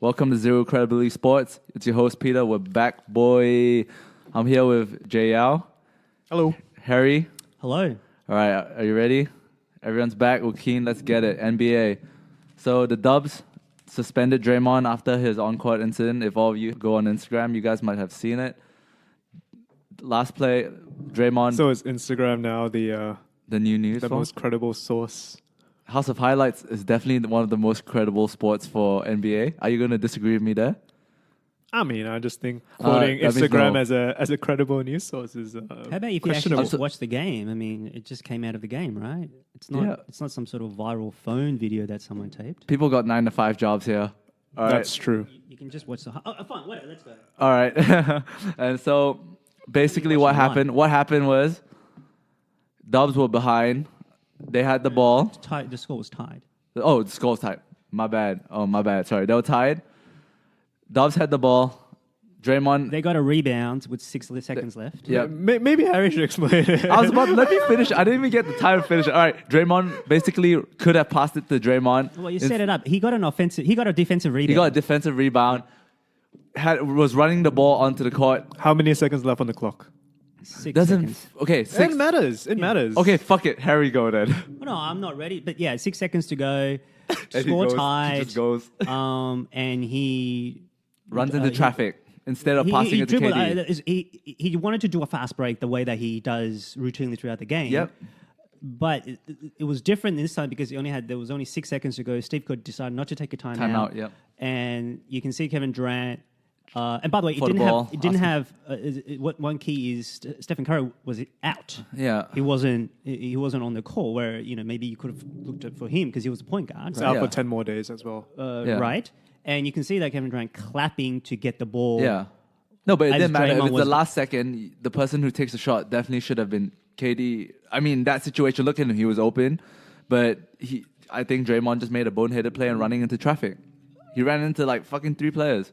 Welcome to Zero Credibility Sports. It's your host, Peter. We're back, boy. I'm here with Jay Yao. Hello. Harry. Hello. All right, are you ready? Everyone's back. We're keen. Let's get it. NBA. So the Dubs suspended Draymond after his on-court incident. If all of you go on Instagram, you guys might have seen it. Last play, Draymond. So is Instagram now the new news the form? most credible source? House of Highlights is definitely one of the most credible sports for NBA. Are you going to disagree with me there? I mean, I just think quoting that means Instagram no. as a credible news source is How about if you actually questionable. just watch the game? I mean, it just came out of the game, right? It's not. It's not some sort of viral phone video that someone taped. People got 9-to-5 jobs here. All right. That's true. You can just watch the. Oh, fine. Wait, let's go. All right. And so basically what happened was Dubs were behind. They had the ball. The score was tied. Oh, the score was tied. My bad. Sorry. They were tied. Dubs had the ball. Draymond. They got a rebound with 6 seconds left. Yeah. Maybe Harry should explain it. I was about let me finish. I didn't even get the time to finish. All right. Draymond basically could have passed it to Draymond. Well, you set it up. He got a defensive rebound. He got a defensive rebound. Was running the ball onto the court. How many seconds left on the clock? 6 Doesn't seconds. okay. 6. It matters. It matters. Okay, fuck it. Harry, go then. Oh, no, I'm not ready. But yeah, 6 seconds to go. And he Score goes, tied. He just goes. And he Runs into traffic instead of passing it to dribbled, KD. he wanted to do a fast break the way that he does routinely throughout the game. Yep. But it was different this time because there was only 6 seconds to go. Steve Kerr decided not to take a timeout. Yep. And you can see Kevin Durant. And by the way, it didn't have. What one key is Stephen Curry was out. Yeah. He wasn't on the call where maybe you could have looked at for him because he was the point guard. It's Right? out Yeah. for 10 more days as well. Right. And you can see that Kevin Durant clapping to get the ball. Yeah. No, but it As didn't matter. If Draymond it's the was- last second, the person who takes the shot definitely should have been KD. I mean, that situation, look at him. He was open. But I think Draymond just made a boneheaded play and running into traffic. He ran into like fucking 3 players.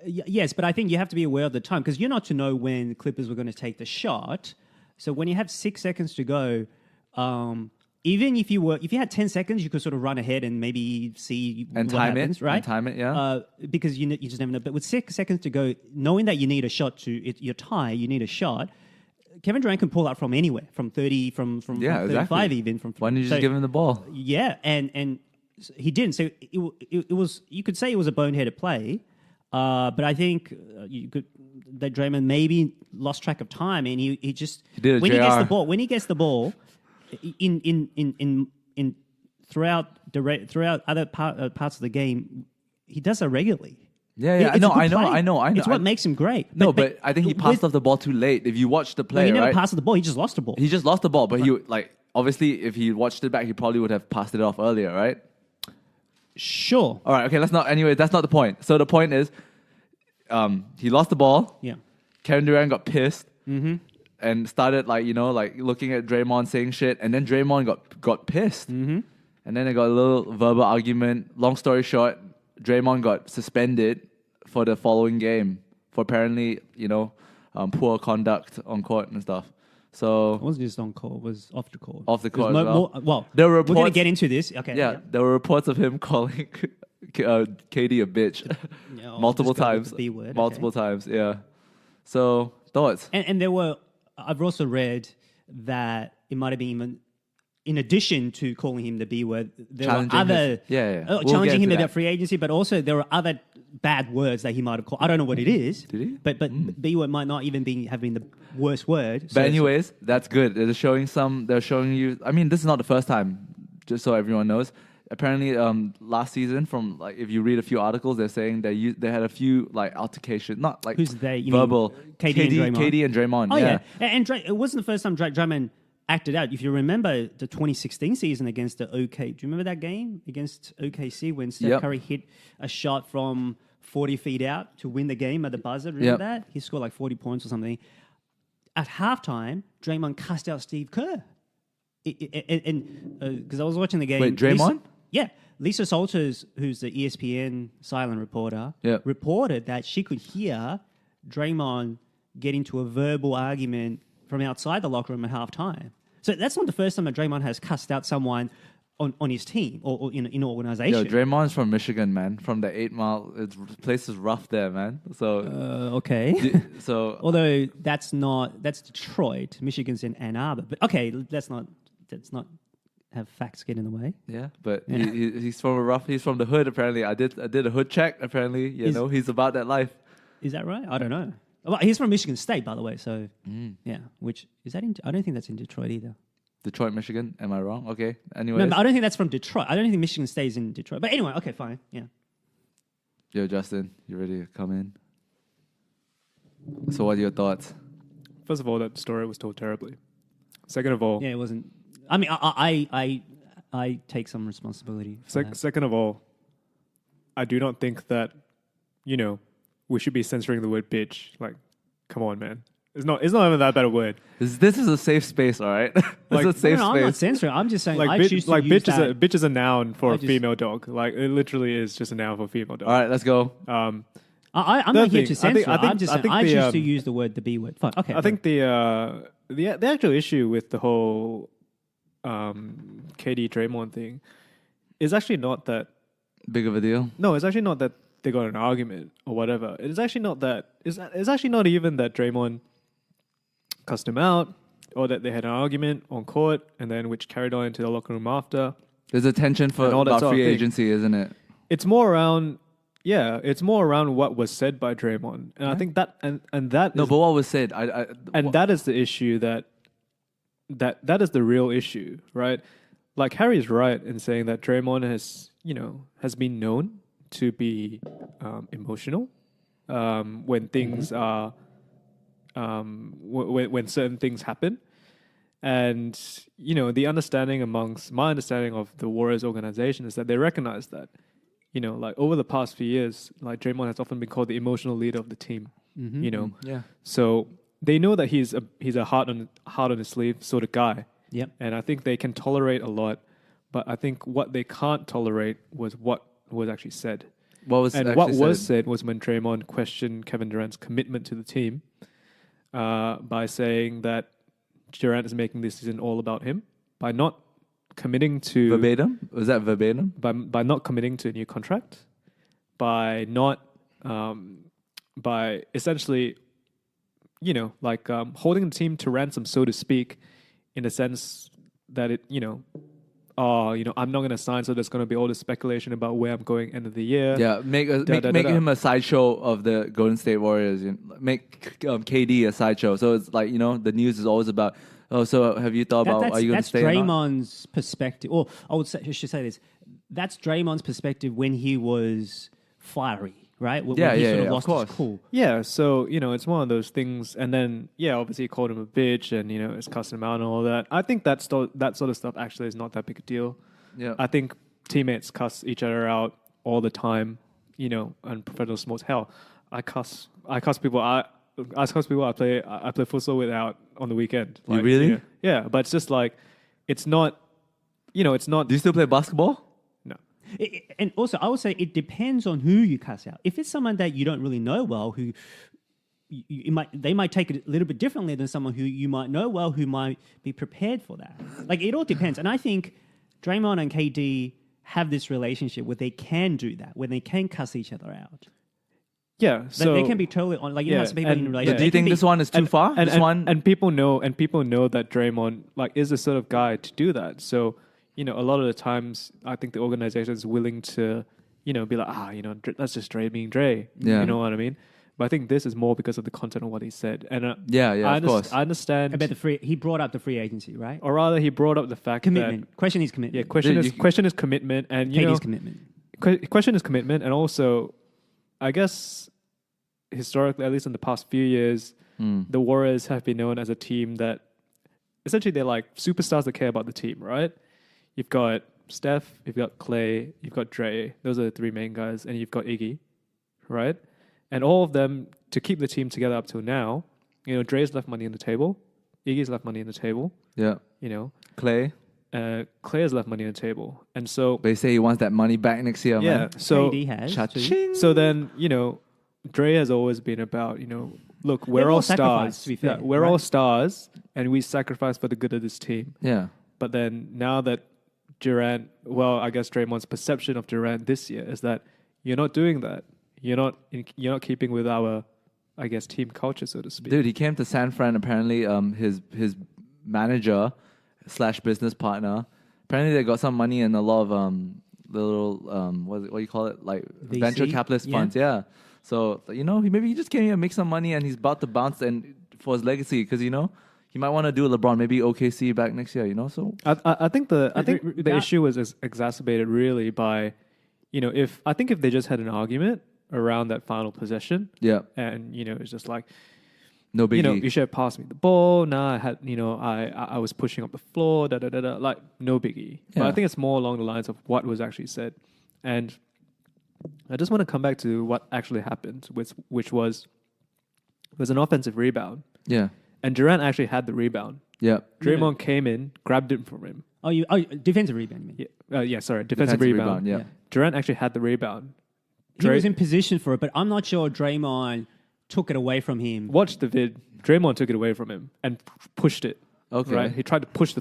Yes, but I think you have to be aware of the time because you're not to know when Clippers were going to take the shot. So when you have 6 seconds to go, even if you had 10 seconds, you could sort of run ahead and maybe see And what time happens, it. right? And time it, yeah. Because you just never know. But with 6 seconds to go, knowing that you need a shot your tie, you need a shot. Kevin Durant can pull out from anywhere, from 30, from 35 exactly. even. Why didn't you just give him the ball? Yeah, and he didn't. So it was. You could say it was a boneheaded play, but I think that Draymond maybe lost track of time, and he did a when JR. he gets the ball, in throughout other parts of the game, he does it regularly. Yeah. It's a good I play. know. It's what makes him great. No, but I think he passed off the ball too late. If you watch the play, he never right? passed the ball. He just lost the ball. He just lost the ball, but he obviously if he watched it back, he probably would have passed it off earlier, right? Sure. All right, okay, that's not the point. So the point is, he lost the ball. Yeah. Kevin Durant got pissed and started looking at Draymond saying shit, and then Draymond got pissed, and then they got a little verbal argument. Long story short, Draymond got suspended for the following game for apparently poor conduct on court and stuff. So It wasn't just on court. It was off the court. Off the court There's as well. There were we're going to reports- get into this. Okay. yeah, there were reports of him calling KD a bitch Yeah, multiple just go with times. the B word, okay. Multiple times, yeah. So thoughts? And there were, I've also read that it might have been even, in addition to calling him the B word, there were Challenging other, his- yeah. We'll get challenging him into about that. free agency, but also there were other bad words that he might have called. I don't know what it is. Did he? But B word might not even have been the worst word. But anyways, that's good. They're showing you. I mean, this is not the first time. Just so everyone knows. Apparently, last season, from if you read a few articles, they're saying they had a few altercations, not like Who's they? You verbal. mean KD and Draymond? KD and Draymond. Oh, yeah. And it wasn't the first time Draymond acted out. If you remember the 2016 season against the OK, do you remember that game against OKC when Steph Curry hit a shot from 40 feet out to win the game at the buzzer? Remember that? He scored 40 points or something. At halftime, Draymond cussed out Steve Kerr. Because I was watching the game. Wait, Draymond? Lisa Salters, who's the ESPN silent reporter, reported that she could hear Draymond get into a verbal argument from outside the locker room at halftime. So that's not the first time that Draymond has cussed out someone on his team or in an organization. Yo, Draymond's from Michigan, man. From the 8 Mile. The place is rough there, man. So, Okay. so Although that's Detroit. Michigan's in Ann Arbor. But okay, let's not have facts get in the way. yeah, but he's from he's from the hood, apparently. I did a hood check, apparently. He's about that life. Is that right? I don't know. Well, he's from Michigan State, by the way. So, yeah. Which, is that I don't think that's in Detroit either. Detroit, Michigan. Am I wrong? Okay. Anyways. No, but I don't think that's from Detroit. I don't think Michigan State is in Detroit. But anyway, okay, fine. Yeah. Yo, Justin, you ready to come in? So what are your thoughts? First of all, that story was told terribly. Second of all, Yeah, it wasn't. I mean, I take some responsibility for that. second of all, I do not think that, we should be censoring the word bitch. Like, come on, man. It's not even that bad a word. This is a safe space, all right? Like- it's a safe No, I'm not space. censoring. I'm just saying Like, I choose to like use bitch is a noun for I a just- female dog. Like, it literally is just a noun for a female dog. All right, let's go. I'm Third not here thing, to censor. I'm just saying I the, choose to use the word, the B word. Fine. Okay. I think the actual issue with the whole KD Draymond thing is actually not that. Big of a deal. No, it's actually not that they got an argument or whatever. It's actually not that. It's actually not even that Draymond cussed him out or that they had an argument on court and then which carried on into the locker room after. There's a tension for And all that about sort of free thing. agency, isn't it? It's more around. Yeah, it's more around what was said by Draymond, and I think that and that No, is, but what was said? that is the issue that is the real issue, right? Like Harry's right in saying that Draymond has been known to be emotional when things are when certain things happen, and my understanding of the Warriors organization is that they recognize that. Like over the past few years, like Draymond has often been called the emotional leader of the team. Yeah. So they know that he's a heart on his sleeve sort of guy. Yep. And I think they can tolerate a lot, but I think what they can't tolerate was what was actually said. What was And actually what was said? said was when Draymond questioned Kevin Durant's commitment to the team by saying that Durant is making this season all about him by not committing to Verbatim? Was that verbatim? by not committing to a new contract, by not by essentially holding the team to ransom, so to speak, in the sense that I'm not going to sign, so there's going to be all this speculation about where I'm going end of the year. Yeah, make him a sideshow of the Golden State Warriors. Make KD a sideshow. So it's like the news is always about. Oh, so have you thought about are you going to stay? That's or not? Draymond's perspective. Or I should say this. That's Draymond's perspective when he was fiery, right? When he sort of lost his cool. Yeah, so it's one of those things, and then obviously he called him a bitch, and it's cussing him out and all that. I think that sort of stuff actually is not that big a deal. Yeah, I think teammates cuss each other out all the time, on professional sports. Hell, I cuss people. I play futsal without on the weekend. You really? Yeah, but it's just like it's not. It's not. Do you still play basketball? No. And also, I would say it depends on who you cuss out. If it's someone that you don't really know well, who they might take it a little bit differently than someone who you might know well, who might be prepared for that. Like it all depends. And I think Draymond and KD have this relationship where they can do that, where they can cuss each other out. Yeah, so they can be totally on. Like some people in a relationship. Do you think this one is too far? And people know that Draymond is the sort of guy to do that. So a lot of the times I think the organization is willing to be like that's just Dre being Dre. Yeah. You know what I mean? But I think this is more because of the content of what he said. And of course. I understand. About he brought up the free agency, right? Or rather, he brought up the fact Commitment. Question is commitment. that question is commitment, and KD's commitment. Question is commitment, and also, I guess historically, at least in the past few years, the Warriors have been known as a team that essentially they're like superstars that care about the team, right? You've got Steph, you've got Clay, you've got Dre. Those are the three main guys, and you've got Iggy, right? And all of them to keep the team together up till now. Dre's left money on the table, Iggy's left money on the table. Yeah. Clay. Clay has left money on the table, and so They say he wants that money back next year. yeah. Man. So KD has. Cha-ching. So then, Dre has always been about, look, we're all sacrificed, stars. to be fair, we're all stars, and we sacrifice for the good of this team. Yeah. But then now that Durant, well, I guess Draymond's perception of Durant this year is that you're not doing that. You're not keeping with our, I guess, team culture, so to speak. Dude, he came to San Fran. Apparently, his manager / business partner. Apparently, they got some money and a lot of little what do you call it, like VC? venture capitalist funds. Yeah. So maybe he just came here and make some money, and he's about to bounce and for his legacy because he might want to do LeBron, maybe OKC back next year. So I think the issue was exacerbated really by, if they just had an argument around that final possession. Yeah. And, it's just like, no biggie. You should have passed me the ball. Nah, I had, I was pushing up the floor, like, no biggie. Yeah. But I think it's more along the lines of what was actually said. And I just want to come back to what actually happened, which was an offensive rebound. Yeah. And Durant actually had the rebound. Yeah. Draymond came in, grabbed it from him. Defensive rebound, you mean? Yeah, sorry, defensive rebound. Yeah. Durant actually had the rebound. He was in position for it, but I'm not sure Draymond took it away from him. Watch the vid. Draymond took it away from him and pushed it. Okay. Right? He tried to push the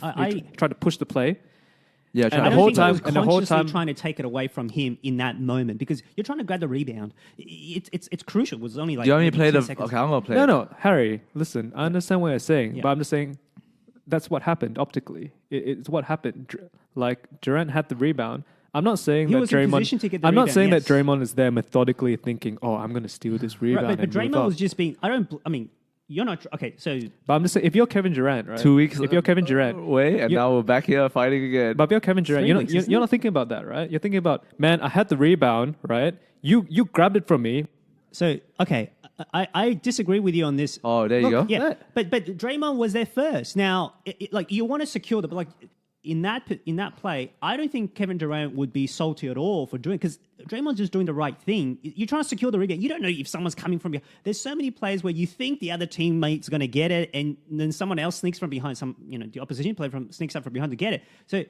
tried to push the play. Yeah. I don't think he was consciously trying to take it away from him in that moment because you're trying to grab the rebound. It's crucial. It was only like. Do you want me to play 10 seconds. Okay, I'm gonna play. No, Harry. Listen, I understand what you're saying, but I'm just saying that's what happened optically. It's what happened. Like Durant had the rebound. I'm not saying that Draymond. I'm not saying that Draymond is there methodically thinking, "Oh, I'm going to steal this rebound." Right, but Draymond was just being. You're not okay. So, but I'm just saying, if you're Kevin Durant, right? 2 weeks. If you're Kevin Durant, now we're back here fighting again. But if you're Kevin Durant, you're not thinking about that, right? You're thinking about, man, I had the rebound, right? You grabbed it from me. So okay, I disagree with you on this. Oh, there you go. Yeah, but Draymond was there first. Now, like you want to secure the, but like in that play, I don't think Kevin Durant would be salty at all for doing, because Draymond's just doing the right thing. You're trying to secure the rebound. You don't know if someone's coming from behind. There's so many plays where you think the other teammate's going to get it, and then someone else sneaks from behind. The opposition player sneaks up from behind to get it. So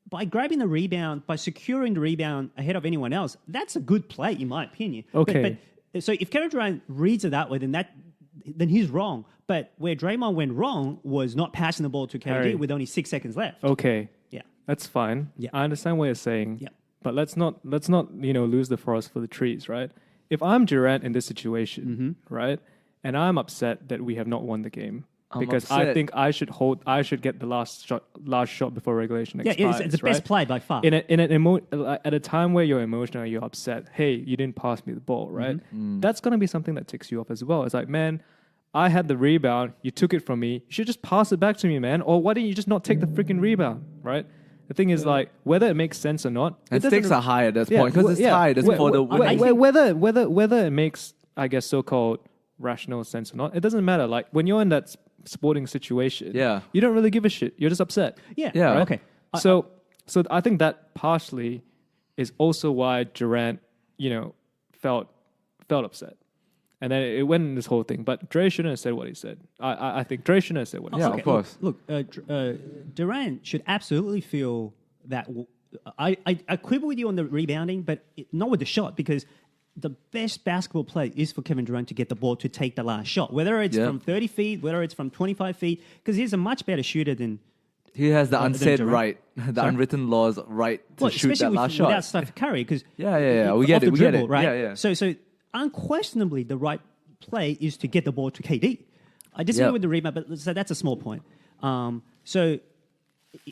by grabbing the rebound, by securing the rebound ahead of anyone else, that's a good play in my opinion. Okay. But so if Kevin Durant reads it that way, then he's wrong. But where Draymond went wrong was not passing the ball to KD with only 6 seconds left. Okay. Yeah. That's fine. Yeah. I understand what you're saying. Yeah. But let's not lose the forest for the trees, right? If I'm Durant in this situation, right, and I'm upset that we have not won the game because I think I should get the last shot before regulation expires. It's the best play by far. At a time where you're emotional, you're upset. Hey, you didn't pass me the ball, right? That's gonna be something that ticks you off as well. It's like, man, I had the rebound. You took it from me. You should just pass it back to me, man. Or why didn't you just not take the freaking rebound, right? The thing is, like, whether it makes sense or not, and stakes are high at this point because it's tied. It's for the whether it makes, I guess, so-called rational sense or not, it doesn't matter. Like when you're in that sporting situation, you don't really give a shit. You're just upset. Yeah. Right? Okay. So I think that partially is also why Durant, felt upset. And then it went in this whole thing. But Dre shouldn't have said what he said. I think Dre shouldn't have said what he said. Yeah, of course. Look, Durant should absolutely feel that. I quibble with you on the rebounding, but not with the shot, because the best basketball play is for Kevin Durant to get the ball to take the last shot, whether it's from 30 feet, whether it's from 25 feet, because he's a much better shooter than... He has the unsaid right, the unwritten laws right to shoot that last shot. Without Steph Curry, because... Yeah. We get it. Right? Yeah. So unquestionably, the right play is to get the ball to KD. I disagree with the rebound, but so that's a small point. So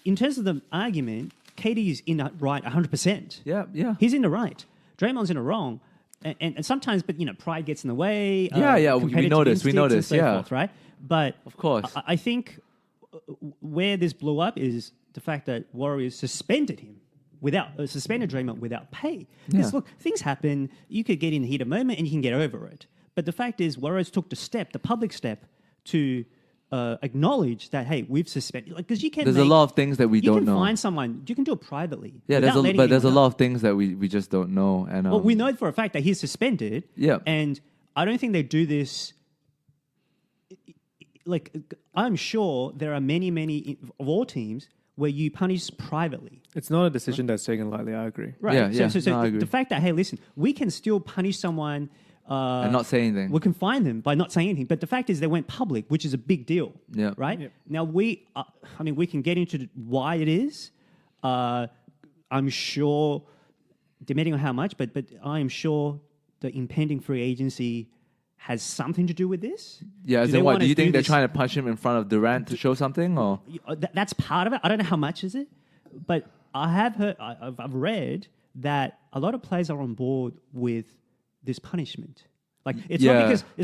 in terms of the argument, KD is in the right 100%. Yeah. He's in the right. Draymond's in the wrong. And sometimes, but pride gets in the way. We notice. And so forth, right? But of course, I think where this blew up is the fact that Warriors suspended Draymond without pay. Because look, things happen. You could get in the heat of the moment and you can get over it. But the fact is, Warriors took the public step, to acknowledge that, hey, we've suspended. Because you can. There's a lot of things that we don't know. You can find someone. You can do it privately. Yeah, there's a lot of things that we just don't know. And well, we know for a fact that he's suspended. Yeah. And I don't think they do this. Like, I'm sure there are many of all teams where you punish privately. It's not a decision that's taken lightly. I agree. Right. Yeah. So I agree. The fact that, hey, listen, we can still punish someone and not say anything. We can fine them by not saying anything. But the fact is, they went public, which is a big deal. Yeah. Right. Yeah. Now we can get into why it is. I'm sure, depending on how much, but I am sure the impending free agency has something to do with this. Yeah, as in what? Do you think they're trying to punch him in front of Durant to show something, or that's part of it? I don't know how much is it, but I have heard, I've read that a lot of players are on board with this punishment. Like it's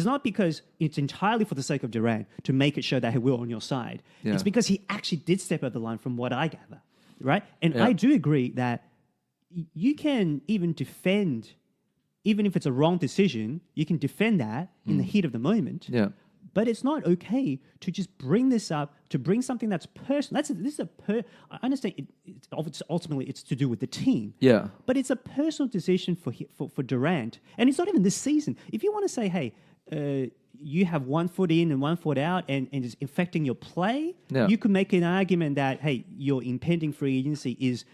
not because it's entirely for the sake of Durant to make it show that we're on your side. Yeah. It's because he actually did step over the line, from what I gather, right? And I do agree that you can even defend, even if it's a wrong decision, you can defend that in the heat of the moment. Yeah. But it's not okay to just bring this up, to bring something that's personal. I understand ultimately it's to do with the team. Yeah. But it's a personal decision for Durant. And it's not even this season. If you want to say, hey, you have 1 foot in and 1 foot out and it's affecting your play, you could make an argument that, hey, your impending free agency is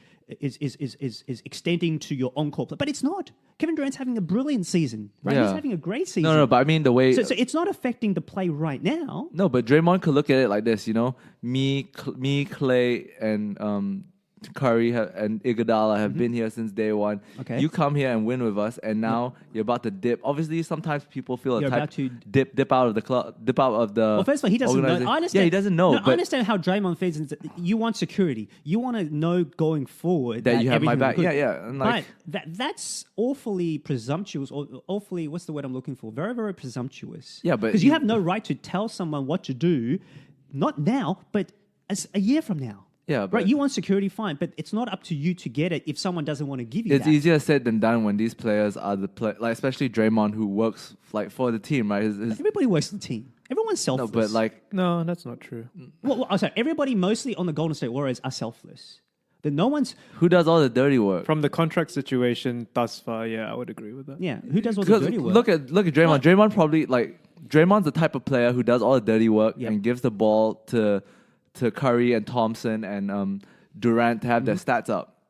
extending to your on-court play. But it's not. Kevin Durant's having a brilliant season, right? Yeah. He's having a great season. No, but I mean the way... So it's not affecting the play right now. No, but Draymond could look at it like this, Me, Clay, and Curry and Iguodala have been here since day one. Okay. You come here and win with us, and now you're about to dip. Obviously, sometimes people feel dip out of the club, dip out of the. Well, first of all, he doesn't know. I understand. Yeah, he doesn't know. No, I understand how Draymond feels. You want security. You want to know going forward that you have my back. Good. Yeah. And but that's awfully presumptuous. Or awfully, what's the word I'm looking for? Very, very presumptuous. Yeah, but because you have no right to tell someone what to do, not now, but as a year from now. Yeah, but right. You want security, fine, but it's not up to you to get it if someone doesn't want to give you it's easier said than done when these players are like especially Draymond, who works for the team, right? Everybody works for the team. Everyone's selfless. No, but no, that's not true. Well, I'm sorry. Everybody mostly on the Golden State Warriors are selfless. That no one's who does all the dirty work from the contract situation thus far. Yeah, I would agree with that. Yeah, who does all the dirty work? Look at Draymond. Draymond probably Draymond's the type of player who does all the dirty work and gives the ball to Curry and Thompson and Durant to have their stats up,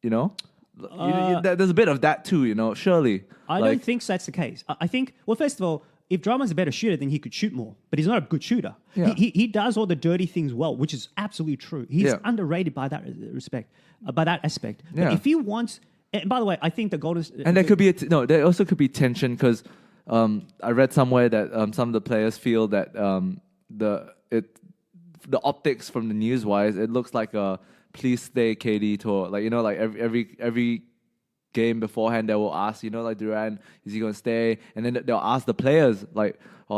there's a bit of that too, surely. I don't think that's the case. I think, well, first of all, if Draymond's a better shooter, then he could shoot more, but he's not a good shooter. Yeah. He does all the dirty things well, which is absolutely true. He's underrated by that aspect. Yeah. But if he wants, and by the way, I think the Golden State... And there could be, there also could be tension because I read somewhere that some of the players feel that the optics from the news-wise, it looks like a please stay KD tour. Every game beforehand, they will ask, Durant, is he going to stay? And then they'll ask the players, do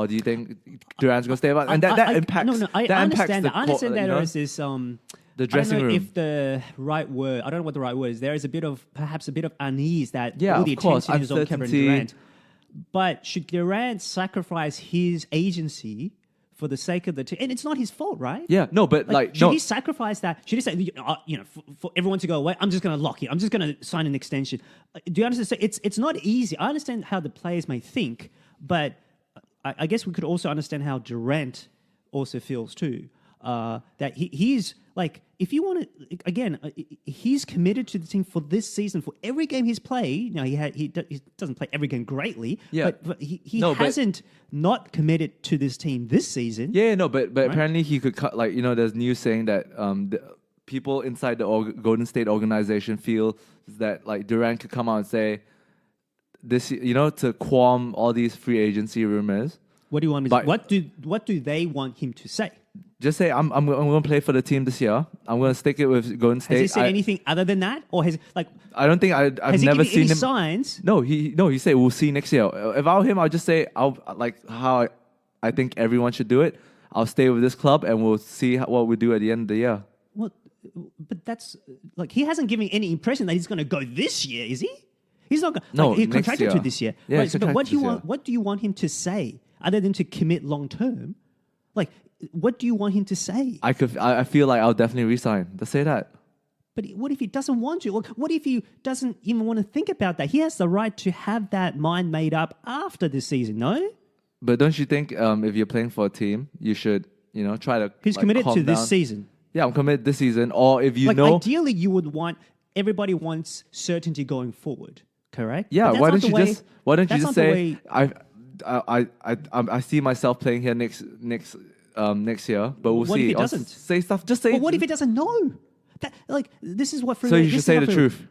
you think Durant's going to stay? And that impacts. I understand that. I understand that there is this. The dressing room. If the right word, I don't know what the right word is. There is perhaps a bit of unease that all the attention is on Kevin Durant. But should Durant sacrifice his agency for the sake of the team? And it's not his fault, right? Yeah, no, but should he sacrifice that? Should he say, for everyone to go away, I'm just going to lock it. I'm just going to sign an extension. Do you understand? So it's not easy. I understand how the players may think, but I guess we could also understand how Durant also feels too. That he's if you want to, again, he's committed to the team for this season, for every game he's played. Now, he doesn't play every game greatly, but he hasn't not committed to this team this season. Yeah, no, but right? Apparently he could cut, there's news saying that the people inside the Golden State organization feel that Durant could come out and say this, to qualm all these free agency rumors. What do you want me to what do they want him to say? Just say I'm going to play for the team this year. I'm going to stick it with Golden State. Has he said anything other than that, or has I don't think I've never seen him. Signs? No, he said we'll see next year. If I were him, I'll just say how I think everyone should do it. I'll stay with this club and we'll see what we do at the end of the year. Well, but that's he hasn't given any impression that he's going to go this year, is he? He's not. He's contracted to this year. Yeah, right, but what do you want him to say other than to commit long term? What do you want him to say? I feel like I'll definitely resign. Let's say that. But what if he doesn't want to? What if he doesn't even want to think about that? He has the right to have that mind made up after this season, no? But don't you think if you're playing for a team, you should, try to He's committed to this season. Yeah, I'm committed this season. Or if you know... Ideally, you would want... Everybody wants certainty going forward, correct? Yeah, why don't you just say... I see myself playing here next year, but we'll see. What if he doesn't? Say stuff. Just say. But what if he doesn't know? This is what. So you should say the truth.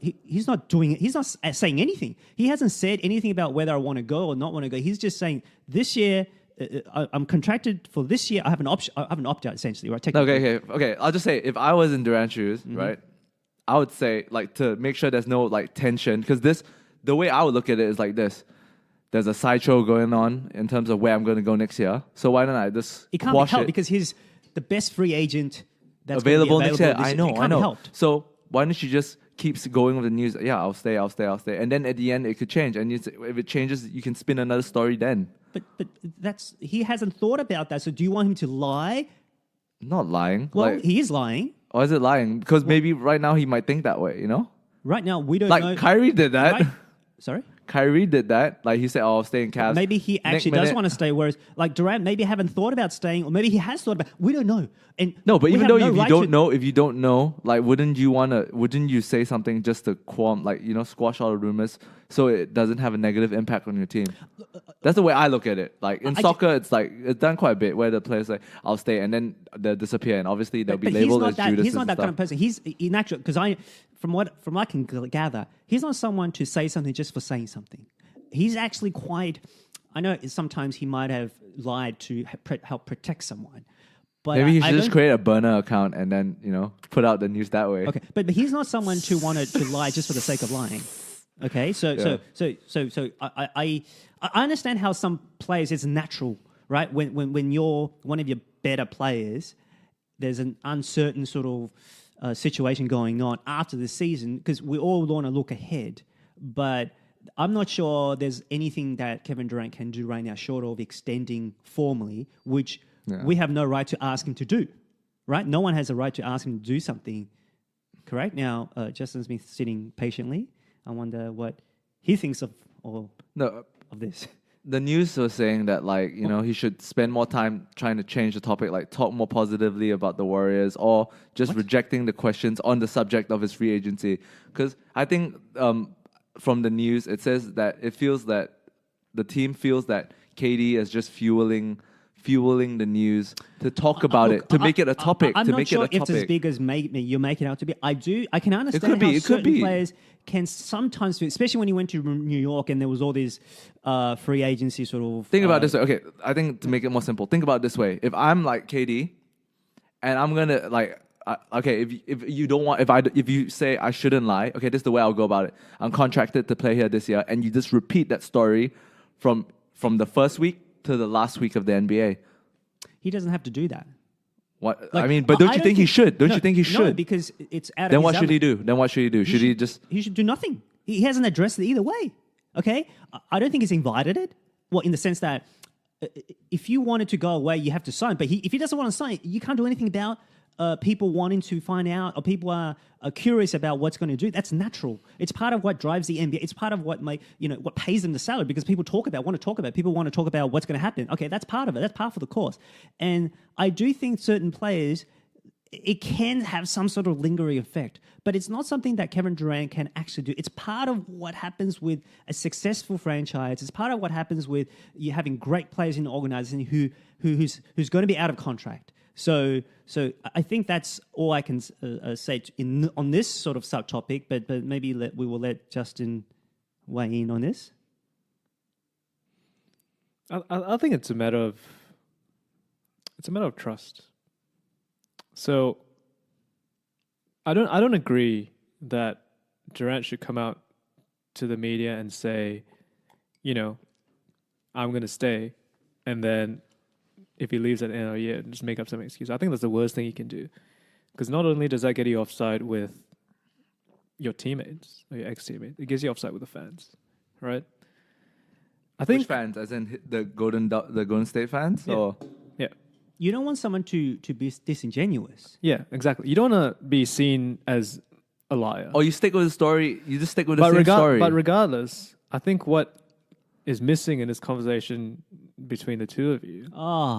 He's not doing it. He's not saying anything. He hasn't said anything about whether I want to go or not want to go. He's just saying this year I'm contracted for this year. I have an option. I have an opt out essentially, right? Okay. I'll just say if I was in Durant's shoes, right, I would say like to make sure there's no like tension because the way I would look at it is like this. There's a sideshow going on in terms of where I'm going to go next year. So why don't I just it can't be helped because he's the best free agent that's available next year. I know. Be helped. So why don't you just keeps going with the news? Yeah, I'll stay. And then at the end, it could change. And if it changes, you can spin another story then. But he hasn't thought about that. So do you want him to lie? Not lying. Well, he is lying. Or is it lying? Because maybe right now he might think that way, you know? Right now, we don't know. Like Kyrie did that. Right? Sorry? Kyrie did that. Like he said, I'll stay in Cavs. Maybe he actually does want to stay. Whereas like Durant maybe haven't thought about staying, or maybe he has thought about. We don't know. And no, but even though if you don't know, like wouldn't you say something just to squash all the rumors so it doesn't have a negative impact on your team? That's the way I look at it. Like in soccer, it's done quite a bit where the players say I'll stay and then they'll disappear and obviously they'll be labeled as Judas. He's not that kind of person. He's in actual because from what I can gather, he's not someone to say something just for saying something. He's actually quite. I know sometimes he might have lied to help protect someone. But maybe he should just create a burner account and then put out the news that way. Okay, but he's not someone to want to lie just for the sake of lying. Okay, so I understand how some players it's natural, right? When you're one of your better players, there's an uncertain sort of situation going on after the season because we all want to look ahead, but I'm not sure there's anything that Kevin Durant can do right now short of extending formally, which we have no right to ask him to do, right? No one has a right to ask him to do something, correct? Now, Justin's been sitting patiently. I wonder what he thinks of this. The news was saying that he should spend more time trying to change the topic, like talk more positively about the Warriors or just rejecting the questions on the subject of his free agency. Because I think from the news, it says that it feels that the team feels that KD is just fueling the news to talk about it, to make it a topic. I'm not sure if it's as big as you're making it out to be. I can understand how certain players can sometimes, especially when you went to New York and there was all these free agency sort of. Think about it this way. Okay, I think to make it more simple, think about it this way. If I'm like KD, and I'm gonna if you say I shouldn't lie, okay, this is the way I'll go about it. I'm contracted to play here this year, and you just repeat that story from the first week to the last week of the NBA. He doesn't have to do that. What I mean, but don't you think he should? Don't you think he should? No, because it's out of. Then what should he do? He should do nothing. He hasn't addressed it either way. Okay, I don't think he's invited it. Well, in the sense that if you wanted to go away, you have to sign. But if he doesn't want to sign, you can't do anything about people wanting to find out, or people are curious about what's going to do. That's natural. It's part of what drives the NBA. It's part of what what pays them the salary, because people want to talk about. People want to talk about what's going to happen. Okay, that's part of it. That's part of the course. And I do think certain players, it can have some sort of lingering effect, but it's not something that Kevin Durant can actually do. It's part of what happens with a successful franchise. It's part of what happens with you having great players in the organization who's going to be out of contract. So I think that's all I can say on this sort of subtopic. But maybe we will let Justin weigh in on this. I think it's a matter of trust. So I don't agree that Durant should come out to the media and say, I'm going to stay, and then if he leaves at the end of the year, just make up some excuse. I think that's the worst thing he can do, because not only does that get you offside with your teammates or your ex-teammates, it gets you offside with the fans, right? I think which fans, as in the Golden State fans, or yeah. You don't want someone to be disingenuous. Yeah, exactly. You don't want to be seen as a liar. Or you stick with the story. You just stick with the same story. But regardless, I think what is missing in this conversation between the two of you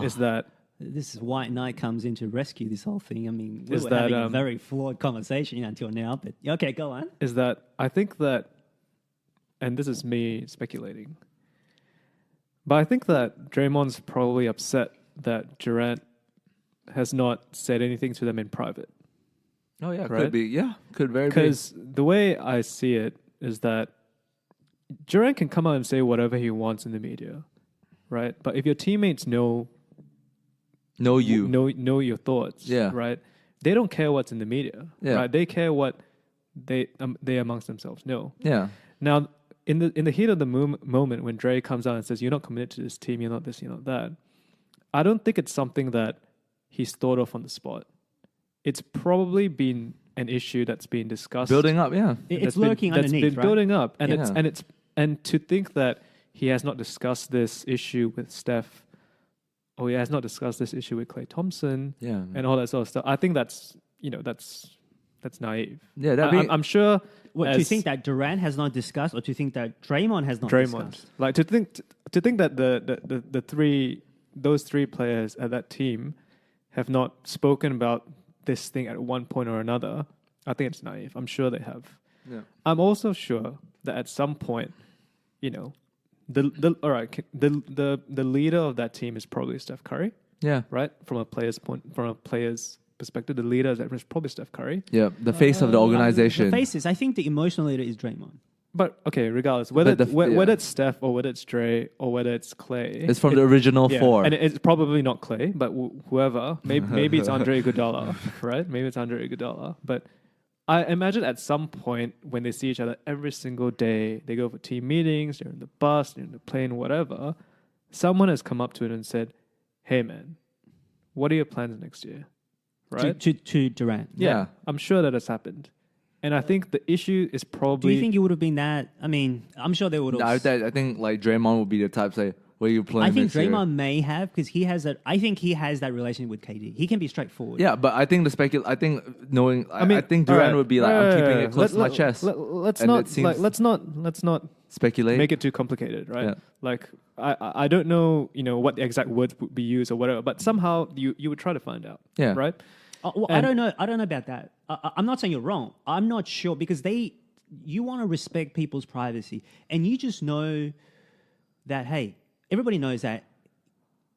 is that this is White Knight comes in to rescue this whole thing. I mean, we were having a very flawed conversation until now. But okay, go on. Is that I think that, and this is me speculating, but I think that Draymond's probably upset that Durant has not said anything to them in private. Oh yeah, Right? could be. Yeah, could very be. Because the way I see it is that Durant can come out and say whatever he wants in the media, right? But if your teammates know Know you. know your thoughts, Yeah. right? They don't care what's in the media, Yeah. right? They care what they amongst themselves know. Yeah. Now, in the heat of the moment when Dre comes out and says, "You're not committed to this team. You're not this. You're not that," I don't think it's something that he's thought of on the spot. It's probably been an issue that's been discussed, Building up, yeah. It's lurking that's underneath, been right? building up, and Yeah. and to think that he has not discussed this issue with Steph, or he has not discussed this issue with Klay Thompson, Yeah. and all that sort of stuff. I think that's naive. Yeah, that'd be, I'm sure. What, do you as think that Durant has not discussed, or do you think that Draymond has not Draymond, discussed? like to think that those three players at that team have not spoken about this thing at one point or another, I think it's naive. I'm sure they have. yeah. I'm also sure that at some point, the leader of that team is probably Steph Curry, Yeah. right? From a player's perspective, the leader is probably Steph Curry. Yeah. The face of the organization. The faces. I think the emotional leader is Draymond. But okay, regardless, whether But whether it's Steph or whether it's Dre or whether it's Clay, It's from the original four. and it's probably not Clay, but whoever. Maybe it's Andre Iguodala, right? Maybe it's Andre Iguodala. But I imagine at some point when they see each other every single day, they go for team meetings, they're in the bus, they're in the plane, whatever. Someone has come up to it and said, "Hey, man, what are your plans next year?" Right? To Durant. Yeah. I'm sure that has happened. And I think the issue is probably... Do you think it would have been that? I mean, I'm sure they would have. No, I think like Draymond would be the type to say, "Where you playing?" I think next year?" Draymond may have, because he has that. I think he has that relationship with KD. He can be straightforward. Yeah, but I think I think knowing. I mean, think Durant alright, would be like, "I'm keeping it close to my let- chest." Let's And not it seems- let's not Speculate. make it too complicated, right? Yeah. Like I don't know, what the exact words would be used or whatever, but somehow you would try to find out, Yeah. right? Well, I don't know. I don't know about that. I'm not saying you're wrong. I'm not sure, because you want to respect people's privacy, and you just know that, hey, everybody knows that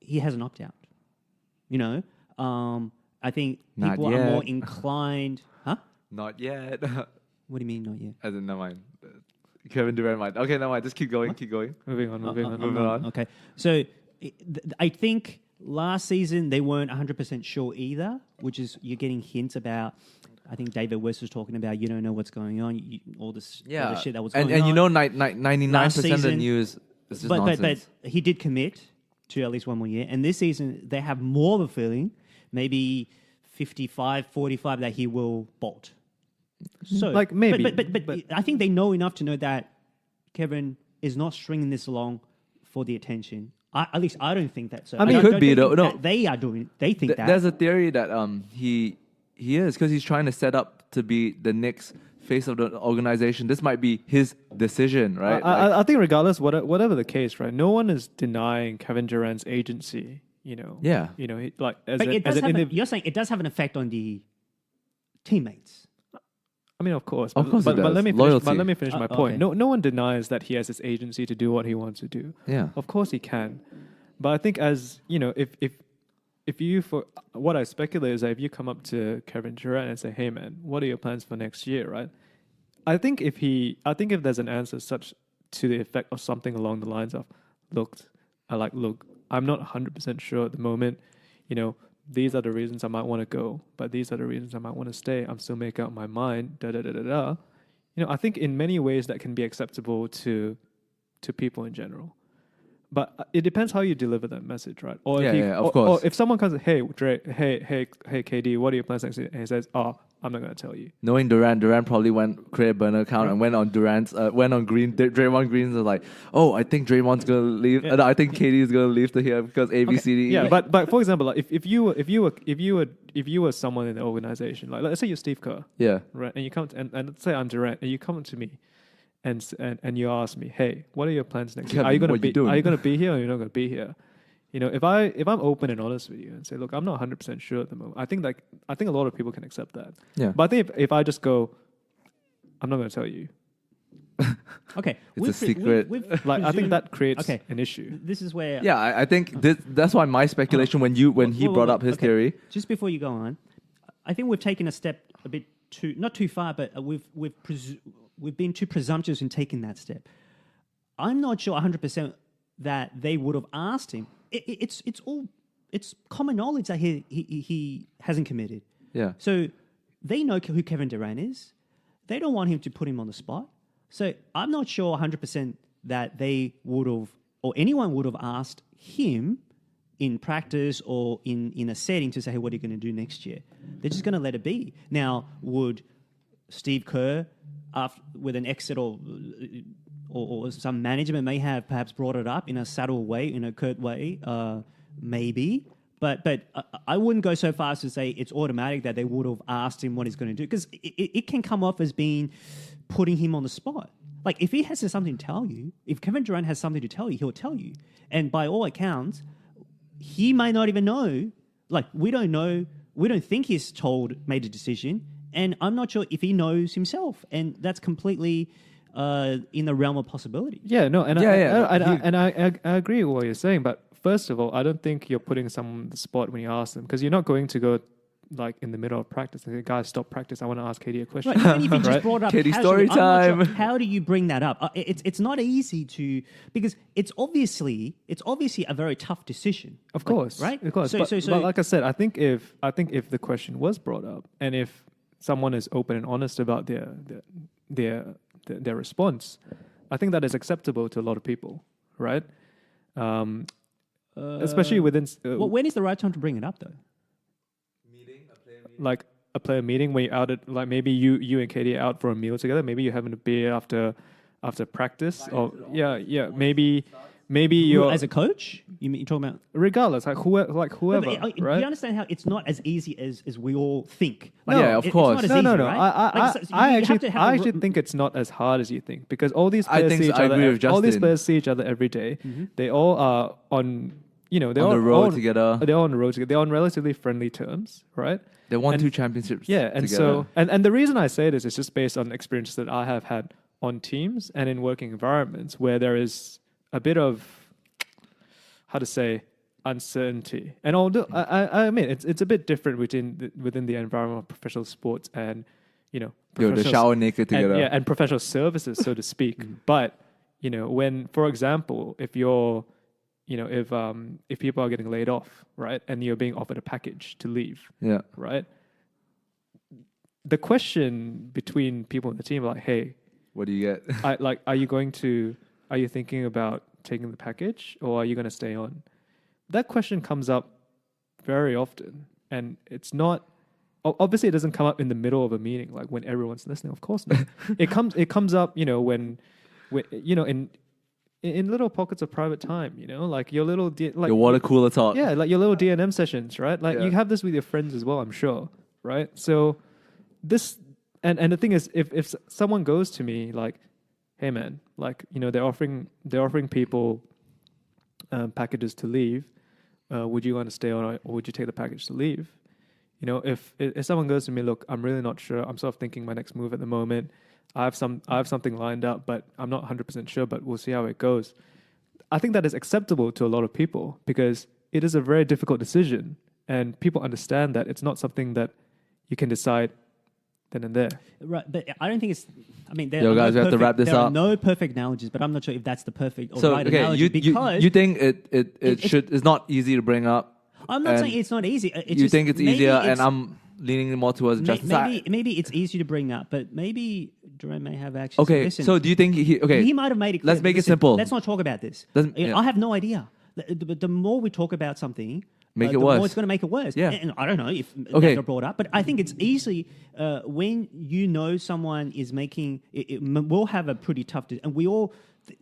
he has an opt out. I think Not people are yet. more inclined. Huh? Not yet. What do you mean not yet? As in, never mind. Kevin Durant mind. Okay, never mind. Just keep going. Keep going. Moving on. Moving on. Okay, so I think last season they weren't 100% sure either, which is you're getting hints about. I think David West was talking about, you don't know what's going on, all the shit that was going on. And 99% of the season- news is just but nonsense. he did commit to at least one more year. And this season, they have more of a feeling, maybe 55-45, that he will bolt. So, Like, maybe, But I think they know enough to know that Kevin is not stringing this along for the attention. At least I don't think that. So I mean, don't- could don't be, think though. No. that they are doing. They think that. There's a theory that he is, because he's trying to set up to be the next face of the organization. This might be his decision, right? I think regardless, whatever the case, right? No one is denying Kevin Durant's agency. Yeah. You're saying it does have an effect on the teammates. I mean, of course. Of course it but does. let me finish, Loyalty. but let me finish my point. okay. No one denies that he has his agency to do what he wants to do. Yeah. Of course he can. But I think if you, for what I speculate is that if you come up to Kevin Durant and say, "Hey man, what are your plans for next year?" Right? I think if there's an answer such to the effect of something along the lines of, "Look, I'm not 100% sure at the moment. These are the reasons I might want to go, but these are the reasons I might want to stay. I'm still making up my mind." I think in many ways that can be acceptable to people in general. But it depends how you deliver that message, right? Or of course. Or if someone comes, "Hey, Dre, hey, KD, what are your plans next year?" And he says, "Oh, I'm not going to tell you." Knowing Durant probably created a burner account and went on Draymond Green's was like, "Oh, I think Draymond's gonna leave. Yeah. No, I think KD is gonna leave to here because A, B, C, D, E." Yeah, but for example, like if you were someone in the organization, like let's say you're Steve Kerr, Yeah. right? And you come and let's say I'm Durant, and you come to me, and you ask me, "Hey, what are your plans next year? Kevin, Are you what you doing?" Are you gonna be here or you're not gonna be here?" If I'm open and honest with you and say, "Look, I'm not 100% sure at the moment," I think a lot of people can accept that. Yeah. But I think if I just go, "I'm not gonna tell you," Okay, It's a secret. like I think that creates Okay. an issue. This is where. Yeah, I think that's why my speculation when he brought up his okay. theory. Just before you go on, I think we've taken a step a bit not too far, but we've been too presumptuous in taking that step. I'm not sure 100% that they would have asked him. It's common knowledge that he hasn't committed. Yeah. So they know who Kevin Durant is. They don't want him to put him on the spot. So I'm not sure 100% that they would have, or anyone would have asked him in practice or in a setting to say, hey, what are you going to do next year? They're just going to let it be. Now, would Steve Kerr, with an exit or some management may have perhaps brought it up in a subtle way, in a curt way, maybe. But I wouldn't go so far as to say it's automatic that they would have asked him what he's going to do, because it can come off as being putting him on the spot. Like, if he has something to tell you, if Kevin Durant has something to tell you, he'll tell you. And by all accounts, he may not even know. Like, we don't know. We don't think he's made a decision. And I'm not sure if he knows himself. And that's completely in the realm of possibility. Yeah, no, and I agree with what you're saying. But first of all, I don't think you're putting someone on the spot when you ask them, because you're not going to go like in the middle of practice and say, guys, stop practice. I want to ask KD a question. Right, even if you just brought up KD casually, story time. How do you bring that up? It's not easy to, because it's obviously a very tough decision. Of course, right? Of course. But like I said, I think if the question was brought up, and if someone is open and honest about their response, I think that is acceptable to a lot of people, right? Especially within. When is the right time to bring it up, though? Like a player meeting when you're out at, like, maybe you and KD are out for a meal together. Maybe you're having a beer after practice, or maybe you're as a coach. You're talking about regardless, whoever, right? Do you understand how it's not as easy as we all think? Like, yeah, of course. It's not as easy, no. Right? I actually think it's not as hard as you think, because all these players see each other. All these players see each other every day. Mm-hmm. They all are on. They're on the road together. They're on the road together. They're on relatively friendly terms, right? They won 2 championships. Yeah, and together. and the reason I say this is just based on experiences that I have had on teams and in working environments where there is a bit of, how to say, uncertainty. And although I mean it's a bit different within the environment of professional sports and the shower naked together. And professional services, so to speak. But when, for example, if you're if people are getting laid off, right, and you're being offered a package to leave, right, the question between people in the team, like, hey, what do you get? Are you thinking about taking the package, or are you going to stay on? That question comes up very often, and it's not. Obviously, it doesn't come up in the middle of a meeting, like when everyone's listening. Of course not. It comes up, when in little pockets of private time, like your little your water cooler talk. Yeah, like your little D&M sessions, right? Like you have this with your friends as well, I'm sure, right? So this and the thing is, if someone goes to me like, hey man, like they're offering people packages to leave, would you want to stay on, or would you take the package to leave? If someone goes to me, look, I'm really not sure. I'm sort of thinking my next move at the moment. I have something lined up, but I'm not 100% sure, but we'll see how it goes. I think that is acceptable to a lot of people, because it is a very difficult decision, and people understand that it's not something that you can decide then and there. Right, but I don't think it's. I mean, we have to wrap this up. There are no perfect analogies, but I'm not sure if that's the perfect or right analogy. Because you think it's not easy to bring up. I'm not saying it's not easy. You think it's easier, and I'm leaning more towards Justin. Maybe it's easy to bring up, but maybe Durant may have actually. Okay, so do you think he might have made it clear. Let's make it simple. Let's not talk about this. I have no idea. The more we talk about something, the more it's going to make it worse. Yeah. And I don't know if that got brought up, but I think it's easily when someone is making it will have a pretty tough. And we all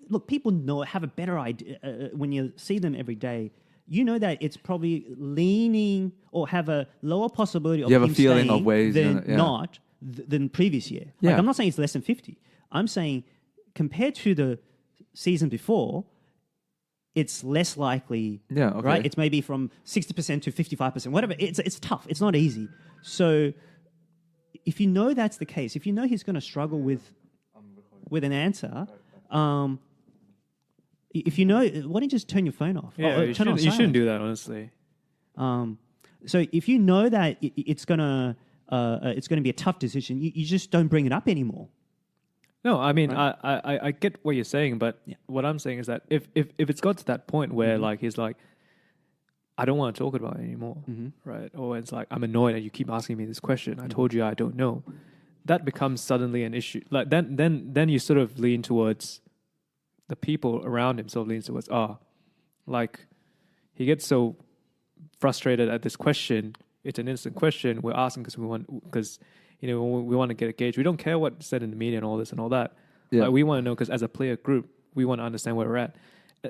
look. People have a better idea when you see them every day. You know that it's probably leaning or have a lower possibility of you have a feeling of ways than previous year. Yeah. Like, I'm not saying it's less than 50. I'm saying compared to the season before, it's less likely. Yeah, okay. Right? It's maybe from 60% to 55%, whatever. It's tough. It's not easy. So if you know that's the case, if you know he's going to struggle with an answer, if you know, why don't you just turn your phone off? Yeah, you shouldn't do that, honestly. So if you know that it's going to it's going to be a tough decision, you just don't bring it up anymore. No, I mean, Right. I get what you're saying, but what I'm saying is that if it's got to that point where like he's like, I don't want to talk about it anymore, right? Or it's like, I'm annoyed that you keep asking me this question. I told you I don't know. That becomes suddenly an issue. Like then you sort of lean towards the people around him. Sort of leans towards like he gets so frustrated at this question. It's an instant question. We're asking because we want to get a gauge. We don't care what's said in the media and all this and all that. Yeah. Like, we want to know because as a player group, we want to understand where we're at.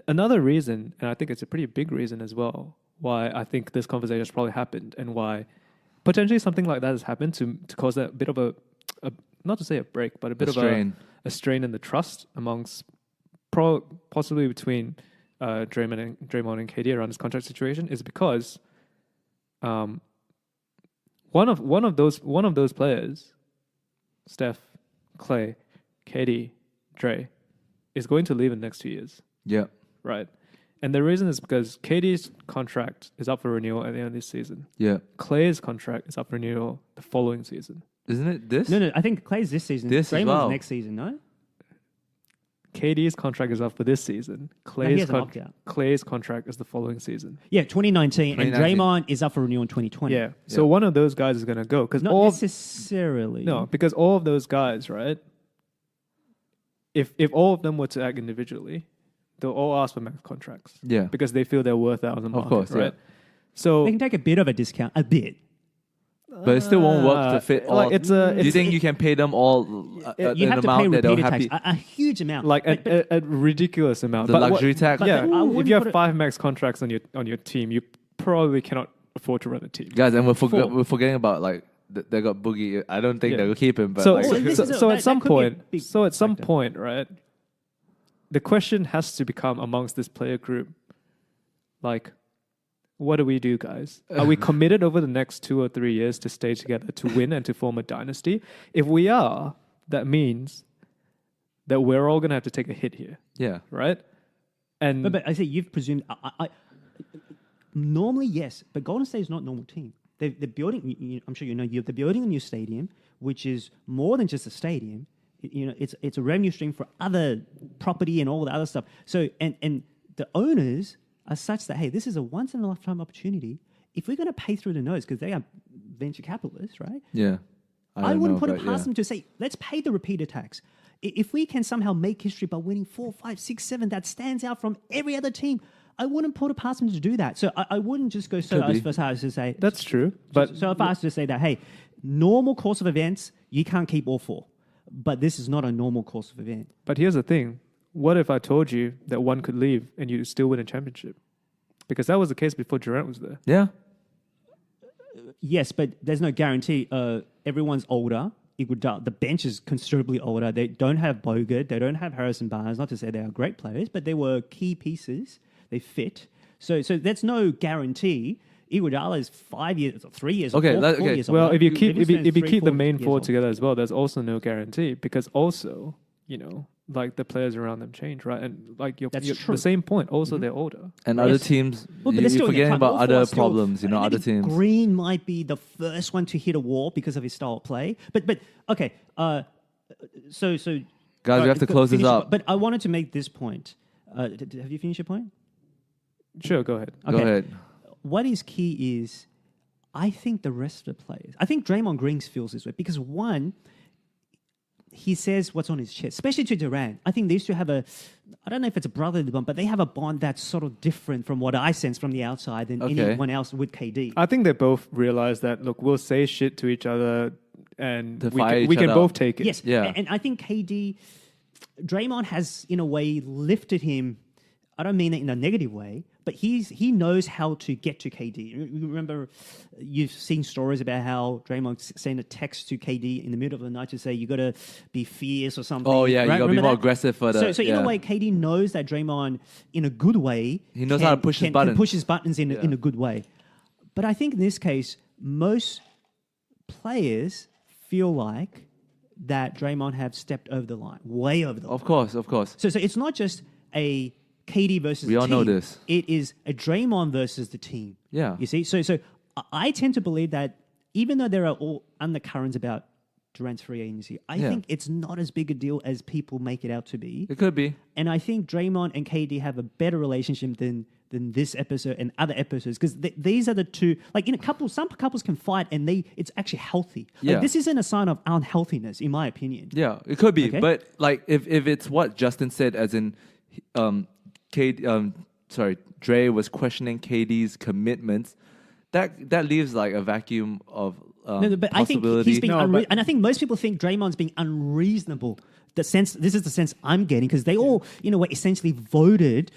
Another reason, and I think it's a pretty big reason as well, why I think this conversation has probably happened and why potentially something like that has happened to cause a bit of a not to say a break, but a bit of a strain in the trust amongst possibly between Draymond and KD around this contract situation is because one of those players, Steph, Clay, KD, Dre, is going to leave in the next 2 years. Yeah. Right. And the reason is because KD's contract is up for renewal at the end of this season. Yeah. Clay's contract is up for renewal the following season. Isn't it this? No, I think Clay's this season. This as Draymond's well. next season, no? KD's contract is up for this season. he has an opt-out. Clay's contract is the following season. Yeah, 2019, and 2019. Draymond is up for renewal in 2020. Yeah. So one of those guys is going to go because Not necessarily. because all of those guys, right? If all of them were to act individually, they'll all ask for max contracts. Yeah. Because they feel they're worth out on the market, course, right? yeah. So They can take a bit of a discount, a bit. But it still won't work to fit all. like Do you think you can pay them all You an have to pay amount that they're repeated happy? tax, a huge amount. like But- a ridiculous amount. The But luxury tax? but- Yeah, I wouldn't if you have put it- 5 max contracts on your team, you probably cannot afford to run a team. Guys, and we're Four. forgetting about like they got Boogie. I don't think Yeah. they'll keep him. But So, like, Oh, this is so that- at some that could be a point, big at some factor. point, right? The question has to become amongst this player group, like, what do we do, guys? Are we committed over the next 2 or 3 years to stay together, to win and to form a dynasty? If we are, that means that we're all going to have to take a hit here, yeah. right? And But I say you've presumed. Normally, yes, but Golden State is not a normal team. They're building. I'm sure you know. They're building a new stadium, which is more than just a stadium. It's a revenue stream for other property and all the other stuff. So and the owners are such that, hey, this is a once in a lifetime opportunity. If we're going to pay through the nose, because they are venture capitalists, right? Yeah. I don't wouldn't know, put it but past them to say, let's pay the repeater tax. If we can somehow make history by winning 4, 5, 6, 7, that stands out from every other team, I wouldn't put it past them to do that. So I wouldn't just go so Could be. far as to say, that's true. But so far as to say that, hey, normal course of events, you can't keep all 4. But this is not a normal course of event. But here's the thing. What if I told you that one could leave and you still win a championship? Because that was the case before Durant was there. Yeah. Yes, but there's no guarantee. Everyone's older. The bench is considerably older. They don't have Bogut. They don't have Harrison Barnes. Not to say they are great players, but they were key pieces. They fit. So there's no guarantee. Iguodala is 5 years, or 3 years, Okay, or 4 years Well, older. if you keep Livingston's if you 3, keep the 4 main years four older. together as well, there's also no guarantee because also, like the players around them change, right? And like That's you're true. the same point. Also, they're older. And Yes. other teams, Well, but you're they're still in forgetting the about all four other are still- problems, maybe other teams. Green might be the first one to hit a wall because of his style of play. But okay, so Guys, we have to close this finish- up. But I wanted to make this point. Have you finished your point? Sure, go ahead. Go ahead. What is key is, I think the rest of the players, I think Draymond Green feels this way because one, he says what's on his chest, especially to Durant. I think they used to have I don't know if it's a brotherly bond, but they have a bond that's sort of different from what I sense from the outside than Okay. anyone else with KD. I think they both realize that. Look, we'll say shit to each other, and To we fire can, we each can other both up. take it. Yes, Yeah. and I think Draymond has, in a way, lifted him. I don't mean it in a negative way, but he knows how to get to KD. You remember, you've seen stories about how Draymond sent a text to KD in the middle of the night to say, you got to be fierce or something. Oh, yeah, you right? got to be Remember more that? aggressive for the... So in a way, KD knows that Draymond, in a good way... He knows how to push his can buttons. push his buttons in a good way. But I think in this case, most players feel like that Draymond have stepped over the line, way over the line. Of course. So it's not just a KD versus We the all team. know this. It is a Draymond versus the team. Yeah. You see? So I tend to believe that even though there are all undercurrents about Durant's free agency, I think it's not as big a deal as people make it out to be. It could be. And I think Draymond and KD have a better relationship than this episode and other episodes, because these are the two. Like in a couple, some couples can fight and it's actually healthy. Like, this isn't a sign of unhealthiness, in my opinion. Yeah, it could be. Okay. But like if it's what Justin said, as in, Dre was questioning KD's commitments, that leaves like a vacuum of but I think he's being and I think most people think Draymond's being unreasonable. This is the sense I'm getting, because they all, were essentially voted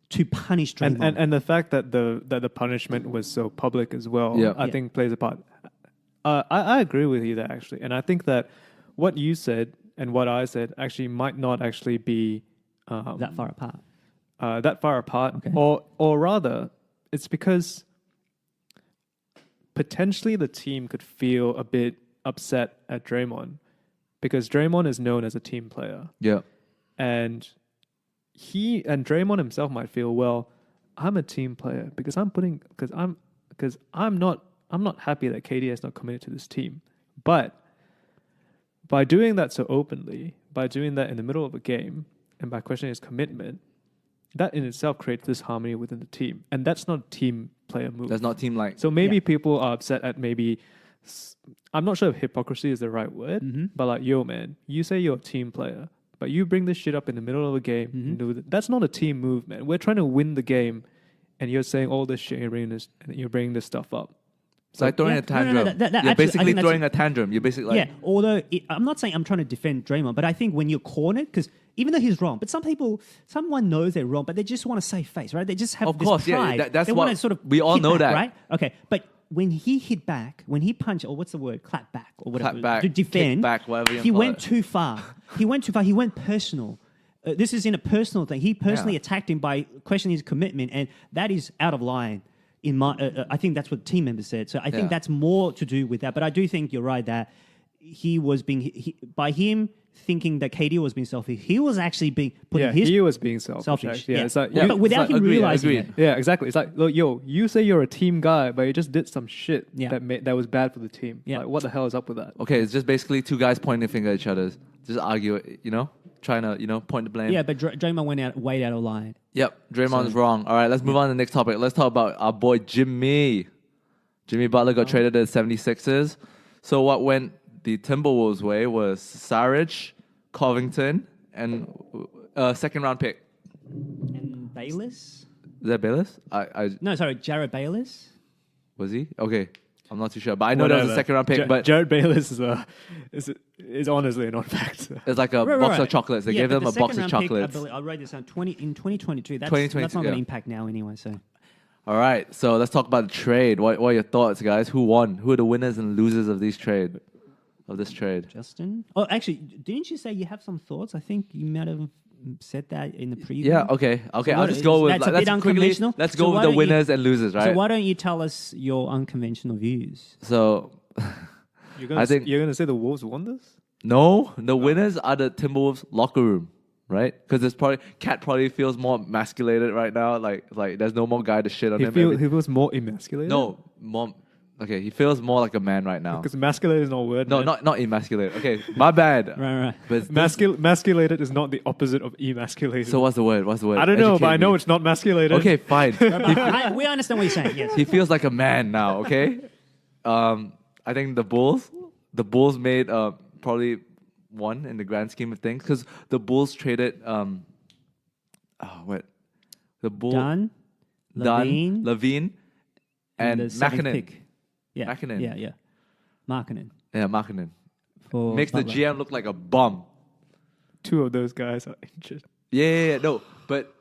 to punish Draymond. And the fact that the punishment was so public as well, I think plays a part. I agree with you there, actually. And I think that what you said and what I said actually might not actually be that far apart. Okay. Or rather, it's because potentially the team could feel a bit upset at Draymond, because Draymond is known as a team player. Yeah. And Draymond himself might feel, well, I'm a team player because I'm not happy that KD has not committed to this team. But by doing that so openly, by doing that in the middle of a game, and by questioning his commitment, that in itself creates disharmony within the team. And that's not a team player move. That's not team like. So maybe people are upset at I'm not sure if hypocrisy is the right word, but like, yo, man, you say you're a team player, but you bring this shit up in the middle of a game. That's not a team move, man. We're trying to win the game, and you're saying all this shit, and you're bringing this stuff up. It's like throwing a tandem. You're basically throwing a tantrum. You're basically like... Yeah, although I'm not saying I'm trying to defend Draymond, but I think when you're cornered, because even though he's wrong, but someone knows they're wrong, but they just want to save face, right? They just have this pride. Yeah, that's they what want to sort of we all know back, that, right? Okay, but when he hit back, when he punched, or what's the word, clap back, or whatever, Clap back, to defend, kick back, whatever you he call went it. too far. He went too far. He went personal. This is in a personal thing. He personally attacked him by questioning his commitment, and that is out of line. I think that's what team members said. So I think that's more to do with that. But I do think you're right that he was by him thinking that KD was being selfish, he was actually being he was being selfish. Yeah. It's like, but without him realizing it. Yeah, exactly. It's like, look, yo, you say you're a team guy, but you just did some shit that was bad for the team. Yeah. Like, what the hell is up with that? Okay, it's just basically two guys pointing a finger at each other, just argue it, trying to, point the blame. Yeah, but Draymond went way out of line. Yep, Draymond's wrong. All right, let's move on to the next topic. Let's talk about our boy Jimmy. Jimmy Butler got traded to the 76ers. So what went the Timberwolves' way was Saric, Covington, and a second-round pick. And Bayless? Is that Bayless? No, sorry, Jared Bayless? Was he? Okay. I'm not too sure. But I know there was a second-round pick. But Jared Bayless is honestly a non-fact. It's like a box of chocolates. They gave them a box of chocolates. I wrote this down. In 2022. That's 2022, not going to impact now anyway. So, all right. So let's talk about the trade. What are your thoughts, guys? Who won? Who are the winners and losers of this trade? Justin? Oh, actually, didn't you say you have some thoughts? I think you might have said that in the preview. Yeah, okay. I'll just go with... That's a bit unconventional. Let's go with the winners and losers, right? So why don't you tell us your unconventional views? So... You're going to say the Wolves won this? No, the winners are the Timberwolves locker room, right? Because Cat probably feels more emasculated right now. Like there's no more guy to shit on him. He feels more emasculated? No, more... Okay, he feels more like a man right now. Because emasculated is not a word. No, man. not emasculated. Okay, my bad. Right. But Emasculated is not the opposite of emasculated. So what's the word? I don't know, but I know it's not masculated. Okay, fine. We understand what you're saying. Yes. He feels like a man now. Okay. I think the Bulls made probably one in the grand scheme of things, because the Bulls traded Levine, and the seventh Makinen. pick. Yeah. Makinen. Yeah. Markkanen. Yeah, Makinen. For Makes the Butler. GM look like a bum. Two of those guys are injured. Yeah. No, but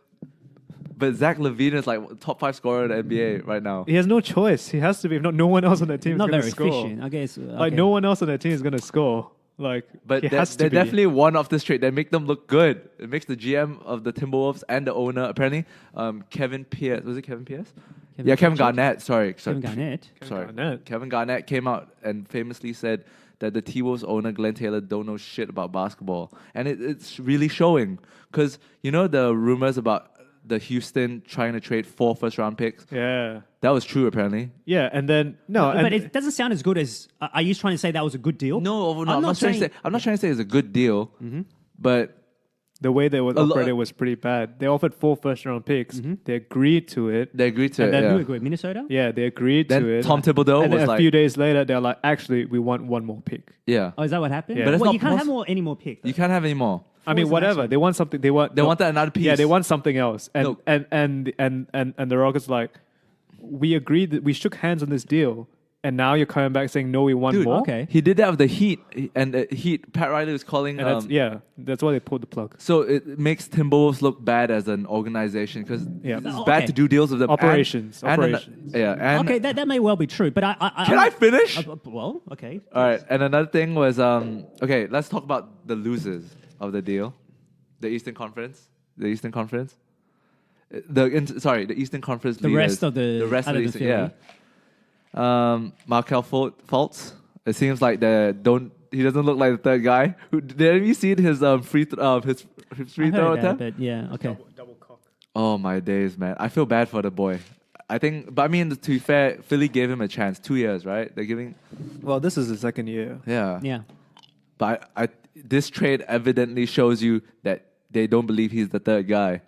Zach LaVine is like top 5 scorer in the NBA right now. He has no choice. He has to be. If not, no one else on that team is Not going very to score. efficient, I guess. Like, no one else on that team is going to score. Like, But he has to they're be. definitely one of this trade. They make them look good. It makes the GM of the Timberwolves and the owner, apparently, Kevin Pierce. Was it Kevin Pierce? Kevin Garnett. Sorry. Kevin Garnett. Kevin Garnett came out and famously said that the T-Wolves owner, Glenn Taylor, don't know shit about basketball. And it's really showing. Because, the rumors about the Houston trying to trade 4 first-round picks. Yeah. That was true, apparently. Yeah, and then but it doesn't sound as good as. Are you trying to say that was a good deal? No, I'm not trying to say it's a good deal, but the way they were operated was pretty bad. They offered 4 first-round picks. They agreed to it. they agreed to And it. then Who Yeah. agreed? Minnesota? Yeah, they agreed Then to it. Tom Thibodeau and was then a like, few days later, they're like, actually, we want one more pick. yeah, Oh, is that what happened? Yeah. But it's Well, not you can't have poss- any more picks. you can't have any more. I mean, was the whatever. maximum? They want something. They wanted another piece. piece. Yeah, they want something else. And No. and the Rockets like, we agreed that we shook hands on this deal, and now you're coming back saying no, we want Dude, more. Okay. He did that with the Heat, and the Heat. Pat Riley was calling. And that's why they pulled the plug. So it makes Timberwolves look bad as an organization because Yeah. it's Oh, bad okay. to do deals with them. Operations. And and Okay, that may well be true, but can I finish? well, okay. All right, and another thing was okay. Let's talk about the losers of the deal, the Eastern Conference. The Eastern Conference. The Eastern Conference. The leaders. rest of the rest of out the of the Eastern, yeah. Markel Fultz. It seems like he doesn't look like the third guy. Did you see his free throw attempt? But yeah, okay. Double cock. Oh my days, man! I feel bad for the boy. But I mean, to be fair, Philly gave him a chance. 2 years, right? They're giving. Well, this is the second year. Yeah. Yeah. But this trade evidently shows you that they don't believe he's the third guy.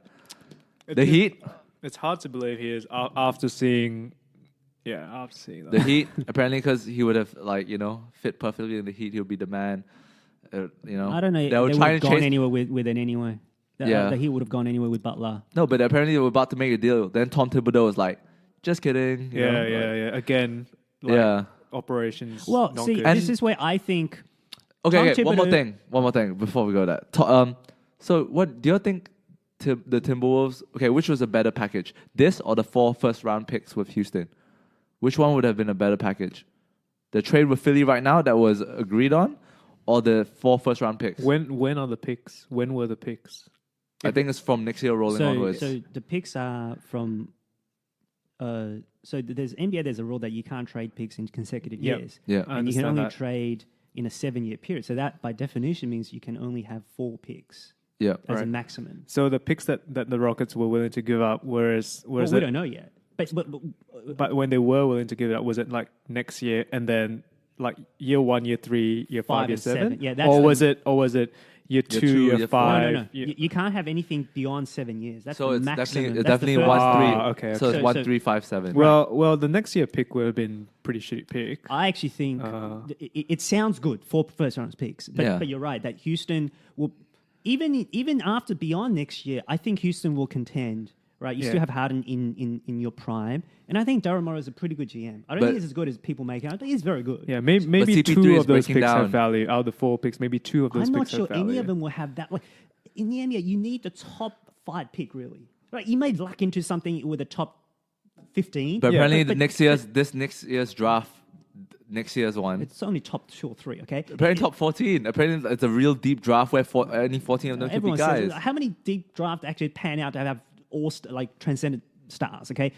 The Heat. It's hard to believe he is after seeing. Yeah, after seeing that. The Heat, apparently, because he would have fit perfectly in the Heat, he would be the man. I don't know. They They were would trying have to gone chase. anywhere with it anyway. Yeah. He would have gone anywhere with Butler. No, but apparently they were about to make a deal. Then Tom Thibodeau was like, "Just kidding." you know, like- Again, like, Yeah. operations. Well, not see, good. this is where I think. Okay, Tom one more Thibodeau- thing before we go there. So what do you think? The Timberwolves. Okay, which was a better package, this or the 4 first-round picks with Houston? Which one would have been a better package? The trade with Philly right now that was agreed on, or the 4 first-round picks? When are the picks? When were the picks? I think it's from next year rolling onwards. So the picks are from. There's NBA. There's a rule that you can't trade picks in consecutive Yep. years. Yeah. I And you can understand only that. trade in a 7-year period. So that, by definition, means you can only have 4 picks Yeah. as a Right. maximum. So the picks that the Rockets were willing to give up, Well, we don't know yet. But when they were willing to give it up, was it like next year and then like year 1, year 3, year 5, Five year and 7? seven. Yeah, that's or the- was it year 2, 2, year year 5? No. You can't have anything beyond 7 years. That's So the it's maximum. definitely That's the first- 1-3. okay, So okay. it's 1-3-5-7. Well, the next year pick would have been pretty shitty pick. I actually think it sounds good for first round picks, but, Yeah. but you're right that Houston will even after beyond next year. I think Houston will contend. Right, you Yeah. still have Harden in your prime, and I think Daryl Morey is a pretty good GM. I don't But- think he's as good as people make out. I think he's very good. Yeah, maybe CP3 2 is of those breaking picks down. have value. Out of the 4 picks, maybe 2 of those I'm not picks sure have value. any of them will have that. Like in the NBA, you need the top 5 pick really. Right, you may luck into something with a top 15, But apparently but next year's draft, next year's one. it's only top 2 or 3. Okay, Apparently top 14. Apparently it's a real deep draft where any 14 of them could be everyone guys. says how many deep draft actually pan out to have like transcendent stars. Okay,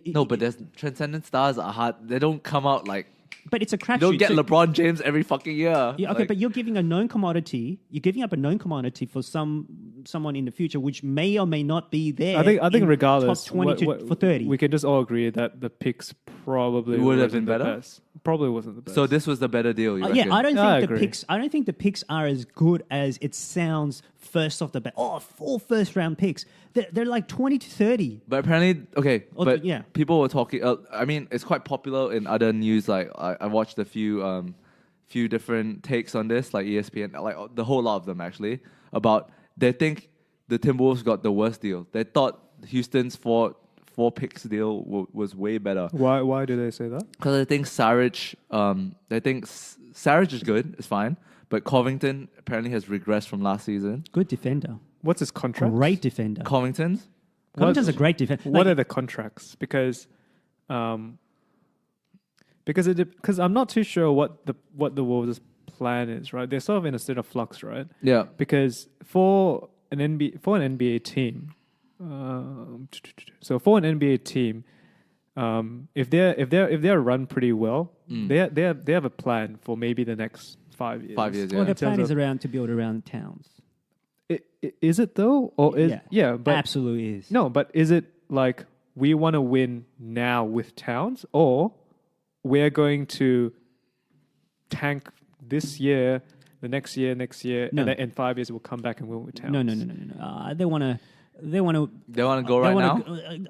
No, but there's transcendent stars are hard. They don't come out like but it's a crapshoot. you don't get So- LeBron James every fucking year. Yeah, okay, Like, but you're giving a known commodity. You're giving up a known commodity for someone in the future, which may or may not be there. I think in regardless, top 20 for 30. we can just all agree that the picks probably Would have wasn't been the better? best. Probably wasn't the best. so this was the better deal. You Yeah, reckon? I don't I think the agree. picks. I don't think the picks are as good as it sounds first off the bat. 4 first round picks. They're like 20 to 30. But apparently, okay. Oh, But yeah. people were talking. I mean, it's quite popular in other news. Like I watched a few different takes on this, like ESPN, like the whole lot of them actually. About they think the Timberwolves got the worst deal. They thought Houston's four picks deal was way better. why do they say that? Because I think Saric, Saric is good, it's fine. But Covington apparently has regressed from last season. Good defender. What's his contract? Great defender. Covington's? Covington's a great defender. What are the contracts? Because I'm not too sure what the Wolves' plan is. Right, they're sort of in a state of flux, right? Yeah. Because for an NBA team, if they're run pretty well, they have a plan for maybe the next 5 years. 5 years, yeah. Well, their In terms plan is of- to build around towns. Is it though? Or is but absolutely is. No, but is it like we want to win now with Towns, or we're going to tank this year, the next year, No. and then in 5 years we'll come back and win with Towns? No. They want to. They want to go right now.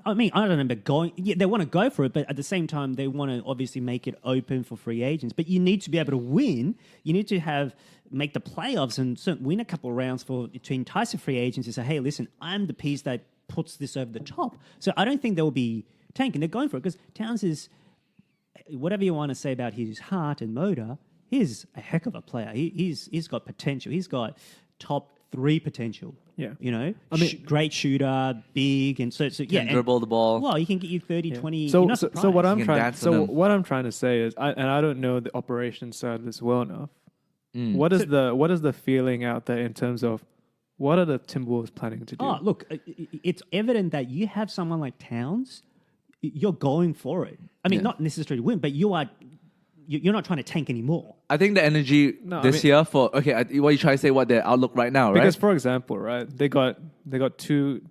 I mean, I don't know, but going. Yeah, they want to go for it, but at the same time, they want to obviously make it open for free agents. But you need to be able to win. You need to make the playoffs and win a couple of rounds to entice the free agents and say, "Hey, listen, I'm the piece that puts this over the top." So I don't think they'll be tanking. They're going for it because Towns is, whatever you want to say about his heart and motor, he's a heck of a player. He's got potential. He's got top 3 potential. Yeah. You know, I mean, great shooter, big, and so can dribble the ball. Well, he can get you 30, 20. So you're not what I'm You can trying dance on him. what I'm trying to say is, I don't know the operations side of this well enough. What is the feeling out there in terms of what are the Timberwolves planning to do? Oh, look, it's evident that you have someone like Towns, you're going for it. I mean, not necessarily win, but you're not trying to tank anymore. I think the energy year for what you try to say, what their outlook right now, right? Because for example, right, they got 3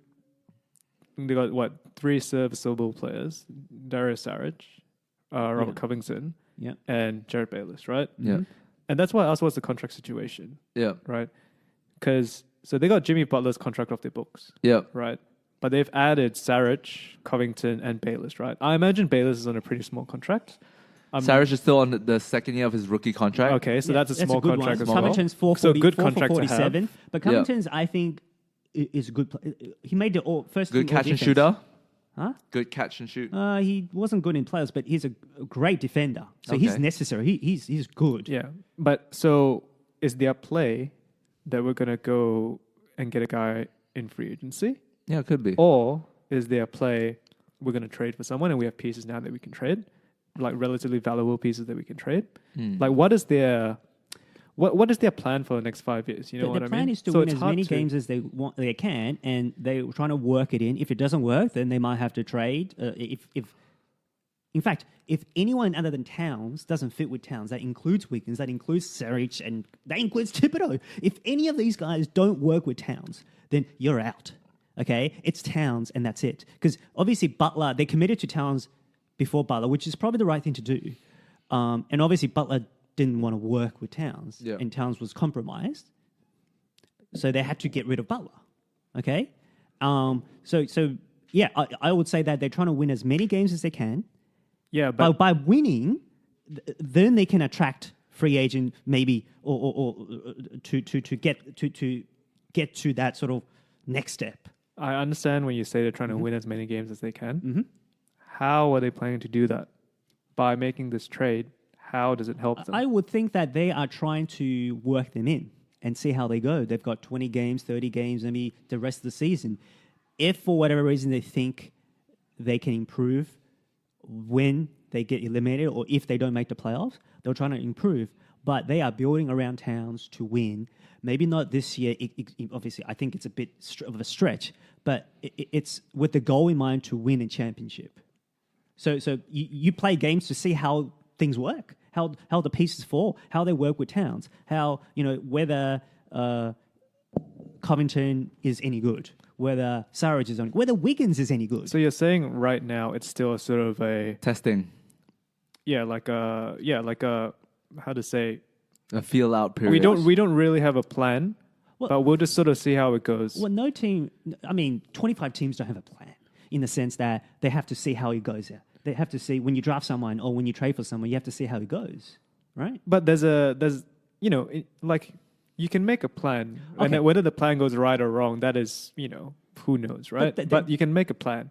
serviceable players: Dario Saric, Robert Covington, and Jared Bayless, right? Yeah. And that's why I asked, what's the contract situation? Yeah. Right? Because so they got Jimmy Butler's contract off their books. Yeah. Right? But they've added Saric, Covington, and Bayless, right? I imagine Bayless is on a pretty small contract. Saric is still on the second year of his rookie contract. Okay, so that's a small good contract one. as well. Covington's 440, so good contract to 447. have. But Covington's, I think, is a good player. He made the first Good team catch and all-defense. shooter. Huh? Good catch and shoot. He wasn't good in players, but he's a great defender. So he's necessary. He's good. Yeah. But so is there a play that we're going to go and get a guy in free agency? Yeah, it could be. Or is there a play we're going to trade for someone and we have pieces now that we can trade? Like relatively valuable pieces that we can trade? Like what is their plan for the next 5 years? You know what I mean? The plan is to win as many games as they can, and they're trying to work it in. If it doesn't work, then they might have to trade. In fact, if anyone other than Towns doesn't fit with Towns, that includes Wiggins, that includes Saric, and that includes Thibodeau. If any of these guys don't work with Towns, then you're out. Okay? It's Towns, and that's it. Because obviously Butler, they committed to Towns before Butler, which is probably the right thing to do. And obviously Butler didn't want to work with Towns, and Towns was compromised. So they had to get rid of Butler. Okay? I would say that they're trying to win as many games as they can. Yeah, but by winning, then they can attract free agent maybe or to get to that sort of next step. I understand when you say they're trying to win as many games as they can. How are they planning to do that? By making this trade, how does it help them? I would think that they are trying to work them in and see how they go. They've got 20 games, 30 games, maybe the rest of the season. If for whatever reason they think they can improve when they get eliminated or if they don't make the playoffs, they're trying to improve. But they are building around Towns to win. Maybe not this year. Obviously, I think it's a bit of a stretch, but it's with the goal in mind to win a championship. So you play games to see how things work, how the pieces fall, how they work with Towns, how whether Covington is any good, whether Saric is on, whether Wiggins is any good. So you're saying right now it's still a sort of a testing. Like a how to say a feel out period. We don't really have a plan, but we'll just sort of see how it goes. Well, no team. I mean, 25 teams don't have a plan in the sense that they have to see how it goes out. They have to see when you draft someone or when you trade for someone, you have to see how it goes, right? But there's like you can make a plan, and whether the plan goes right or wrong, that is who knows, right? But you can make a plan.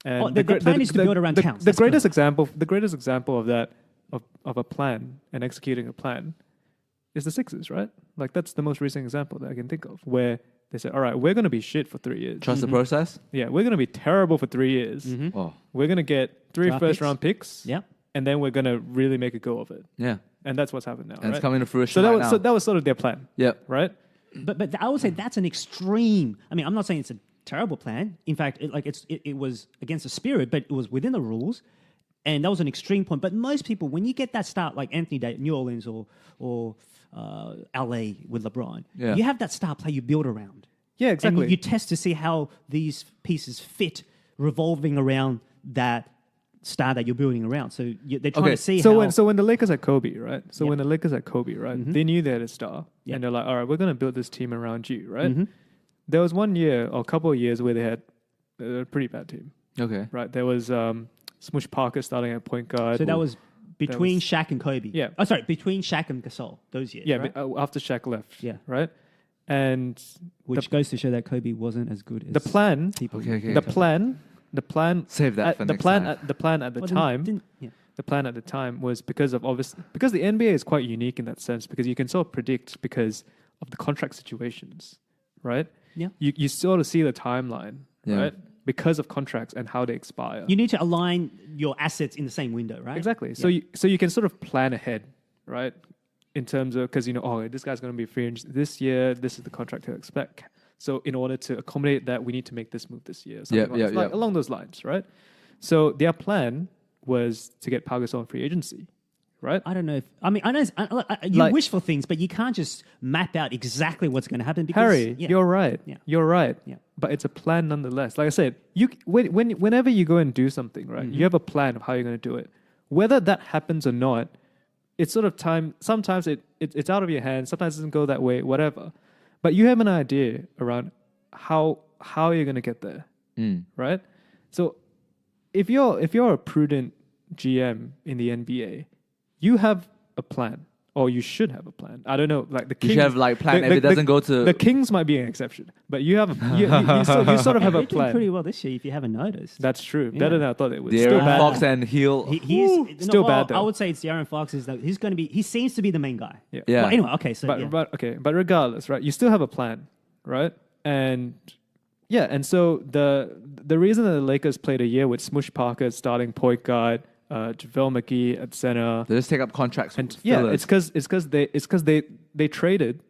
And the plan is to build around Towns. The greatest example of that of a plan and executing a plan is the Sixers, right? Like that's the most recent example that I can think of, where they said, "All right, we're going to be shit for 3 years. Trust the process." Yeah, we're going to be terrible for 3 years. Oh. We're going to get 3 Draft first-round picks. Yeah, and then we're going to really make a go of it. Yeah, and that's what's happened now. And right? it's coming to fruition. So that was sort of their plan. Yeah, right. But I would say that's an extreme. I mean, I'm not saying it's a terrible plan. In fact, it was against the spirit, but it was within the rules. And that was an extreme point. But most people, when you get that start, like Anthony Davis, New Orleans or LA with LeBron, you have that star player you build around. Yeah, exactly. And you test to see how these pieces fit revolving around that star that you're building around. So they're trying to see how... So when the Lakers had Kobe, right? When the Lakers had Kobe, right? They knew they had a star. And they're like, all right, we're going to build this team around you, right? There was 1 year or a couple of years where they had a pretty bad team. Okay. Right? There was Smush Parker starting at point guard. So that was between Shaq and Kobe. Yeah. Oh, sorry, between Shaq and Gasol, those years, right? After Shaq left. Yeah. Right? And which goes to show that Kobe wasn't as good as the plan. People The plan. Save that for the next plan. time. The plan at the time. The plan at the time was because the NBA is quite unique in that sense because you can sort of predict because of the contract situations, right? Yeah. You sort of see the timeline, right? Because of contracts and how they expire. You need to align your assets in the same window, right? Exactly. So you can sort of plan ahead, right? In terms of because this guy's going to be free agent this year. This is the contract to expect. So in order to accommodate that, we need to make this move this year. Along those lines, right? So their plan was to get Pau Gasol on free agency, right? I don't know. I know you wish for things, but you can't just map out exactly what's going to happen. Because, Harry, you're right. Yeah. You're right. Yeah. But it's a plan nonetheless. Like I said, whenever you go and do something, right, you have a plan of how you're going to do it. Whether that happens or not, it's sort of time. Sometimes it's out of your hands. Sometimes it doesn't go that way. Whatever. But you have an idea around how you're going to get there, right? So if you're a prudent GM in the NBA, you have a plan, or you should have a plan. I don't know, like the Kings. You should have plan if it doesn't go to... The Kings might be an exception, but you have you sort of have a They're doing plan. pretty well this year, if you haven't noticed. That's true. Better than I thought it was. De'Aaron Still bad. Fox and Hill. Still bad though. I would say it's De'Aaron Fox. He seems to be the main guy. Yeah. Well, anyway, okay. So but regardless, right? You still have a plan, right? And so the reason that the Lakers played a year with Smush Parker starting point guard, JaVale McGee at center, They just take up contracts. and it's because they traded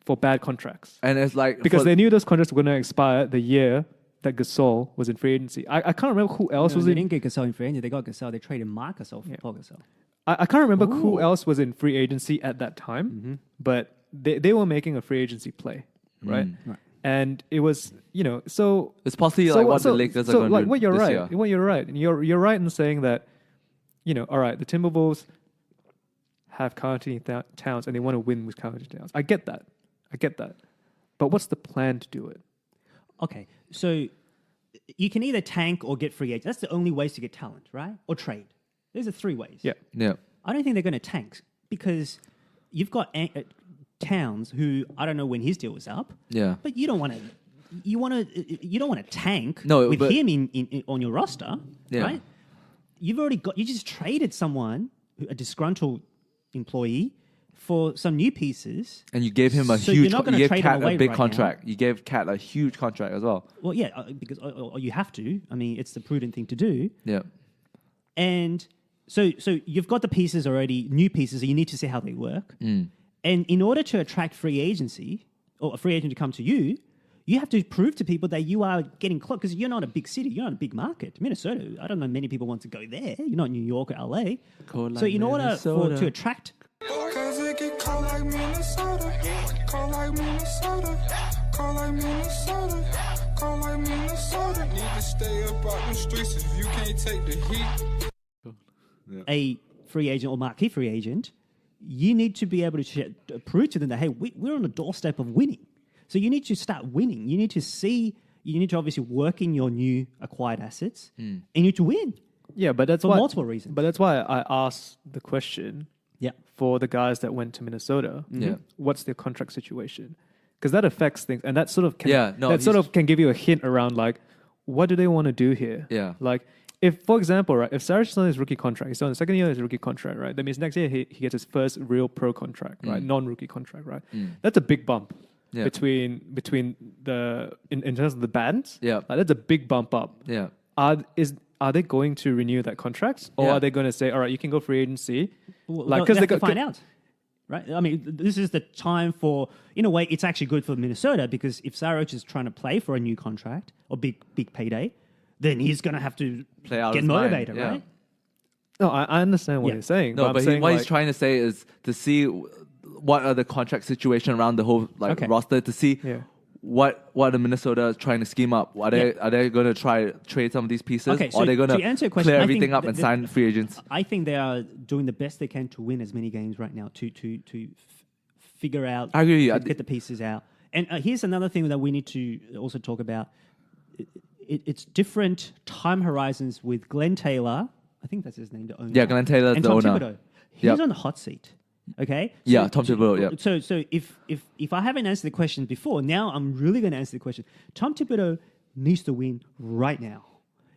for bad contracts. And it's like... Because they knew those contracts were going to expire the year that Gasol was in free agency. I can't remember who else was they in... didn't get Gasol in free agency. They got Gasol. They traded Marc Gasol for Paul Gasol. I can't remember who else was in free agency at that time, but they were making a free agency play, right? Right. And it was, so... It's possibly what the Lakers are going to do what you're this right. year. What you're right. And you're right in saying that, all right, the Timberwolves have Karl Anthony Towns and they want to win with Karl Anthony Towns. I get that. But what's the plan to do it? Okay, so you can either tank or get free agents. That's the only ways to get talent, right? Or trade. Those are three ways. Yeah. I don't think they're going to tank because you've got Towns, who I don't know when his deal was up. Yeah. But you don't want to. You don't want to tank with but- him in on your roster, Yeah. right? You just traded someone, a disgruntled employee, for some new pieces. And you gave him a So you're huge... not gonna You gave trade him Cat a away big right contract. You gave Cat a huge contract as well. Well, yeah, because you have to. I mean, it's the prudent thing to do. Yeah. And so you've got the pieces already, new pieces, so you need to see how they work. And in order to attract free agency, or a free agent to come to you, you have to prove to people that you are getting close, because you're not a big city, you're not a big market. Minnesota, I don't know many people want to go there. You're not New York or LA. So in order to attract... Cause it get cold like Minnesota. Cold like Minnesota. Cold like Minnesota. Cold like Minnesota. Need to stay up out the streets if you can't take the heat. A free agent or marquee free agent, you need to be able to prove to them that, hey, we're on the doorstep of winning. So you need to start winning. You need to obviously work in your new acquired assets, and you need to win. Yeah, but that's for why, multiple reasons. But that's why I asked the question for the guys that went to Minnesota. Yeah. What's their contract situation? Because that affects things, and that sort of can give you a hint around like, what do they want to do here? Yeah. Like, if, for example, right, if Saric is on his rookie contract, he's on the second year of his rookie contract, right? That means next year he gets his first real pro contract, right? Non-rookie contract, right? That's a big bump between the in terms of the bands. Yeah. Like, that's a big bump up. Yeah. Are they going to renew that contract, or are they going to say, all right, you can go free agency? Well, because they have to find out, right? I mean, this is the time for, in a way, it's actually good for Minnesota, because if Saric is trying to play for a new contract or big payday, then he's going to have to Play out get his mind, motivated, yeah. right? No, I understand what you're saying. No, I'm but saying, what like, he's trying to say is to see what are the contract situation around the whole Okay. roster, to see what are the Minnesota trying to scheme up? Are they going to try trade some of these pieces? Okay, so or are they going to answer your question, clear I everything think up and sign free agents? I think they are doing the best they can to win as many games right now to figure out. I agree. To get the pieces out. And here's another thing that we need to also talk about. It's different time horizons with Glenn Taylor. I think that's his name, the owner. Yeah, Glenn Taylor's and the Tom owner. Thibodeau. He's on the hot seat. Okay. Yeah, Tom Thibodeau. Yeah. So if I haven't answered the question before, now I'm really going to answer the question. Tom Thibodeau needs to win right now.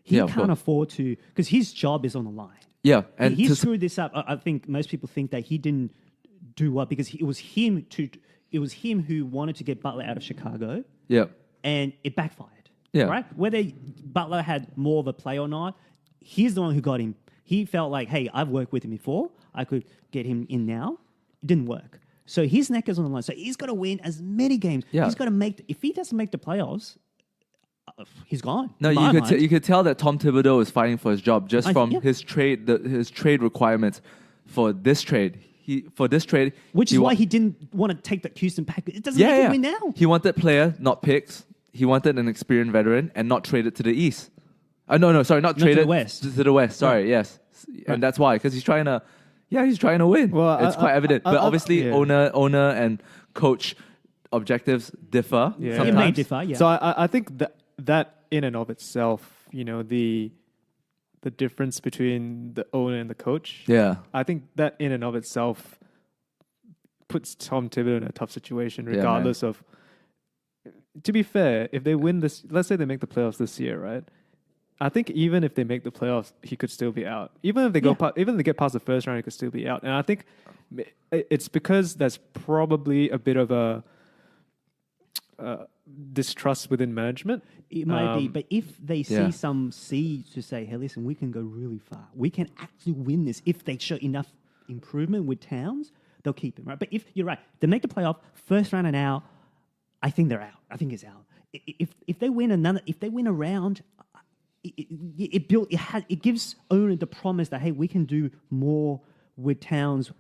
He can't afford to, because his job is on the line. Yeah, and he screwed this up. I think most people think that he didn't do what because it was him who wanted to get Butler out of Chicago. Yeah. And it backfired. Yeah. Right? Whether Butler had more of a play or not, he's the one who got him. He felt like, hey, I've worked with him before. I could get him in now. It didn't work. So his neck is on the line. So he's got to win as many games. Yeah. He's got to make... If he doesn't make the playoffs, he's gone. No, you could tell that Tom Thibodeau is fighting for his job just from his trade requirements for this trade. Which is why he didn't want to take the Houston package. It doesn't make him win now. He wanted player, not picks. He wanted an experienced veteran and not traded to the East. Not traded to the West. To the West, sorry, yes. And that's why, because he's trying to win. Well, it's quite evident. But obviously, owner and coach objectives differ sometimes. It may differ, yeah. So I think that in and of itself, the difference between the owner and the coach, I think that in and of itself puts Tom Thibodeau in a tough situation, regardless of... To be fair, if they win this, let's say they make the playoffs this year, right? I think even if they make the playoffs, he could still be out. Even if they even if they get past the first round, he could still be out. And I think it's because there's probably a bit of a distrust within management. It might be, but if they see some seeds to say, hey, listen, we can go really far. We can actually win this. If they show enough improvement with Towns, they'll keep him, right? But if you're right, they make the playoff, first round and out, I think they're out. I think it's out. If they win a round, it gives owner the promise that, hey, we can do more with Towns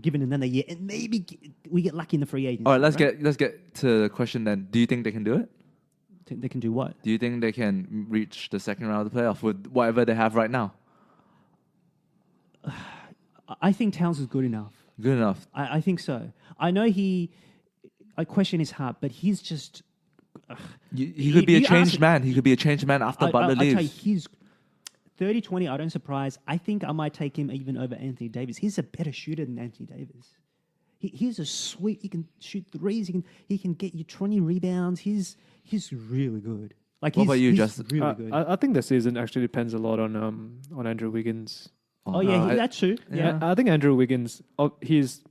given another year, and maybe we get lucky in the free agency. All right, let's get to the question then. Do you think they can do it? They can do what? Do you think they can reach the second round of the playoff with whatever they have right now? I think Towns is good enough. Good enough. I think so. I know I question his heart, but he's just... he could be a changed man. He could be a changed man after Butler leaves. I tell you, he's 30-20. I don't surprise. I think I might take him even over Anthony Davis. He's a better shooter than Anthony Davis. He's a sweet... He can shoot threes. He can get you 20 rebounds. He's really good. What about you, Justin? Really good. I think the season actually depends a lot on Andrew Wiggins. That's true. Yeah, I think Andrew Wiggins. He's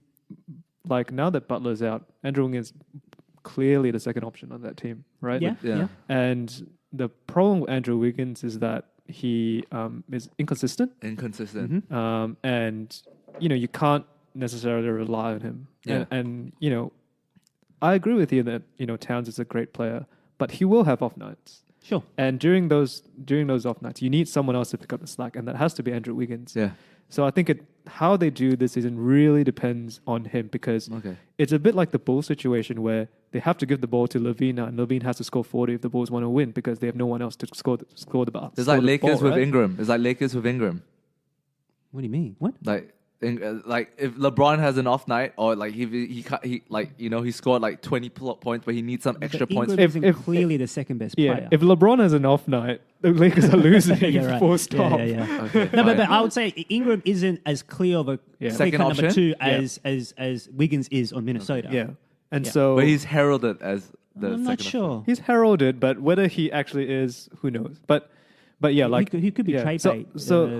like, now that Butler's out, Andrew Wiggins clearly the second option on that team, right? Yeah. And the problem with Andrew Wiggins is that he is inconsistent. Mm-hmm. And you can't necessarily rely on him. Yeah. And I agree with you that Towns is a great player, but he will have off nights. Sure. And during those off nights, you need someone else to pick up the slack, and that has to be Andrew Wiggins. Yeah. So I think how they do this season really depends on him, because it's a bit like the Bulls situation where they have to give the ball to Levine, and Levine has to score 40 if the Bulls want to win because they have no one else to score the ball. It's like Lakers with Ingram. It's like Lakers with Ingram. What do you mean? What? Like if LeBron has an off night, or like he scored like 20 points, but he needs some extra points. Ingram isn't clearly the second best player. If LeBron has an off night, the Lakers are losing full stop. Yeah. Okay, but I would say Ingram isn't as clear of a second option number two as Wiggins is on Minnesota. Yeah, and so but he's heralded as the. I'm not sure. He's heralded, but whether he actually is, who knows? But yeah, like he could be trade bait.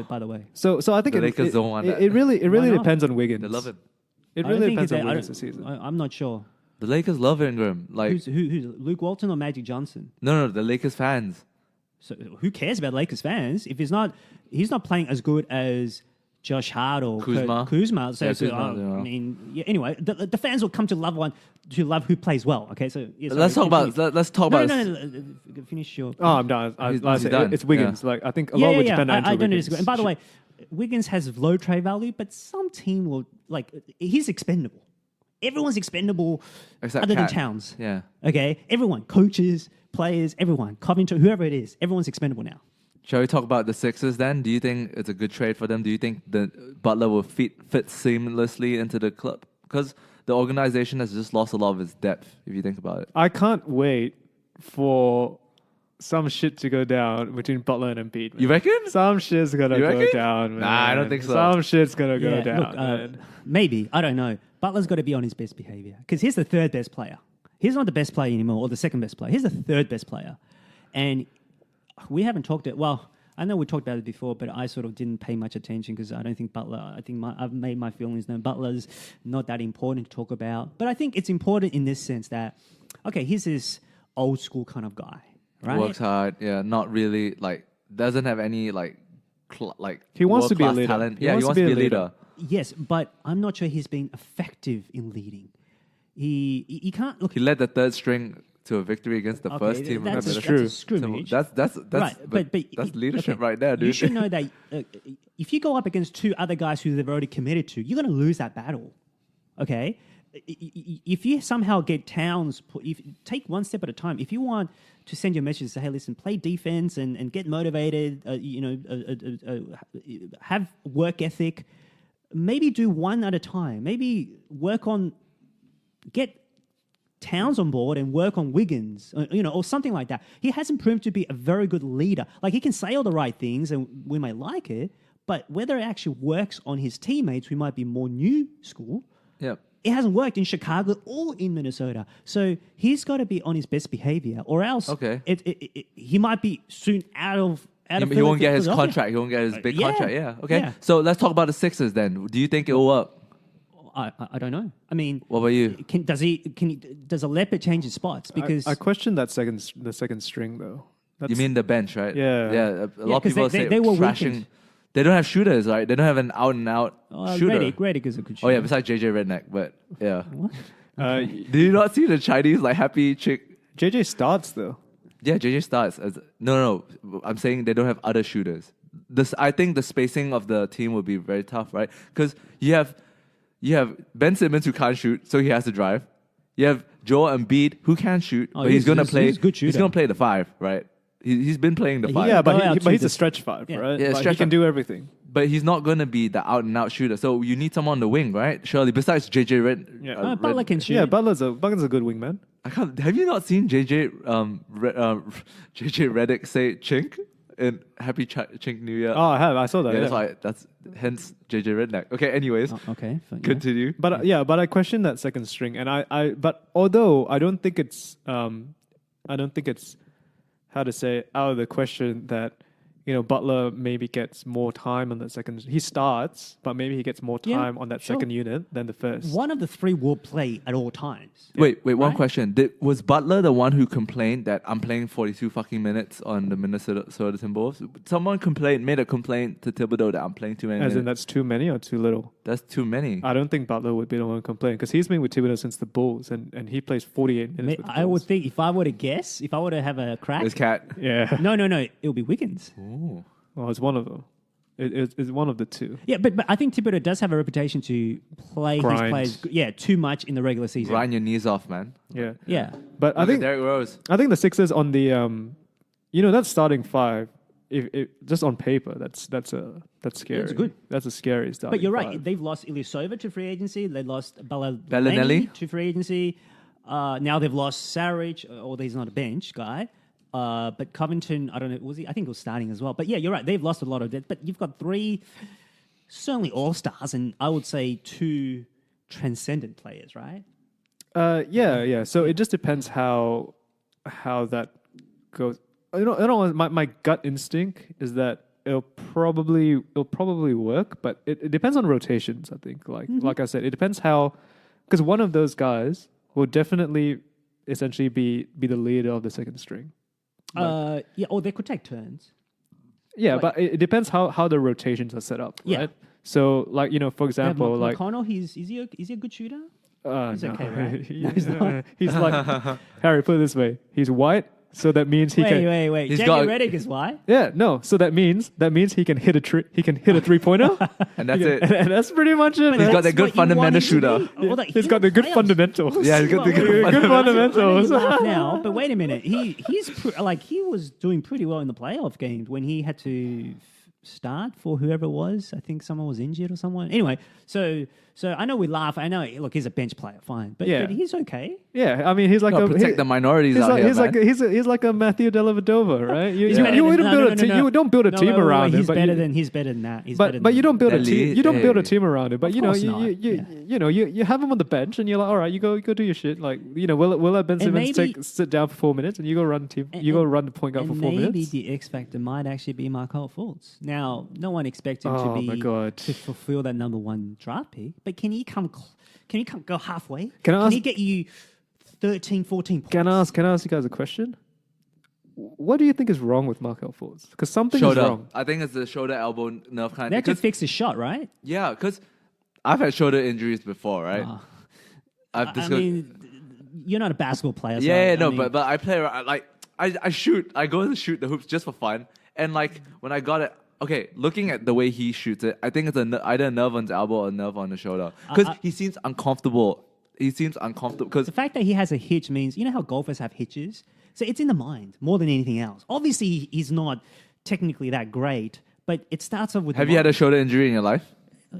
By the way, so I think the Lakers don't want that. It really depends on Wiggins. They love him. It really depends on Wiggins this season. I'm not sure. The Lakers love Ingram. Like who's Luke Walton or Magic Johnson? No, the Lakers fans. So who cares about Lakers fans if he's not playing as good as Josh Hart or Kuzma. I mean, anyway, the fans will come to love who plays well. Okay, so let's talk about. No, finish your. Oh, I'm done. It's Wiggins. Yeah. Like I think a lot would depend on I don't Wiggins. disagree. And by the way, Wiggins has low trade value, but some team will he's expendable. Everyone's expendable Except other than Cat. Towns. Yeah. Okay? Everyone, coaches, players, everyone, Covington, whoever it is, everyone's expendable now. Shall we talk about the Sixers then? Do you think it's a good trade for them? Do you think the Butler will fit seamlessly into the club? Because the organization has just lost a lot of its depth, if you think about it. I can't wait for some shit to go down between Butler and Embiid. Man. You reckon? Some shit's gonna You go reckon? down, man. Nah, I don't think so. Some shit's gonna go down. Look, man. maybe. I don't know. Butler's got to be on his best behavior because he's the third best player. He's not the best player anymore or the second best player. He's the third best player. And we haven't talked it. Well, I know we talked about it before, but I sort of didn't pay much attention because I don't think Butler, I've made my feelings known. Butler's not that important to talk about. But I think it's important in this sense that, okay, he's this old school kind of guy, right? Works hard, yeah, not really, doesn't have any, He wants to be a world-class leader. talent. He Yeah, he wants to be a leader. Yes, but I'm not sure he's been effective in leading. He can't look. He led the third string to a victory against the first team. That's Remember? a true. scrimmage. That's Right, but that's leadership okay, right there, dude. You should know that if you go up against two other guys who they've already committed to, you're going to lose that battle. Okay, if you somehow get Towns, take one step at a time. If you want to send your message, say, hey, listen, play defense and get motivated. Have work ethic. Maybe do one at a time. Maybe get Towns on board and work on Wiggins, or something like that. He hasn't proven to be a very good leader. Like, he can say all the right things and we may like it, but whether it actually works on his teammates, who might be more new school, Yep. it hasn't worked in Chicago or in Minnesota. So he's got to be on his best behavior, or else Okay. he might be soon out of He won't get his Philadelphia. contract. He won't get his big Yeah. contract. Yeah. Okay. Yeah. So let's talk about the Sixers then. Do you think it will work? I don't know. I mean, What about you? Does a leopard change his spots? Because I question the second string though. You mean the bench, right? Yeah. Yeah. A lot of 'cause people they- say they were trashing. weakened. They don't have shooters, right? They don't have an out and out shooter. Redick is a good shooter. Oh yeah, besides JJ Redneck, but yeah. What? Did you not see the Chinese happy chick? JJ starts though. Yeah, JJ starts as no. I'm saying they don't have other shooters. I think the spacing of the team will be very tough, right? Because you have Ben Simmons who can't shoot, so he has to drive. You have Joel Embiid who can shoot, but he's gonna play. He's a good shooter. He's gonna play the five, right? He's been playing the five. Yeah, go out but to he's the- a stretch five, Yeah. right? Yeah, But stretch he can five. do everything. But he's not gonna be the out and out shooter. So you need someone on the wing, right? Surely, besides JJ Red. Yeah. Butler can shoot. Yeah, Butler's a good wingman. I can't. Have you not seen JJ Redick say "chink" in Happy Chink New Year? Oh, I have. I saw that. yeah, Yeah, that's why. That's hence JJ Redneck. Okay. Anyways, Okay. Fine, yeah. continue. But but I question that second string, and but although I don't think it's how to say out of the question that Butler maybe gets more time on the second. He starts, but maybe he gets more Yeah, time on that sure. second unit than the first. One of the three will play at all times. Wait. One Right? question. Was Butler the one who complained that I'm playing 42 fucking minutes on the Minnesota Timberwolves? Someone made a complaint to Thibodeau that I'm playing too many As in, minutes. that's too many or too little. That's too many. I don't think Butler would be the one complaining because he's been with Thibodeau since the Bulls, and he plays 48 minutes. With the I would Bulls. think if I were to guess, if I were to have a crack, This cat. Yeah. no, it'll be Wiggins. Ooh. Well, it's one of them. It's one of the two. Yeah, but I think Thibodeau does have a reputation to play Grind. his players, too much in the regular season. Grind your knees off, man. Yeah. Yeah. But I Look at think Derrick Rose. the Sixers on the that starting five, if just on paper, that's scary. It's good. That's a scary starting. But you're right. five. They've lost Ilyasova to free agency. They lost Bellinelli to free agency. Now they've lost Saric, although he's not a bench guy. But Covington, I don't know, was he? I think he was starting as well. But yeah, you're right. They've lost a lot of depth. But you've got three, certainly all-stars, and I would say two transcendent players, right? Yeah. So it just depends how that goes. My gut instinct is that it'll probably work, but it depends on rotations. I think, like I said, it depends how, because one of those guys will definitely essentially be the leader of the second string. Or they could take turns. Yeah, Like- but it depends how the rotations are set up, Yeah. right? So, for example, McConnell, is he a good shooter? He's no. okay, right? he's like Harry. Put it this way: he's white, So that means he can. Wait. He's Daniel got- Redick is why? Yeah, no. So that means he can hit a 3-pointer, And that's it. and that's pretty much it. He's man. got that good fundamental shooter. He's got the good fundamentals. Yeah, he's got the good I know fundamentals. you laugh now, but wait a minute. He was doing pretty well in the playoff games when he had to start for whoever it was. I think someone was injured or someone. Anyway, so I know we laugh. I know. Look, he's a bench player, fine, but he's okay. Yeah, I mean, he's like Gotta protect the minorities out here, man. he's like a Matthew Dellavedova, right? You don't build a team No, around him. He's but better than that. But you don't build a team. You don't build a Hey. team around him. But Of you know, course not. you have him on the bench, and you're like, all right, you go do your shit. Like, you know, we'll let Ben Simmons sit down for 4 minutes, and you go run the team. You go run the point guard for 4 minutes. Maybe the X factor might actually be Markelle Fultz. Now, no one expects him Oh, my God. to fulfill that number one draft pick, but can he come go halfway? Can I ask- he get you 13, 14 points? Can I ask you guys a question? What do you think is wrong with Markelle Fultz? Because something is Shoulder. wrong. I think it's the shoulder elbow nerve kind They of have to fix his shot, right? Yeah, because I've had shoulder injuries before, right? I mean, you're not a basketball player. So but I play around, like I shoot. I go to shoot the hoops just for fun, and like when I got it. Okay, looking at the way he shoots it, I think it's either a nerve on his elbow or a nerve on the shoulder. Because he seems uncomfortable. Because the fact that he has a hitch means, you know how golfers have hitches? So it's in the mind more than anything else. Obviously, he's not technically that great, but it starts off with... have you had a shoulder injury in your life?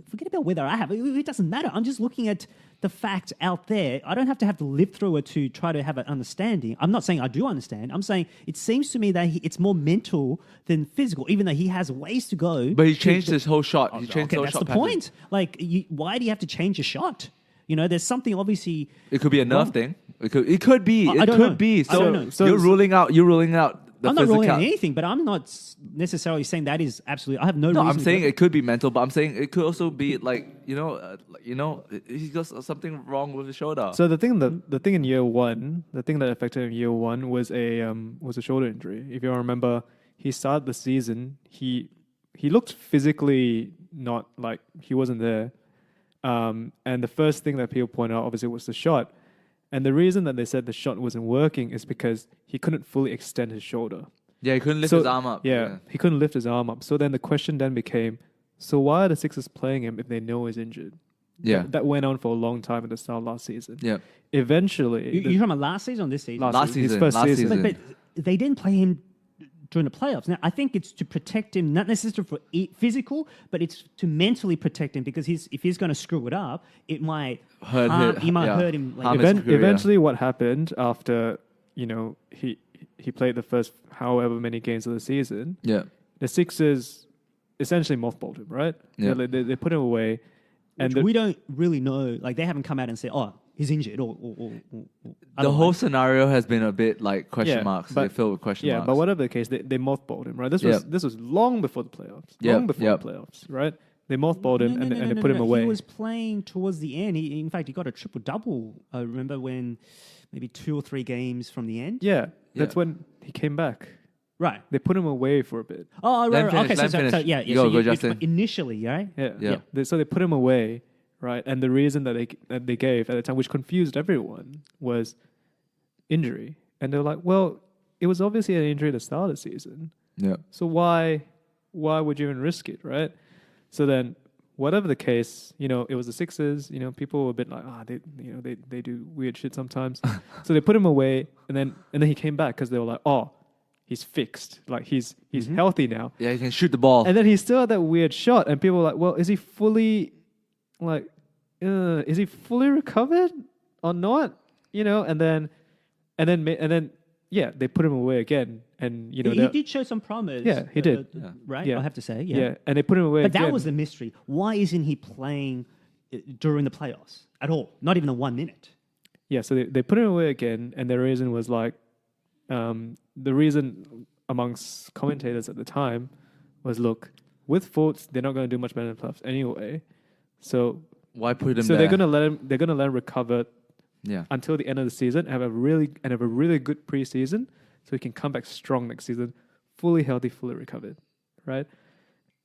Forget about whether I have. It doesn't matter. I'm just looking at the fact out there. I don't have to live through it to try to have an understanding. I'm not saying I do understand. I'm saying it seems to me that it's more mental than physical, even though he has ways to go. But he changed his whole shot. He changed his whole that's shot the pattern. point. Like, why do you have to change your shot? You know, there's something obviously... It could be a nerve thing. It could be. I don't know. Be. I don't know. So you're ruling out the I'm not ruling out physical. anything, but I'm not necessarily saying that is absolutely... I have no No, reason... I'm to saying go- it could be mental, but I'm saying it could also be like he's got something wrong with his shoulder. So the thing in year one, the thing that affected him in year one was a shoulder injury. If you all remember, he started the season. He looked physically not like he wasn't there. And the first thing that people pointed out obviously was the shot. And the reason that they said the shot wasn't working is because he couldn't fully extend his shoulder. Yeah, he couldn't lift his arm up. Yeah, he couldn't lift his arm up. So then the question then became, so why are the Sixers playing him if they know he's injured? Yeah. That went on for a long time at the start of last season. Yeah. Eventually... You're talking about last season or this season? Last season. His first Last season. season. But they didn't play him during the playoffs. Now, I think it's to protect him, not necessarily for physical, but it's to mentally protect him because if he's going to screw it up, it might hurt him. Like, Harm his career. Eventually, what happened after, you know, he played the first however many games of the season, the Sixers essentially mothballed him, right? Yeah. They put him away. which we don't really know. Like, they haven't come out and said, oh, he's injured or The whole scenario has been a bit like question Yeah, marks. but- They filled with question marks. Yeah, but whatever the case, they mothballed him, right? This was long before the playoffs. Yep, Long before yep. the playoffs, right? They mothballed him and they put him away. He was playing towards the end. In fact, he got a triple-double. I remember when maybe 2 or 3 games from the end. Yeah, that's Yeah. when he came back. Right. They put him away for a bit. Oh, Let him right. finish, Okay, let him so finish. yeah. You so go, Justin. Initially, right? Yeah. So they put him away, right? And the reason that they gave at the time, which confused everyone, was injury. And they were like, well, it was obviously an injury at the start of the season. Yeah. So why would you even risk it, right? So then, whatever the case, you know, it was the Sixers. You know, people were a bit like, they do weird shit sometimes. So they put him away, and then he came back because they were like, oh, he's fixed, like he's healthy now. Yeah, he can shoot the ball. And then he still had that weird shot, and people were like, well, is he fully recovered or not? You know, and then they put him away again, and you know he did show some promise. Yeah, he did. Right, Yeah. I have to say, yeah, and they put him away. But that again. was the mystery. Why isn't he playing during the playoffs at all? Not even a 1 minute. Yeah, so they put him away again, and the reason was like, the reason amongst commentators at the time was, look, with Fultz, they're not going to do much better in the playoffs anyway. So Why put him so there? they're going to let him recover Yeah. until the end of the season, have a really good preseason, so he can come back strong next season, fully healthy, fully recovered, right?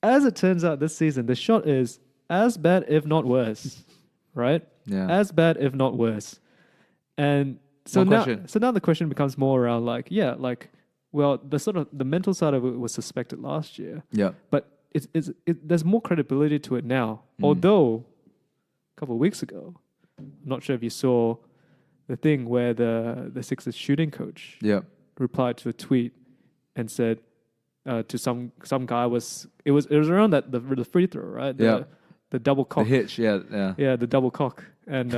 As it turns out, this season the shot is as bad, if not worse, right? Yeah. As bad, if not worse. And So One now, question. so now the question becomes more around well, the mental side of it was suspected last year, Yeah. but there's more credibility to it now. Although a couple of weeks ago, I'm not sure if you saw the thing where the Sixers shooting coach Yeah. replied to a tweet and said to some guy it was around that the free throw, right? The double The cock. hitch. Yeah. Yeah, the double cock. And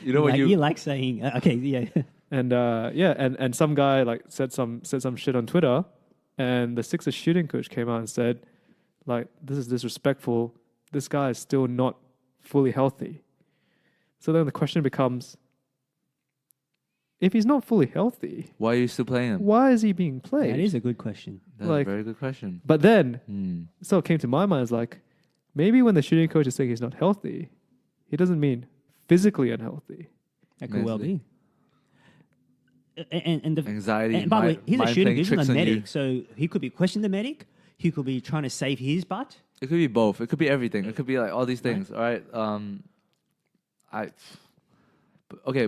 You know when Like, you. you like saying, okay, yeah. and some guy like said some shit on Twitter, and the Sixers shooting coach came out and said, like, this is disrespectful. This guy is still not fully healthy. So then the question becomes, if he's not fully healthy, Why are you still playing him? why is he being played? That is a good question. That's like- a very good question. But then, so it came to my mind is like, maybe when the shooting coach is saying he's not healthy, he doesn't mean physically unhealthy. That could well be. Mentally. And the Anxiety, And by the way, he's a mind shooting playing coach, he's not tricks a on you. medic, so he could be questioning the medic. He could be trying to save his butt. It could be both. It could be everything. It could be like all these things. All right.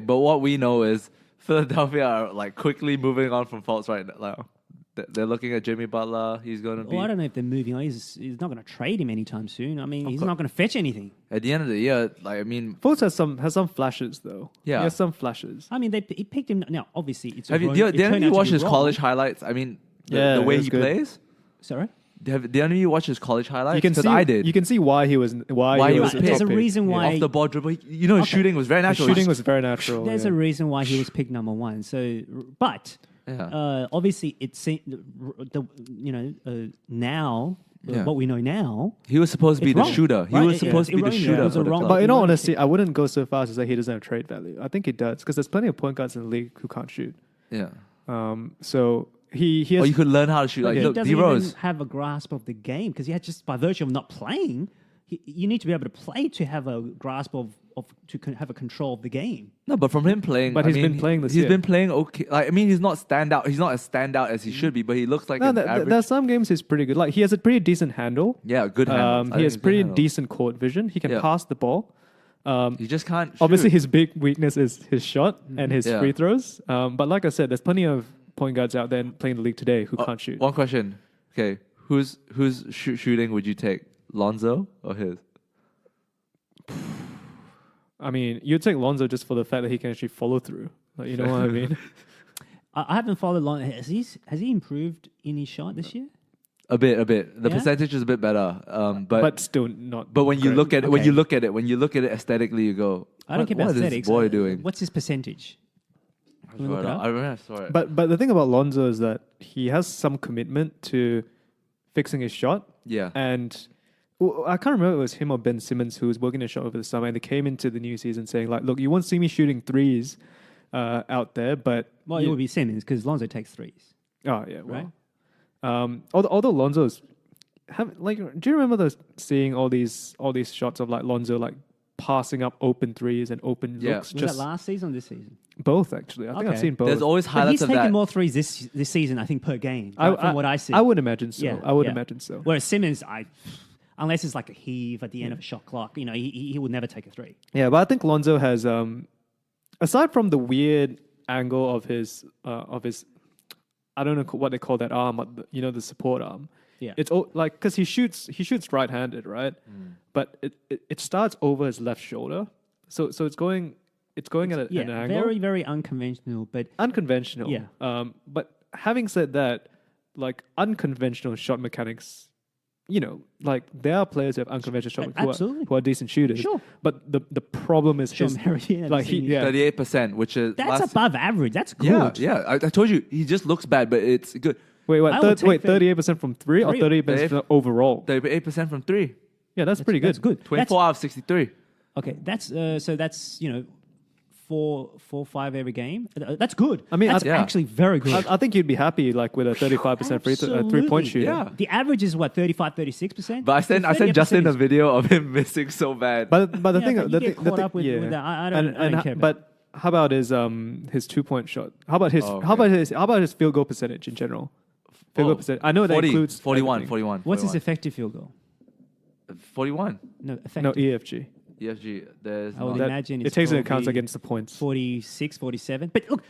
But what we know is Philadelphia are like quickly moving on from faults right now. They're looking at Jimmy Butler. He's going to be Well, I don't know if they're moving on. He's not going to trade him anytime soon. I mean, he's not going to fetch anything. at the end of the year. Like I mean, Fultz has some flashes though. Yeah. He has some flashes. I mean, he picked him. Now, obviously, it's have you? wrong- Did it any of turned you out to watch be his wrong. college highlights? I mean, Yeah, the way that's he good. plays. Sorry? Did any of you watch his college highlights? You can Because see I did. You can see why he was Why he he was was a picked. There's a top pick. reason why. off the ball dribble. His Okay. shooting was very The natural. shooting was very natural. There's yeah. a reason why he was picked number one. So, but Yeah. obviously, it seemed now Yeah. what we know now. He was supposed to be It's the wrong, shooter. He right? was It's supposed to be the erroneous. shooter It was for a the wrong- club. But in all Wrong honesty, pick. I wouldn't go so far as to say he doesn't have trade value. I think he does because there's plenty of point guards in the league who can't shoot. Yeah. So he Or has. you could learn how to shoot. Like, He look, doesn't D-Rose. even have a grasp of the game because he had just by virtue of not playing, you need to be able to play to have a grasp of have a control of the game. No, but from him playing, But I he's mean, been playing this He's year. been playing okay. Like, I mean, he's not standout. He's not as standout as he should be, but he looks like no, an average. there's some games he's pretty good. Like he has a pretty decent handle. Yeah, good handles. I He think has he's good pretty handles. decent court vision. He can Yeah. pass the ball. He just can't. Obviously, shoot. his big weakness is his shot and his Yeah. free throws. But like I said, there's plenty of point guards out there playing the league today who can't shoot. One question. Okay, whose shooting would you take, Lonzo or his? I mean, you'd take Lonzo just for the fact that he can actually follow through. Like, you know what I mean? I haven't followed long. Has he improved in his shot this year? A bit. The Yeah? percentage is a bit better. But still not. But when you great. look at it, when Okay. you look at it aesthetically, you go, I don't care what about is aesthetics. this boy doing? What's his percentage? Can we look it up? I remember I saw it. But the thing about Lonzo is that he has some commitment to fixing his shot. yeah, And I can't remember if it was him or Ben Simmons who was working the shot over the summer, and they came into the new season saying like, "Look, you won't see me shooting threes out there, but Well, it would be Simmons because Lonzo takes threes. oh yeah, well, although Lonzo's do you remember seeing all these shots of like Lonzo like passing up open threes and open Yeah. looks? Was Just that last season or this season? both actually. I think I've Okay. seen both. there's always But highlights he's of taking that. more threes this season, I think, per game. From what I see. I would imagine so. Yeah, I would yeah. imagine so. Whereas Simmons, unless it's like a heave at the end of a shot clock, he would never take a three. Yeah, but I think Lonzo has, aside from the weird angle of his, I don't know what they call that arm, but the support arm. Yeah. It's like because he shoots right-handed, right? But it starts over his left shoulder, so it's going at an angle. Very, very unconventional, but Unconventional. Yeah. But having said that, like unconventional shot mechanics, like there are players who have unconventional shot mechanics Absolutely. who are decent shooters. Sure. But the problem is Sean his Merritt, yeah, like the senior. 38%, which is that's above average. That's good. Yeah. I told you he just looks bad, but it's good. Wait, I would take 38% from three or Three. 38% overall? 38% from three. Yeah, that's pretty good. That's good. 24 out of 63. Okay, that's so that's 4-5 every game. That's good. I mean, that's yeah. actually very good. I think you'd be happy like with a 35% Absolutely. three-point shooting. Yeah. The average is what 35-36%. But I sent Justin a video of him missing so bad. But the Yeah, thing, but the you get thing, the caught thing, up with that. I and don't care about but how about his 2-point shot? How about his Oh, how okay. about his field goal percentage in general? Field goal percentage. I know that 40, includes 41, everything. 41. What's his 41. effective field goal? 41. No, effective. No EFG. EFG, there's I would not. imagine It takes into account probably against the points. 46, 47. But look,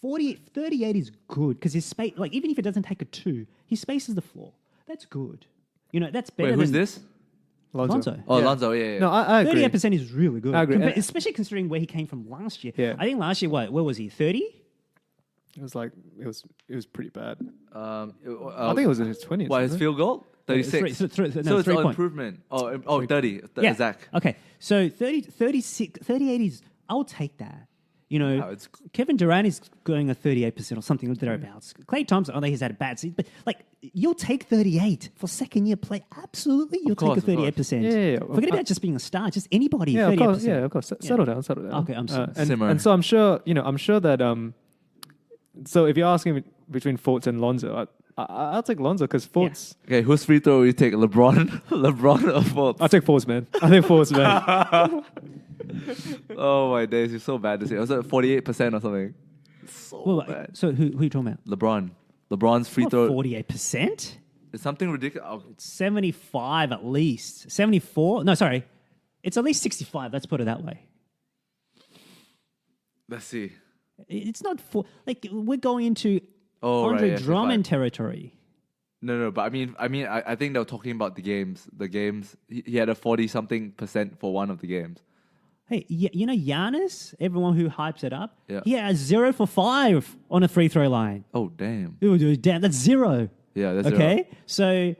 38 is good because his space, like even if it doesn't take a 2, he spaces the floor. That's good. You know, that's better Wait, who's than this? Lonzo. Oh, Yeah. Lonzo, yeah. No, I agree. 38% is really good. I agree. Especially considering where he came from last year. Yeah. I think last year, where was he? 30? It was like it was pretty bad. I I think it was in his 20s. What, his wasn't it? field goal? 36. No, So it's 3 an point. improvement. Oh, 30. Yeah. Zach. Okay. So 36, 38 is, I'll take that. You know, Wow, it's- Kevin Durant is going a 38% or something thereabouts. Klay Thompson, he's had a bad season, but like you'll take 38 for second year play. Absolutely, you'll course, take a 38%. Yeah. Forget about just being a star, just anybody. Yeah, 38%. of course. Yeah, of course. Settle down. Okay, I'm sorry. Simmer. and so I'm sure that so if you're asking me between Fultz and Lonzo, I'll take Lonzo because Fultz. Okay, whose free throw will you take? LeBron? LeBron or Fultz? I'll take Fultz, man. I think Fultz, man. Oh my days, you're so bad to say. Was it 48% or something? So Well, bad. so who are you talking about? LeBron's free throw 48%? is something ridiculous. Oh, 75 at least. 74? No, sorry. It's at least 65. Let's put it that way. let's see. It's not like we're going into Oh, Andre right, yeah, Drummond 55. territory. No, but I think they were talking about the games. The games, he had a 40-something% for one of the games. Hey, you know Giannis, everyone who hypes it up, Yeah. he has 0 for 5 on a free throw line. Oh, damn. Ooh, damn, that's 0. Yeah, that's okay. zero. So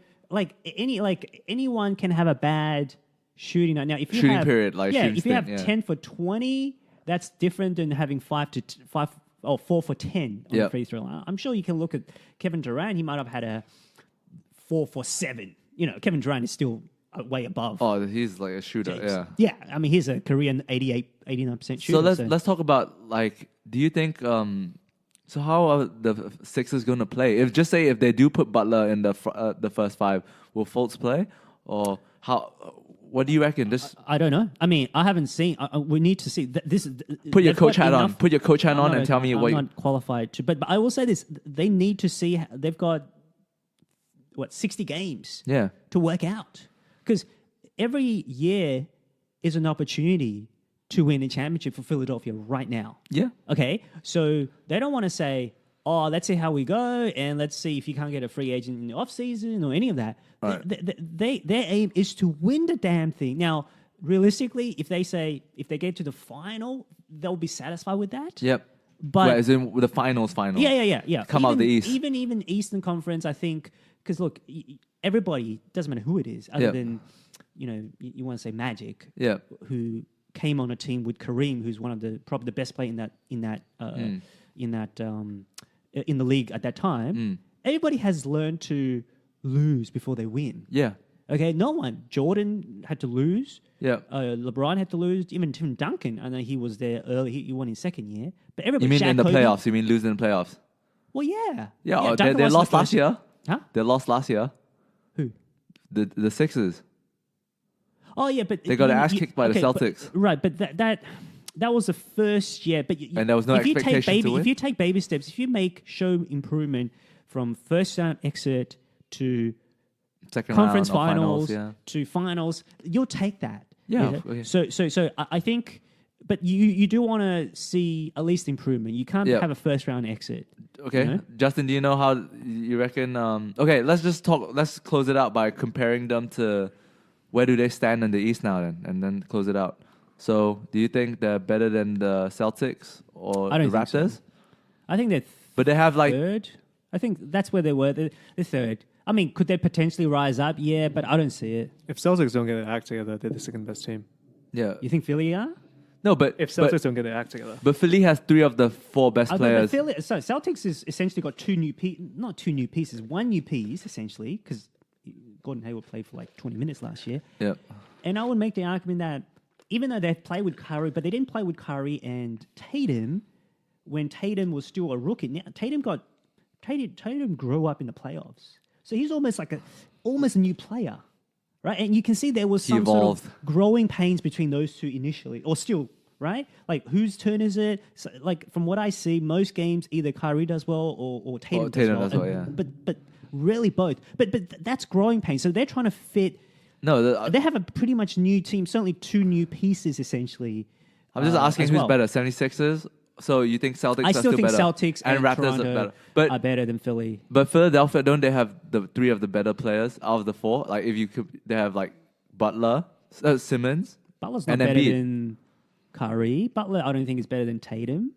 anyone can have a bad shooting night. Now, if you Shooting have, period, like yeah, shooting if you have stint, yeah. 10 for 20, that's different than having 4 for 10 on the Yep. free throw line. I'm sure you can look at Kevin Durant. He might have had a 4 for 7. You know, Kevin Durant is still way above. Oh, he's like a shooter, James. yeah. Yeah, I mean, he's a career 89% shooter. So let's talk about, like, do you think so how are the Sixers going to play? If they do put Butler in the first 5, will Fultz play, or how? What do you reckon? Just I don't know. I mean, I haven't seen. We need to see. This put your they've coach got hat on. enough- Put your coach hat on No, and tell me I'm what. not qualified to. But I will say this: they need to see. They've got 60 games Yeah. to work out, because every year is an opportunity to win a championship for Philadelphia right now. Yeah. Okay, so they don't want to say, "Oh, let's see how we go, and let's see if you can't get a free agent in the off season or any of that." Right. Their aim is to win the damn thing. Now, realistically, if they get to the final, they'll be satisfied with that. Yep. But Well, as in the finals. yeah. Come out of the East. Even Eastern Conference, I think, because look, everybody, doesn't matter who it is, other Yeah. than you want to say Magic, Yeah. who came on a team with Kareem, who's one of probably the best player in the league at that time. Everybody has learned to lose before they win. Yeah. Okay, no one. Jordan had to lose. Yeah. LeBron had to lose. Even Tim Duncan, I know he was there early. He won his second year. But everybody. You mean Shaq, in the Kobe, playoffs? You mean losing in the playoffs? Well, yeah. Yeah. Duncan They was lost the last first- year. Huh? They lost last year. Who? The Sixers. Oh yeah, but They got their ass kicked by the Celtics. Right, but that was the first year. But And there was no if you take expectation to win? If you take baby steps, if you show improvement from first round exit to Second conference round or finals, yeah. to finals, you'll take that. Yeah, You know? okay. So I think, but you do want to see at least improvement. You can't Yeah. have a first round exit. Okay, You know? Justin, do you know how you reckon? Okay, let's just talk. Let's close it out by comparing them to where do they stand in the East now, and then close it out. So, do you think they're better than the Celtics or I don't the think so. Raptors? I think they're But they have like third. I think that's where they were. They're third. I mean, could they potentially rise up? Yeah, but I don't see it. If Celtics don't get their act together, they're the second best team. yeah. You think Philly are? No, but If Celtics don't get their act together. but Philly has 3 of the 4 best But players. Philly, so Celtics has essentially got not two new pieces, one new piece essentially, because Gordon Hayward played for like 20 minutes last year. Yeah. And I would make the argument that even though they've played with Curry, but they didn't play with Curry and Tatum when Tatum was still a rookie. Now, Tatum grew up in the playoffs. So he's almost like a new player, right? And you can see there was He some evolved. sort of growing pains between those two initially, or still, right? Like, whose turn is it? So, like, from what I see, most games either Kyrie does well or Tatum, Tatum does does well. well, yeah. But really both. But that's growing pains. So they're trying to fit No, They have a pretty much new team. Certainly 2 new pieces, essentially. I'm just asking as who's well. better, 76ers? So you think Celtics I are still think better? Celtics and Raptors Toronto are better. are better than Philly. But Philadelphia, don't they have the 3 of the better players out of the 4? Like if you could, they have like Butler, Simmons, Butler's not and better Embiid. than Curry. Butler, I don't think is better than Tatum.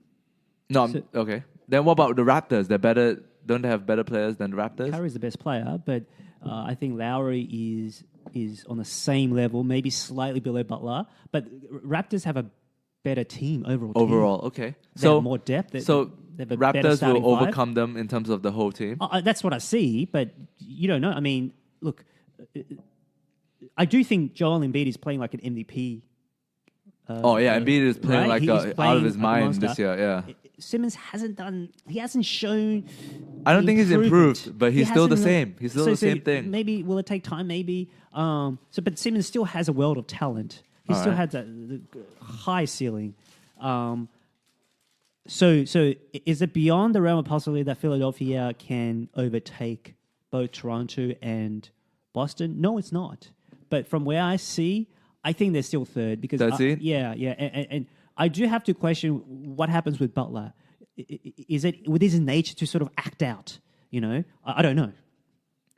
No, So- okay. Then what about the Raptors? They're better. Don't they have better players than the Raptors? Curry's the best player, but I think Lowry is on the same level, maybe slightly below Butler. But Raptors have a better team overall. Overall, okay. They have more depth. So they have a better Raptors starting will five. overcome them in terms of the whole team. That's what I see, but you don't know. I mean, look, I do think Joel Embiid is playing like an MVP. Embiid is playing right? like He's out playing of his like a mind monster. this year. Yeah, Simmons hasn't shown. I don't think he's improvement. improved, but He he's still the hasn't same. He's still the same thing. Maybe will it take time? Maybe. But Simmons still has a world of talent. He All still right. has the high ceiling. So is it beyond the realm of possibility that Philadelphia can overtake both Toronto and Boston? No, it's not. But from where I see, I think they're still third because Third seed? yeah, and I do have to question what happens with Butler. Is it with his nature to sort of act out? You know, I don't know.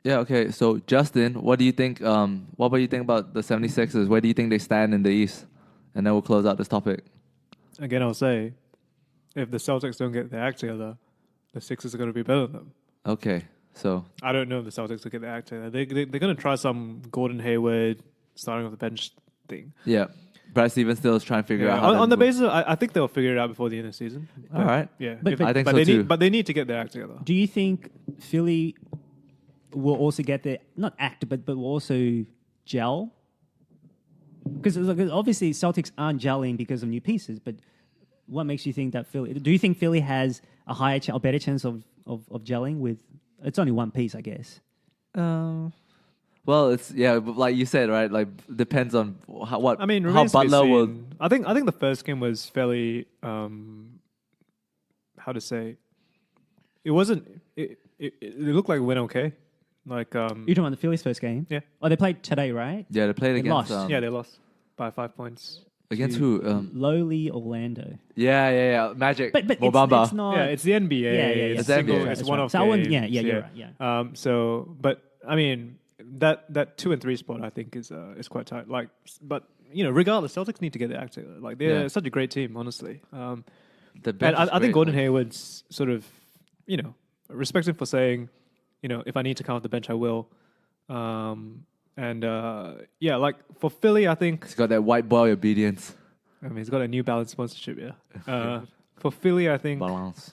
Yeah, okay. So, Justin, what do you think? What about you think about the 76ers? Where do you think they stand in the East? And then we'll close out this topic. Again, I'll say, if the Celtics don't get their act together, the Sixers are going to be better than them. Okay, so I don't know if the Celtics will get their act together. They're going to try some Gordon Hayward starting off the bench thing. yeah, Brad Stevens still is trying to figure out how on to the basis, I think they'll figure it out before the end of the season. All right. Yeah, But I think but so they too. But they need to get their act together. Do you think Philly will also get their not act, but will also gel? Because obviously Celtics aren't gelling because of new pieces. But what makes you think that Philly? Do you think Philly has a better chance of gelling with? It's only one piece, I guess. Well, it's but like you said, right? Like depends on how Remains to be Butler will. seen. I think the first game was fairly. How to say? It wasn't. It looked like it went okay. Like You're talking about the Phillies' first game? Yeah. Oh, they played today, right? Yeah, they played They against. lost. they lost by 5 points. Against to who? Lowly Orlando. Yeah. Magic. But Mobamba. it's not. Yeah, it's the NBA. Yeah. It's It's the NBA. It's That's one right. off So I wouldn't- games. you're right. Yeah. So, but I mean, that 2 and 3 spot I think is quite tight. Like, but regardless, Celtics need to get their act together. Like, they're Yeah. such a great team, honestly. The And bench is I think great, Gordon like- Hayward's sort of, respect him for saying, if I need to come off the bench, I will. Like for Philly, I think He's got that white boy obedience. he's got a New Balance sponsorship. Yeah. For Philly, I think. Balance.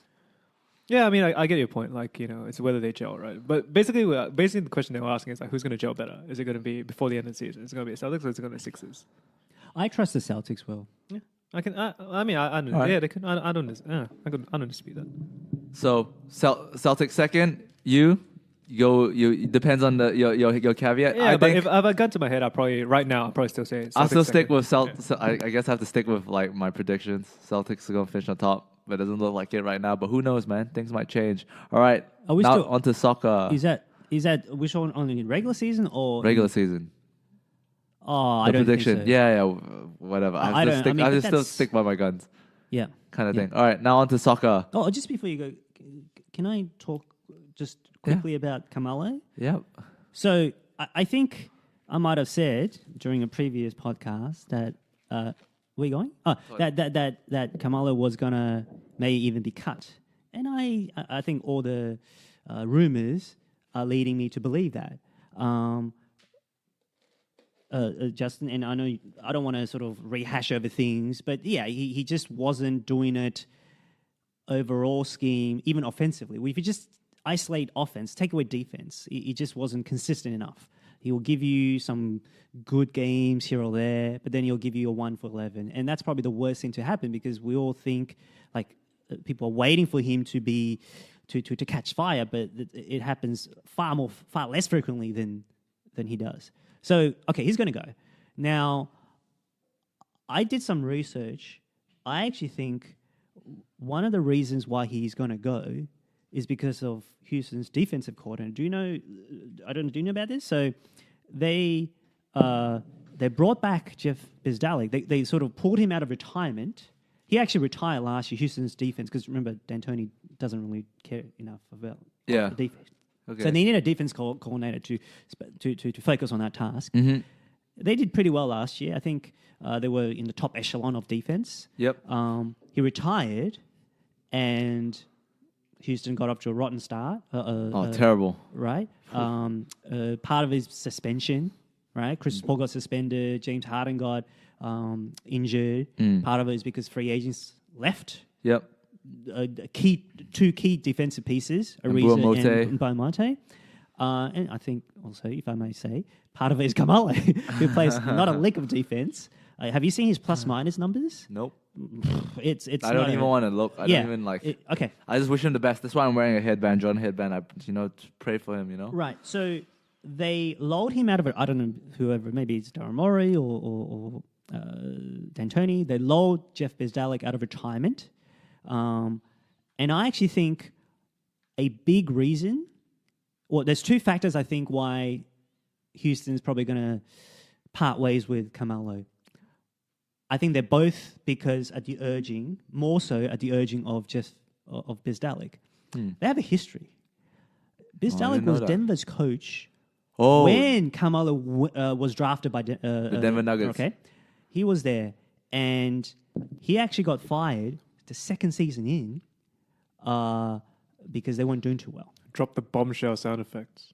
Yeah, I mean, I get your point. Like, it's whether they gel, right? But basically the question they were asking is like, who's going to gel better? Is it going to be before the end of the season? Is it going to be the Celtics or is it going to be the Sixers? I trust the Celtics will. Yeah, I can. I don't. All right. Yeah, they can. I don't dispute that. So Celtics second. You depends on your caveat. Yeah, I but think if I got to my head, I'll probably still say. I'll still Celtics stick second. with Yeah. So I guess I have to stick with like my predictions. Celtics are gonna finish on top, but it doesn't look like it right now. But who knows, man? Things might change. All right, Are we now still- onto soccer. Is that which one on the regular season or Regular season. Oh, The I don't prediction. think so. Yeah, whatever. I I don't- I mean, have but to still that's- stick by my guns, Yeah. kind of Yeah. thing. All right, now onto soccer. Oh, just before you go, can I talk just quickly about Carmelo? Yep. So I think I might have said during a previous podcast that where are you going? Oh, that Carmelo was gonna may even be cut, and I think all the rumors are leading me to believe that. Justin, and I know I don't want to sort of rehash over things, but yeah, he just wasn't doing it overall scheme, even offensively. If you just isolate offense, take away defense, he just wasn't consistent enough. He will give you some good games here or there, but then he'll give you a 1 for 11. And that's probably the worst thing to happen because we all think like people are waiting for him to be to catch fire, but it happens far less frequently than he does. So, okay, he's going to go. Now, I did some research. I actually think one of the reasons why he's going to go is because of Houston's defensive coordinator. Do you know about this? So they they brought back Jeff Bzdelik. They sort of pulled him out of retirement. He actually retired last year, Houston's defense, because remember, D'Antoni doesn't really care enough about the defense. Okay. So they need a defense coordinator to focus on that task. Mm-hmm. They did pretty well last year. I think they were in the top echelon of defense. Yep. He retired, and Houston got off to a rotten start. Terrible. Right? Part of his suspension, right? Chris Paul got suspended. James Harden got injured. Part of it is because free agents left. Yep. Two key defensive pieces, Ariza and Beaumonte. And I think also, if I may say, part of it is Carmelo, who plays not a lick of defense. Have you seen his plus-minus numbers? Nope. It's. I don't even want to look. I don't even like. Okay. I just wish him the best. That's why I'm wearing a headband, John headband. I, to pray for him. Right. So they lulled him out of it. I don't know whoever. Maybe it's Daryl Morey or D'Antoni. They lulled Jeff Bzdelik out of retirement, and I actually think a big reason. Well, there's two factors I think why Houston's probably going to part ways with Carmelo. I think they're both because more so at the urging of Bzdelik. They have a history. Bzdelik was Denver's coach when Carmelo was drafted by the Denver Nuggets. Okay, he was there, and he actually got fired the second season in because they weren't doing too well. Drop the bombshell sound effects.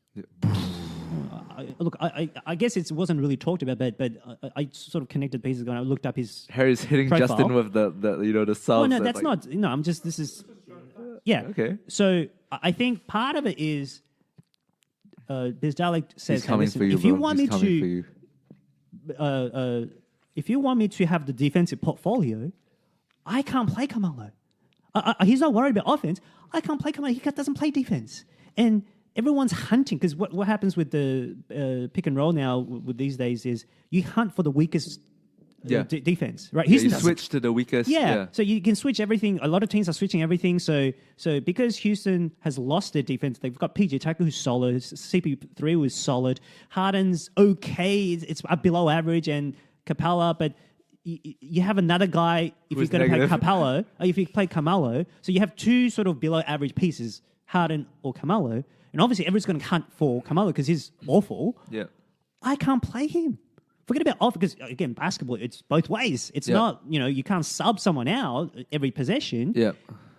I guess it wasn't really talked about, but I sort of connected pieces and I looked up his Harry's hitting profile. Justin with the subs. Oh, no, that's not. No, I'm just, this is, yeah. Okay. So I think part of it is Bzdelik says, He's coming for you, if you bro. want He's me to, if you want me to have the defensive portfolio, I can't play Carmelo. He's not worried about offense. I can't play Carmelo. He doesn't play defense. And everyone's hunting because what happens with the pick and roll now with these days is you hunt for the weakest defense, right? You switch to the weakest. Yeah, so you can switch everything. A lot of teams are switching everything. So because Houston has lost their defense, they've got PJ Tucker who's solid, CP3 was solid, Harden's okay, it's below average, and Capella, but you have another guy if you're going to play Capello, or if you play Carmelo, so you have two sort of below average pieces, Harden or Carmelo, and obviously everyone's going to hunt for Carmelo because he's awful. Yeah, I can't play him. Forget about off because again, basketball it's both ways. It's not you can't sub someone out every possession. Yeah,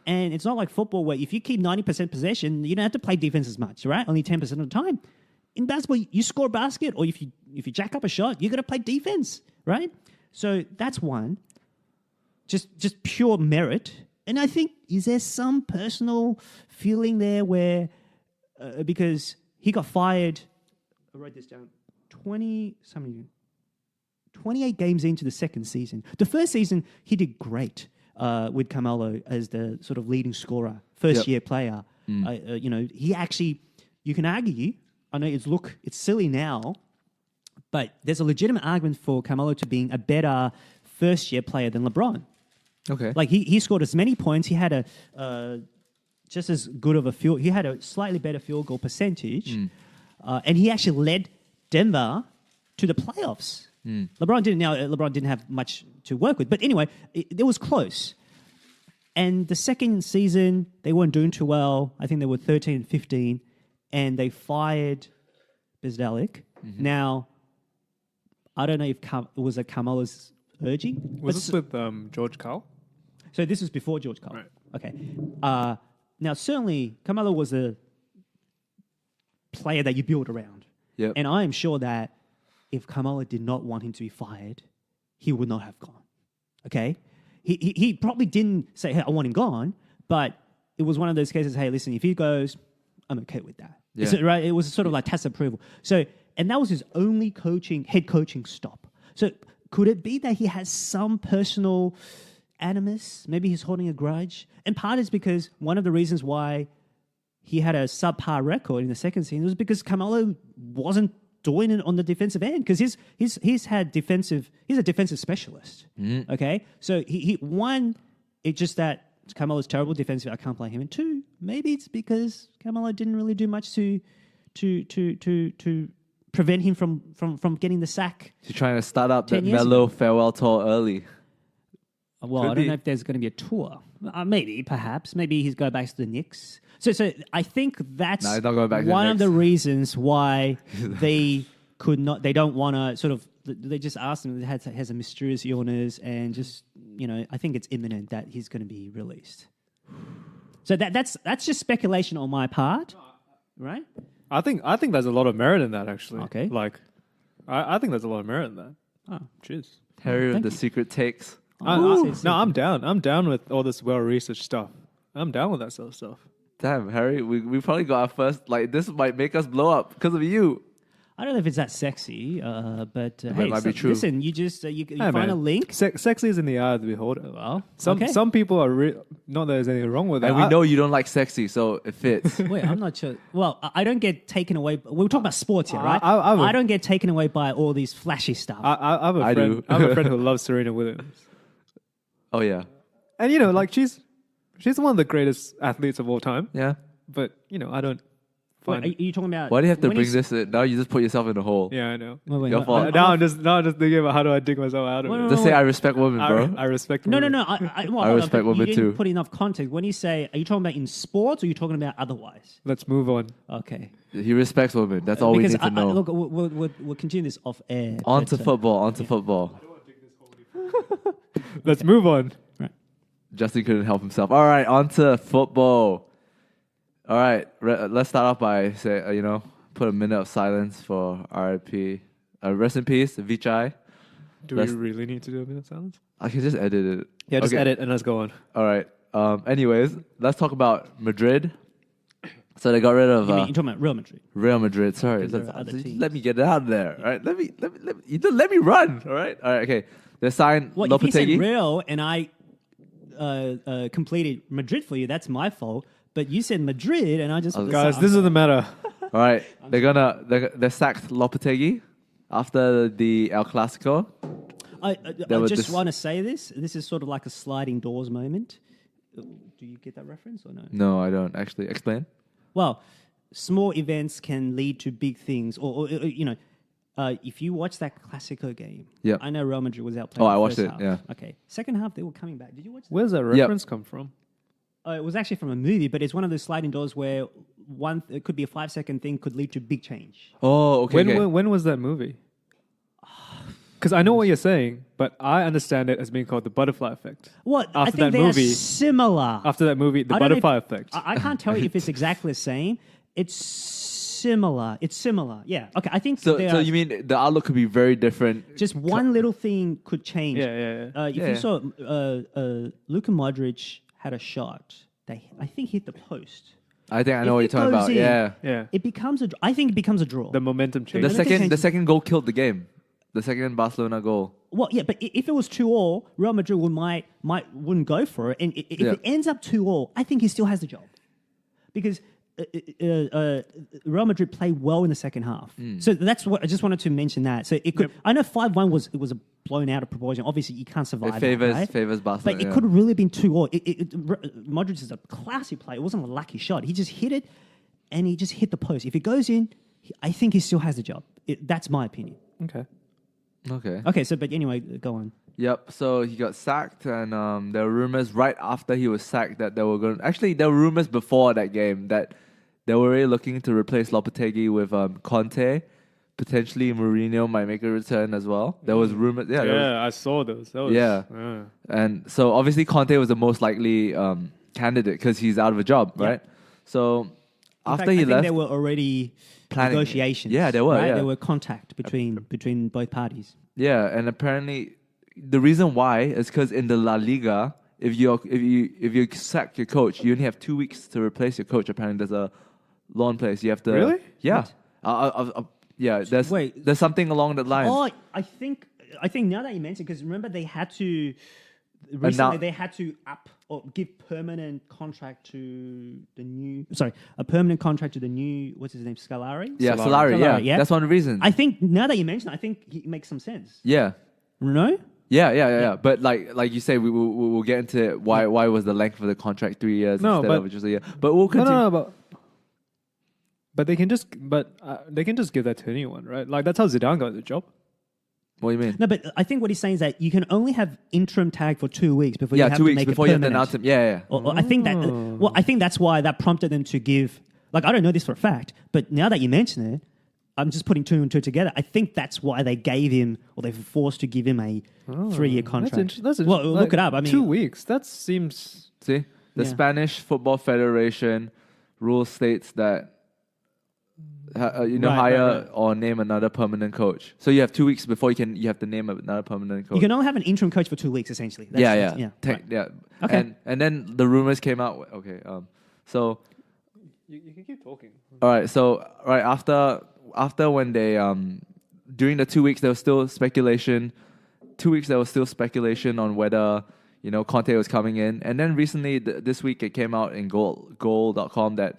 and it's not like football where if you keep 90% possession, you don't have to play defense as much, right? Only 10% of the time. In basketball, you score a basket, or if you jack up a shot, you're going to play defense, right? So that's one. Just pure merit. And I think, is there some personal feeling there where, because he got fired, I wrote this down, 28 games into the second season. The first season, he did great with Carmelo as the sort of leading scorer, first-year player. He actually, you can argue, I know it's silly now, but there's a legitimate argument for Carmelo to being a better first-year player than LeBron. Okay. Like he scored as many points. He had just as good of a field. He had a slightly better field goal percentage, and he actually led Denver to the playoffs. LeBron didn't. Now LeBron didn't have much to work with, but anyway, it was close. And the second season, they weren't doing too well. I think they were 13-15, and they fired Bzdelik. Now, I don't know if it was a Carmelo's urging. Was this with George Karl? So this was before George Karl. Right. Okay. Now, certainly, Carmelo was a player that you build around. Yep. And I am sure that if Carmelo did not want him to be fired, he would not have gone. Okay? He probably didn't say, hey, I want him gone, but it was one of those cases, hey, listen, if he goes, I'm okay with that. Yeah. Right? It was sort of like tacit approval. So, and that was his only head coaching stop. So could it be that he has some personal animus? Maybe he's holding a grudge. And part is because one of the reasons why he had a subpar record in the second season was because Carmelo wasn't doing it on the defensive end because he's a defensive specialist. Okay, so he one, it's just that Carmelo's terrible defensive. I can't play him. And two, maybe it's because Carmelo didn't really do much to prevent him from getting the sack. He's trying to start up 10 that years Melo farewell tour early. Well, Could I don't be. know if there's going to be a tour. Maybe, perhaps. Maybe he's going back to the Knicks. So I think that's Nah, he's not going back to the one of the Knicks. reasons why they could not. They don't want to sort of. They just asked him. He has a mysterious illness, and just I think it's imminent that he's going to be released. So that's just speculation on my part, right? I think there's a lot of merit in that, actually. Okay. Like, I think there's a lot of merit in that. Oh. Cheers. Harry with Thank the you. secret takes. Oh, No, I'm down. I'm down with all this well-researched stuff. I'm down with that sort of stuff. Damn, Harry, we probably got our first, like, this might make us blow up because of you. I don't know if it's that sexy, but hey, might be true. listen, you just you Hey, find man. a link. Sexy is in the eye of the beholder. Well, Some okay. some people are not that there's anything wrong with it. And we know you don't like sexy, so it fits. Wait, I'm not sure. Well, I don't get taken away. We're talking about sports here, right? I don't get taken away by all these flashy stuff. I have a I friend. do. I have a friend who loves Serena Williams, Oh, yeah. and like she's one of the greatest athletes of all time. Yeah. But I don't Wait, find. are you talking about? Why do you have to when bring you this in? Now you just put yourself in a hole. Yeah, I know. Wait, Your fault. Now I'm just thinking about how do I dig myself out of Wait, it. wait, Just say I respect women, bro. I respect. No. women. I I respect you women didn't too. put enough context. When you say, are you talking about in sports or are you talking about otherwise? Let's move on. Okay. He respects women. That's all we Because need to know. look, we'll continue this off air. On to but, football. On to football. Let's move on. Justin couldn't help himself. All right, on to football. All right, let's start off by put a minute of silence for RIP. Rest in peace, Vichai. Do we really need to do a minute of silence? I can just edit it. Yeah, just Okay. edit and let's go on. All right. Anyways, let's talk about Madrid. So they got rid of you're talking about Real Madrid. Real Madrid. Sorry, Because there are other teams. let me get it out of there. All right, let me run. All right, okay. They signed Well, if you said Lopetegui. Real and I completed Madrid for you, that's my fault. But you said Madrid, and I just Guys, this doesn't matter. All right, they sacked Lopetegui after the El Clasico. I were just dis- want to say this. This is sort of like a sliding doors moment. Do you get that reference or no? No, I don't actually. Explain. Well, small events can lead to big things. Or if you watch that Clasico game, Yep. I know Real Madrid was outplayed. Oh, in the I watched first it, half. yeah. Okay. Second half, they were coming back. Did you watch that? Where's that reference come from? It was actually from a movie, but it's one of those sliding doors where it could be a 5-second thing could lead to big change. Oh, okay. When was that movie? Because I know what you're saying, but I understand it as being called the butterfly effect. What? I After think that they're movie- similar. After that movie, the I don't know butterfly if- effect. I can't tell you if it's exactly the same. It's similar. It's similar. Yeah. Okay. I think So, they so are- you mean the outlook could be very different? just one little thing could change. Yeah. If Yeah. you saw Luka Modric had a shot, I think hit the post. I think I If know what you're it talking goes about. in, Yeah. Yeah. It becomes I think it becomes a draw. The momentum change. The But second, change- the second goal killed the game. The second Barcelona goal. Well, yeah, but if it was 2-2, Real Madrid wouldn't go for it. And if Yeah. it ends up 2-2, I think he still has the job. Because Real Madrid played well in the second half. So that's what I just wanted to mention that. So it could. I know 5-1 was a blown out of proportion. Obviously, you can't survive. It favors that, right? favors Barcelona. But it yeah. could have really been 2-2. Modric is a classy player. It wasn't a lucky shot. He just hit it, and he just hit the post. If it goes in, I think he still has the job. That's my opinion. Okay. Okay. Okay, but anyway, go on. Yep. So he got sacked, and there were rumors right after he was sacked that they were going. Actually, there were rumors before that game that they were really looking to replace Lopetegui with Conte. Potentially, Mourinho might make a return as well. There was rumors. Yeah. there was- I saw those. That was, Yeah. And so obviously Conte was the most likely candidate because he's out of a job, Yeah. right? So In after fact, he I think left, there were already planning- negotiations. Yeah, there were, Right? yeah. There were contact between both parties. yeah, and apparently the reason why is because in the La Liga, if you sack your coach, you only have 2 weeks to replace your coach. Apparently, there's a law in place. You have to Really? Yeah. What? Yeah, Wait. there's something along that line. Oh, I think now that you mentioned, because remember they had to recently they had to up or give permanent contract to the new. Sorry, a permanent contract to the new. What's his name? Solari. Yeah, Solari, yeah. yeah. That's one of the reasons. I think now that you mentioned, I think it makes some sense. yeah. No. Yeah. But like you say, we'll get into it. Why was the length of the contract 3 years No, instead but- of just a year? But we'll No, continue. no, but But they can just give that to anyone, right? Like that's how Zidane got the job. What do you mean? No, but I think what he's saying is that you can only have interim tag for 2 weeks before you have 2 to weeks make before it you have to permanent. announce him. Yeah. Or I think that. Well, I think that's why that prompted them to give. Like I don't know this for a fact, but now that you mention it, I'm just putting two and two together. I think that's why they gave him, or they were forced to give him a 3-year contract. Well, look it up. I mean, 2 weeks. That seems. See, the Yeah. Spanish Football Federation rule states that hire or name another permanent coach. So you have 2 weeks before you have to name another permanent coach. you can only have an interim coach for 2 weeks, essentially. Yeah. Right. Yeah. Okay. And then the rumors came out. Okay. So You can keep talking. all right. So right after when they during the 2 weeks there was still speculation. 2 weeks there was still speculation on whether Conte was coming in, and then recently this week it came out in goal.com that.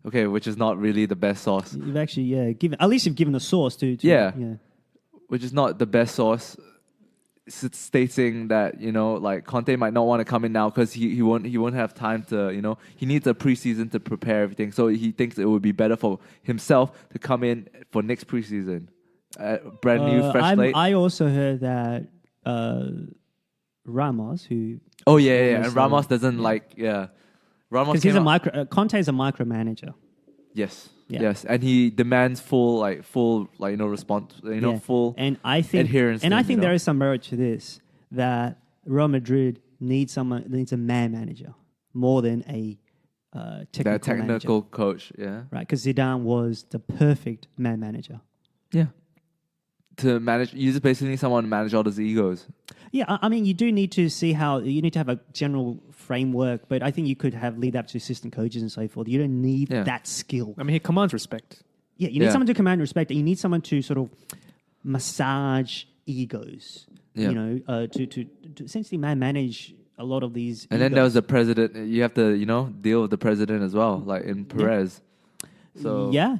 Okay, which is not really the best source. You've actually, given at least you've given a source to Yeah. Which is not the best source. Stating that like Conte might not want to come in now because he won't have time to he needs a preseason to prepare everything. So he thinks it would be better for himself to come in for next preseason, brand new, fresh slate. I also heard that Ramos, who and Ramos doesn't Ramos because he's a Conte is a micromanager. Yes. Yeah. Yes, and he demands full response, full and I think adherence. And I think there is some merit to this that Real Madrid needs a man manager more than a technical manager. coach. Yeah, Right, because Zidane was the perfect man manager. yeah. To manage, you just basically need someone to manage all those egos. Yeah, I mean, you do need to see you need to have a general framework, but I think you could lead up to assistant coaches and so forth. You don't need that skill. I mean, he commands respect. Yeah, you need someone to command respect, and you need someone to sort of massage egos. Yeah. To essentially manage a lot of these. And then there was the president. You have to deal with the president as well, like in Perez. So yeah.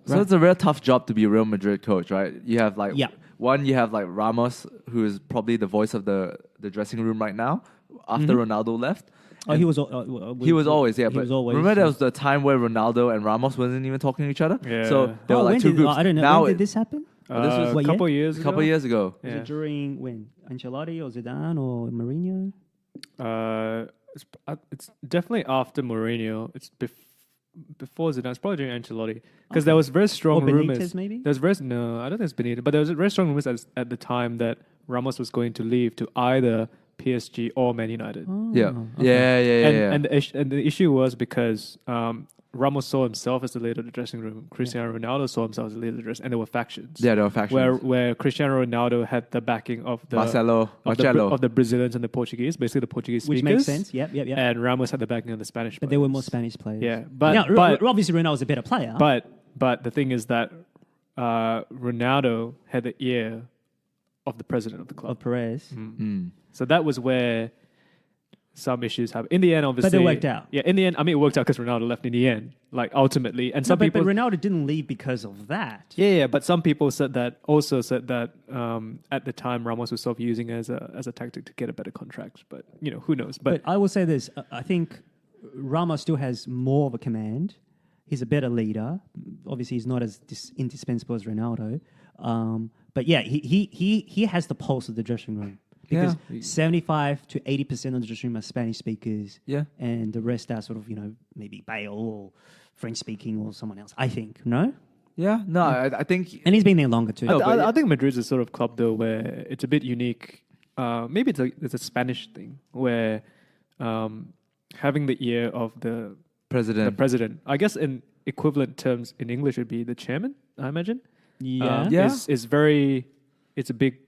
So it's a real tough job to be a Real Madrid coach, right? You have you have Ramos, who is probably the voice of the dressing room right now after Ronaldo left. Oh, he was. He was always, He was always. Remember there was the time where Ronaldo and Ramos wasn't even talking to each other. Yeah. So there were two groups. I don't know. Now When did this happen? this was a couple years ago. couple years ago. Was it during when Ancelotti or Zidane or Mourinho? It's definitely after Mourinho. It's before Zidane. It's probably during Ancelotti because there was very strong Or Benitez, rumors. maybe? I don't think it's Benitez, but there was very strong rumors at the time that Ramos was going to leave to either PSG or Man United. Yeah. Yeah. And the issue was because Ramos saw himself as the leader of the dressing room. Cristiano Ronaldo saw himself as the leader of the dressing room. And there were factions. Yeah, there were factions. Where Cristiano Ronaldo had the backing of the Marcelo. of the Brazilians and the Portuguese, basically the Portuguese speakers. Which makes sense. Yep. And Ramos had the backing of the Spanish But players. there were more Spanish players. Yeah, but but obviously Ronaldo's a better player. But the thing is that Ronaldo had the ear of the president of the club. Of Perez. So that was where some issues happened. In the end, obviously. But they worked out. Yeah, in the end, I mean, it worked out because Ronaldo left in the end, like ultimately. And some But people. Ronaldo didn't leave because of that. Yeah, but some people also said that at the time Ramos was sort of using as a tactic to get a better contract. But, who knows? But I will say this. I think Ramos still has more of a command. He's a better leader. Obviously, he's not as indispensable as Ronaldo. But yeah, he has the pulse of the dressing room. Because 75 to 80% of the dressing room are Spanish speakers. Yeah. And the rest are sort of, maybe Bale or French speaking or someone else. I think. No? Yeah. No, I think. And he's been there longer too. I think Madrid's a sort of club though where it's a bit unique. Maybe it's a Spanish thing where having the ear of the president. I guess in equivalent terms in English would be the chairman. I imagine. Is very. It's a big.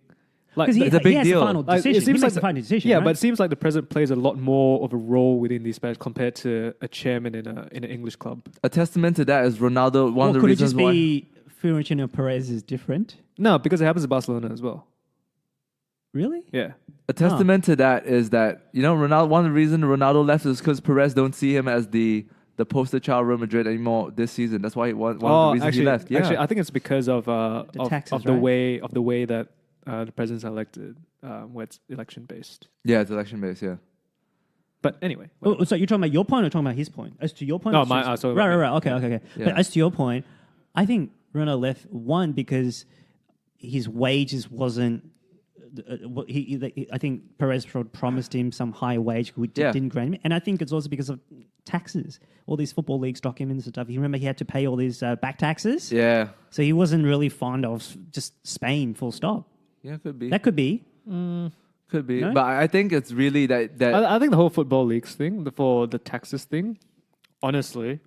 Because it's a big deal. The final decision. It seems he makes the final decision. Yeah, right? but it seems like the president plays a lot more of a role within these Spanish compared to a chairman in an English club. A testament to that is Ronaldo. One of the could reasons it just be Florentino Perez is different? No, because it happens to Barcelona as well. Really? Yeah. A testament to that is that Ronaldo. One of the reasons Ronaldo left is because Perez don't see him as the poster child Real Madrid anymore this season. That's why one of the reasons he left. Yeah. Actually, I think it's because of taxes, the way that the presidents are elected, where it's election based. Yeah, it's election based. Yeah. But anyway. Oh, so you're talking about your point or talking about his point? As to your point? No, Right. Okay. Yeah. But as to your point, I think Ronaldo left one because his wages wasn't. I think Perez promised him some high wage, which didn't grant him, and I think it's also because of taxes. All these football leagues documents and stuff. You remember he had to pay all these back taxes. Yeah. So he wasn't really fond of just Spain. Full stop. Yeah, could be. That could be. Could be. No? But I think it's really that I think the whole football leagues thing, for the taxes thing, honestly,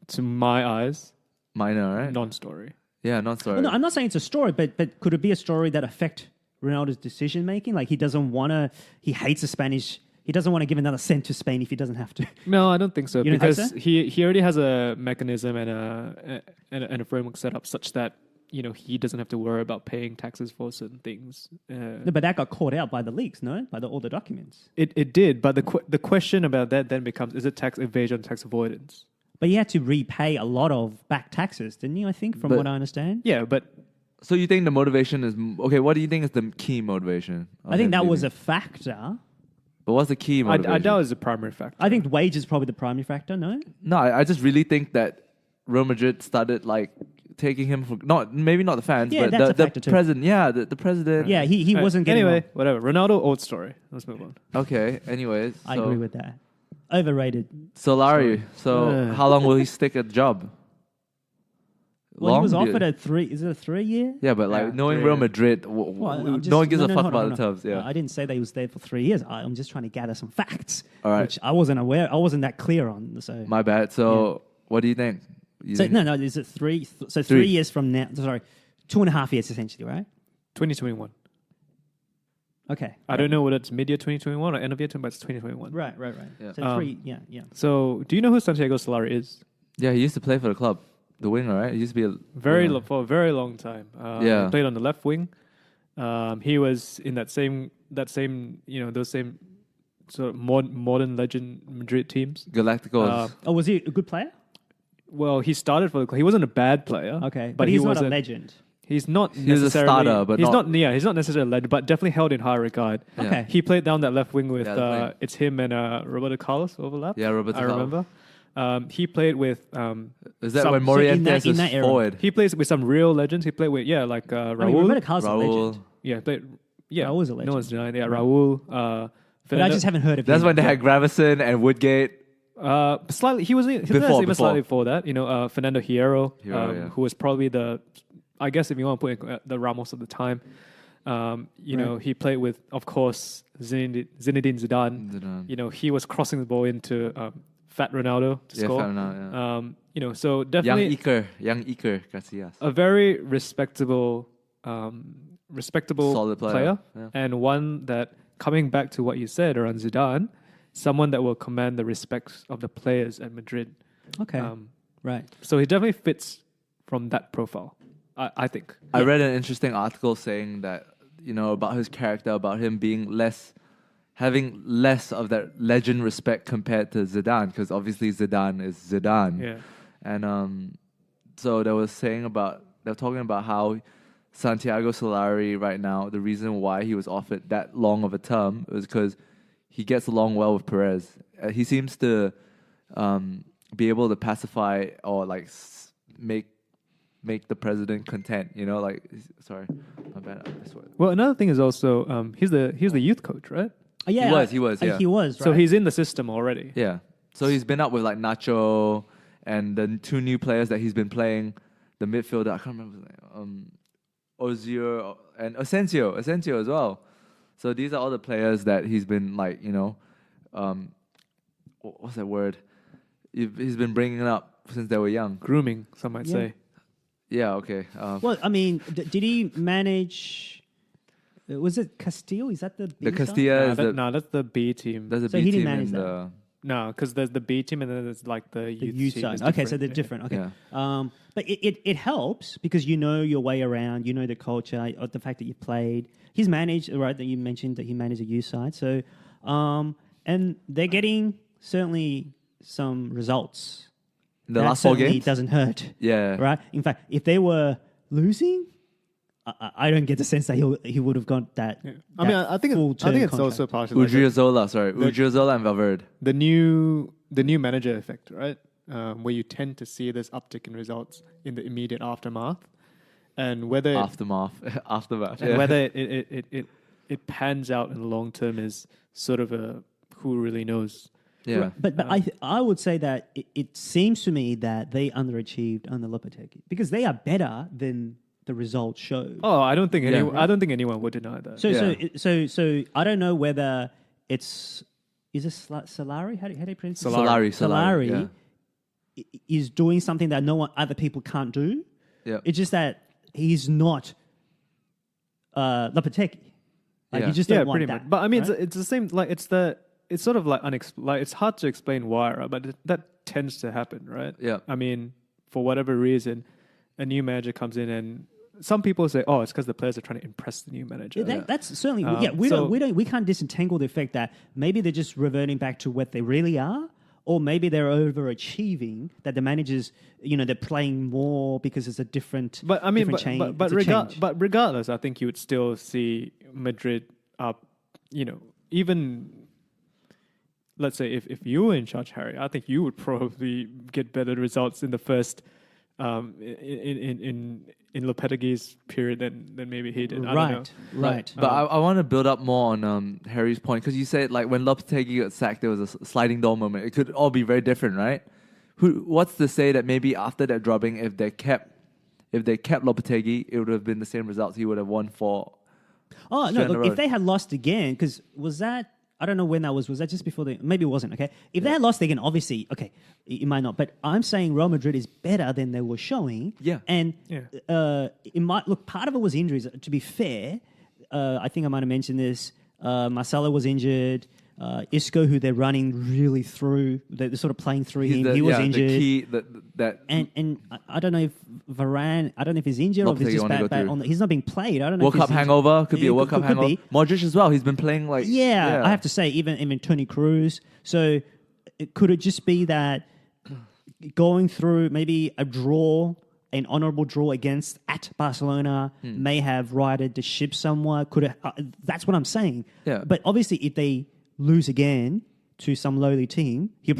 to my eyes, minor, right? non-story. Yeah, not sorry. Well, no, I'm not saying it's a story, but could it be a story that affect Ronaldo's decision making? Like he doesn't want to. He hates the Spanish. He doesn't want to give another cent to Spain if he doesn't have to. No, I don't think so. You don't think Because so? he already has a mechanism and a framework set up such that he doesn't have to worry about paying taxes for certain things. No, but that got caught out by the leaks, no? By all the documents. It did, but the question about that then becomes: is it tax evasion, tax avoidance? But he had to repay a lot of back taxes, didn't he? I think, from But- what I understand. Yeah, but So you think the motivation is okay? What do you think is the key motivation? I think that was a factor. But what's the key motivation? I doubt it's the primary factor. I think wage is probably the primary factor. No, No, I just really think that Real Madrid started like taking him for maybe not the fans, Yeah, but that's a the factor too. president. Yeah, the president. yeah, he wasn't getting. Anyway, on. whatever. Ronaldo, old story. Let's move on. Okay. Anyways, I agree with that. Overrated. Solari. So how long will he stick at the job? Well, he was Long? offered a 3. Is it a 3 year? Yeah, but like Yeah, knowing 3 Real years. Madrid, no one gives a fuck about the terms. Yeah. I didn't say that he was there for 3 years. I'm just trying to gather some facts, All right. which I wasn't aware. I wasn't that clear on. So, My bad. So what do you think? You so think- no. Is it 3? So 3 3. years from now. Sorry, 2.5 years essentially, right? 2021. Okay. I don't know whether it's mid-year 2021 or end of year, but it's 2021. Right. Yeah. So 3. Yeah. So, do you know who Santiago Solari is? Yeah, he used to play for the club, the winger, right? He used to be a winger. For a very long time. Yeah. He played on the left wing. He was in that same those same sort of modern legend Madrid teams. Galacticos. Oh, was he a good player? Well, he started for the club. He wasn't a bad player. Okay, but he's he not a wasn't. legend. He's not He was a necessarily. starter, but he's not- He's not necessarily a legend, but definitely held in high regard. Yeah. Okay. He played down that left wing with Yeah, the wing. it's him and Roberto Carlos overlap. Yeah, Roberto I Carlos. remember. He played with Is that some- when so in Morientes that was era. forward? he plays with some real legends. He played with like I mean, Raul. Roberto Carlos is a Raul. legend. Yeah, played. Yeah, Raul's a legend. No one's denying. Yeah, Raul. But I Fernando- just haven't heard of That's him. when they had Gravison and Woodgate. Slightly. He was Before. slightly before that. Fernando Hierro, Hierro, yeah. who was probably I guess if you want to put in, the Ramos of the time. He played with, of course, Zinedine Zidane. He was crossing the ball into Fat Ronaldo to score. Fat Ronaldo, So definitely Young Iker Casillas. a very respectable Solid player. Yeah. and one that, coming back to what you said around Zidane, someone that will command the respect of the players at Madrid. Okay. Right. So he definitely fits from that profile, I think. I read an interesting article saying that, about his character, about him having less of that legend respect compared to Zidane, because obviously Zidane is Zidane. Yeah. And so they were talking about how Santiago Solari right now, the reason why he was offered that long of a term was because he gets along well with Perez. He seems to be able to pacify or make the president content. Sorry, my bad. I swear. Well, another thing is also he's the youth coach, right? Oh, yeah, He was, yeah. He was, right? So he's in the system already. Yeah. So he's been up with like Nacho and the 2 new players that he's been playing. The midfielder, I can't remember his name. Ozil and Asensio as well. So these are all the players that he's been what's that word? He's been bringing up since they were young. Grooming, some might Yeah. say. Yeah, okay. Well, I mean, did he manage? Was it Castile? Is that the The B Castilla is That's the B team. there's a So B he didn't team manage in that. the No, because there's the B team and then there's like the The youth, youth team side. is Okay, so different. they're different. Okay. Yeah. But it helps because you know your way around, you know the culture, the fact that you played. He's managed, right, that you mentioned that he managed a youth side. So, and they're getting certainly some results. the That last 4 certainly games. doesn't hurt, Yeah. right? In fact, if they were losing, I don't get the sense that he would have got that. Yeah. I mean, I think it's also partially Udriozola and Valverde. The new manager effect, right? Where you tend to see this uptick in results in the immediate aftermath, and whether aftermath, and whether it pans out in the long term is sort of a who really knows. Yeah, but I would say that it seems to me that they underachieved under Lopetegui because they are better than the results show. Oh, I don't think anyone would deny that. So I don't know whether is it Solari? How do you pronounce it? Solari is doing something that other people can't do. Yeah, it's just that he's not Lopetegui. Like you just don't want that. Much. But I mean, right? it's the same. Like it's sort of like it's hard to explain why, right? But that tends to happen, right? Yeah. I mean, for whatever reason, a new manager comes in, and some people say, "Oh, it's because the players are trying to impress the new manager." That's certainly we can't disentangle the fact that maybe they're just reverting back to what they really are. Or maybe they're overachieving, that the managers, they're playing more because it's a different. But I mean, change. But regardless, I think you would still see Madrid up. Even let's say if you were in charge, Harry, I think you would probably get better results in the first in Lopetegui's period than maybe he did. I don't know. Right. But I want to build up more on Harry's point because you said like when Lopetegui got sacked, there was a sliding door moment. It could all be very different, right? What's to say that maybe after that drubbing, if they kept Lopetegui, it would have been the same results. He would have won 4. Oh no! Look, if they had lost again, because was that? I don't know when that was. Was that just before maybe it wasn't, okay? If they had lost again, obviously, okay, it might not. But I'm saying Real Madrid is better than they were showing. Yeah. And it might look, part of it was injuries. To be fair, I think I might have mentioned this. Marcelo was injured. Isco, who they're running really through, they're sort of playing through him. He was injured. The key and I don't know if Varane, I don't know if he's injured or if he's just bad on he's not being played. I don't know. World Cup hangover could be a World Cup hangover. Modric as well. He's been playing like I have to say even Toni Kroos. So could it just be that going through maybe a draw, an honourable draw at Barcelona may have righted the ship somewhat? That's what I'm saying. Yeah. But obviously, if they lose again to some lowly team, it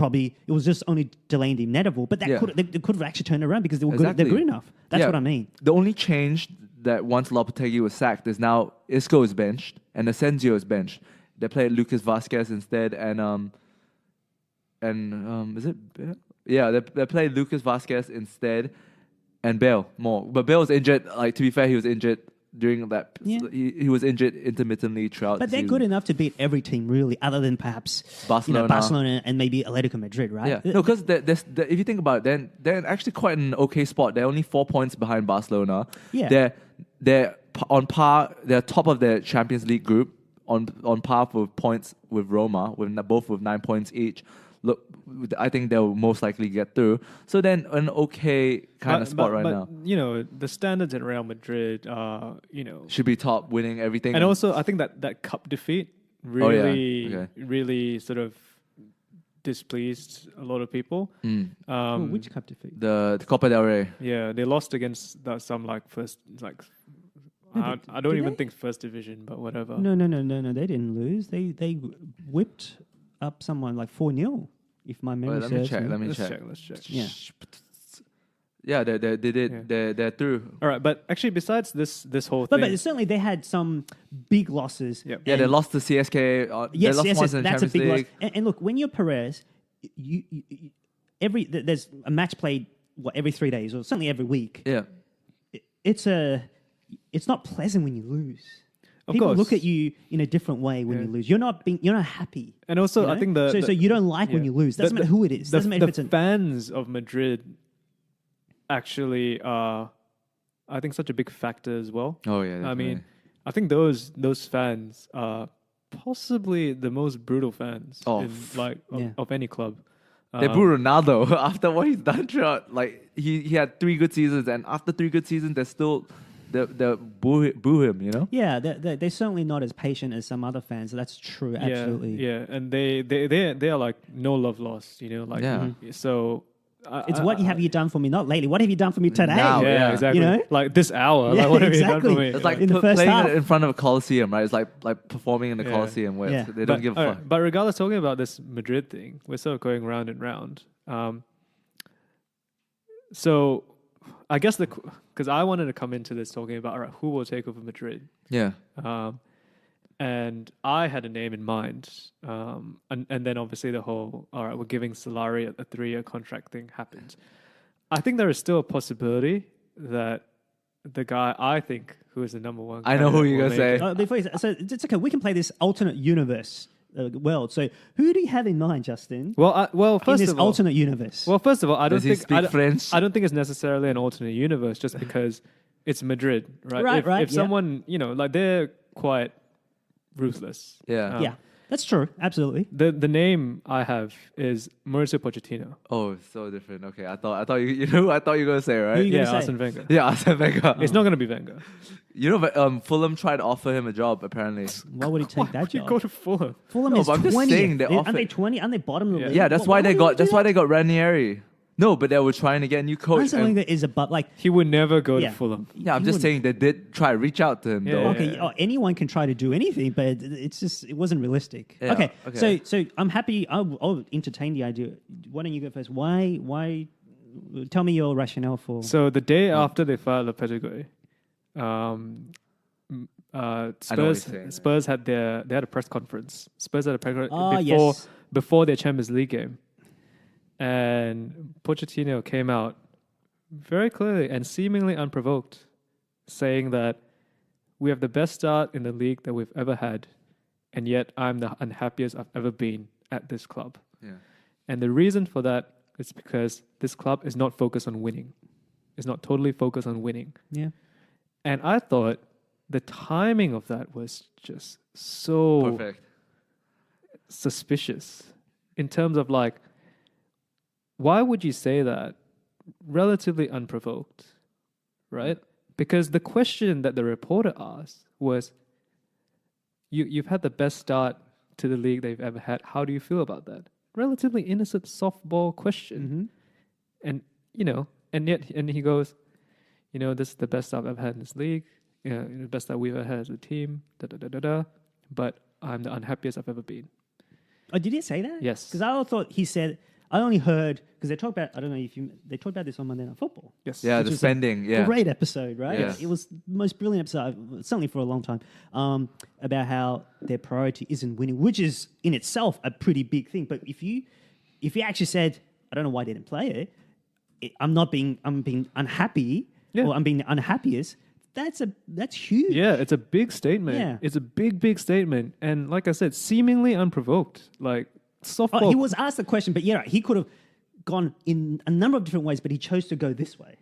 was just only delaying the inevitable. But they could have actually turned around because they were good, they're good enough. That's what I mean. The only change that once Lopetegui was sacked is now Isco is benched and Asensio is benched. They played Lucas Vazquez instead and is it Bale? Yeah, they played Lucas Vazquez instead and Bale more. But Bale was injured. Like, to be fair, he was injured during that. Yeah. He was injured intermittently throughout. But they're good enough to beat every team, really, other than perhaps Barcelona and maybe Atletico Madrid, right? Yeah, no, because if you think about it, they're actually quite an okay spot. They're only 4 points behind Barcelona. Yeah, they're on par. They're top of the Champions League group on par with points with Roma, both with 9 points each. Look, I think they'll most likely get through. So then, an okay kind of spot right now. The standards at Real Madrid are, should be top, winning everything. And also, I think that cup defeat really sort of displeased a lot of people. Which cup defeat? The Copa del Rey. Yeah, they lost against some first I don't even think first division, but whatever. No. They didn't lose. They whipped up someone 4-0, if my memory serves me. Let me check. Let's check. Yeah, they did. Yeah. They're through. All right, but actually, besides this whole thing, but certainly they had some big losses. Yep. Yeah, they lost to CSK. Yes, they lost once in the that's a big Champions loss. And look, when you're Perez, there's a match played every 3 days, or certainly every week. Yeah, it's not pleasant when you lose. Of People course. look at you in a different way when you lose. You're not happy. And also, I think so you don't like when you lose. Doesn't matter who it is. Doesn't matter if it's the fans of Madrid actually are, I think, such a big factor as well. Oh yeah. Definitely. I mean, I think those fans are possibly the most brutal fans of any club. They boo Ronaldo after what he's done throughout. He had 3 good seasons, and after 3 good seasons, they're still. They boo him, Yeah, they're certainly not as patient as some other fans. That's true, absolutely. Yeah, and they are no love lost, Yeah. So It's what have you done for me? Not lately. What have you done for me today? Now. Yeah, exactly. You know? Like this hour. Yeah, like, what have you exactly. done for me? It's like In the first playing half. it in front of a coliseum, right? It's like performing in the coliseum where Yeah. they don't give a all fuck. right, but regardless, talking about this Madrid thing, we're sort of going round and round. So I guess because I wanted to come into this talking about, all right, who will take over Madrid? Yeah. And I had a name in mind. And then obviously the whole, all right, we're giving Solari a 3-year contract thing happened. I think there is still a possibility that the guy I think who is the number one. I know who you're will going to make say. it. Before you say, so it's okay. We can play this alternate universe world. So who do you have in mind, Justin? Well, In first this of all, alternate universe. first of all, Does he speak French? I don't think it's necessarily an alternate universe just because it's Madrid, right? Right, If yeah. someone, like they're quite ruthless. Yeah. Yeah, that's true. Absolutely. The name I have is Mauricio Pochettino. Oh, it's so different. Okay, I thought you know who I thought you were gonna say, Who right? you Yeah, gonna say? Arsene Wenger. Yeah, Arsene Wenger. It's not going to be Wenger. You know, Fulham tried to offer him a job. Apparently, Why would he take that You job? go to Fulham. Fulham No, is but I'm just 20th. saying they Aren't offered- they 20? Aren't they bottom of the league? yeah, that's why they would got he do that? Ranieri. No, but they were trying to get a new coach. Arsene and- Wenger is He would never go Yeah. to Fulham. yeah, I'm he just wouldn't- saying they did try to reach out to him Yeah, though. yeah. Okay, anyone can try to do anything, but it wasn't realistic. Yeah, Okay, okay. so I'm happy. I'll entertain the idea. Why don't you go first? Why? Tell me your rationale for. So the day after they fired Lopetegui, Spurs had a press conference. Spurs had a press conference before their Champions League game, and Pochettino came out very clearly and seemingly unprovoked, saying that we have the best start in the league that we've ever had, and yet I'm the unhappiest I've ever been at this club. Yeah. And the reason for that is because this club is not focused on winning. It's not totally focused on winning. Yeah. And I thought the timing of that was just so Perfect. suspicious in terms of like, why would you say that relatively unprovoked, right? Because the question that the reporter asked was, you've had the best start to the league they've ever had. How do you feel about that? Relatively innocent softball question. And, and he goes, this is the best I've ever had in this league. The best that we've ever had as a team, but I'm the unhappiest I've ever been. Oh, did he say that? Yes. Because I thought he said. I only heard because they talk about. I don't know if they talked about this on Monday Night Football. Yes. Yeah, Which the was spending. Yeah. Great episode, right? Yes. It was the most brilliant episode, certainly for a long time, about how their priority isn't winning, which is in itself a pretty big thing. But if you actually said, I don't know why they didn't play it, I'm being unhappy, or I'm being the unhappiest. That's huge. Yeah, it's a big statement. Yeah. It's a big statement. And like I said, seemingly unprovoked. Like softball. He was asked the question, but he could have gone in a number of different ways, but he chose to go this way.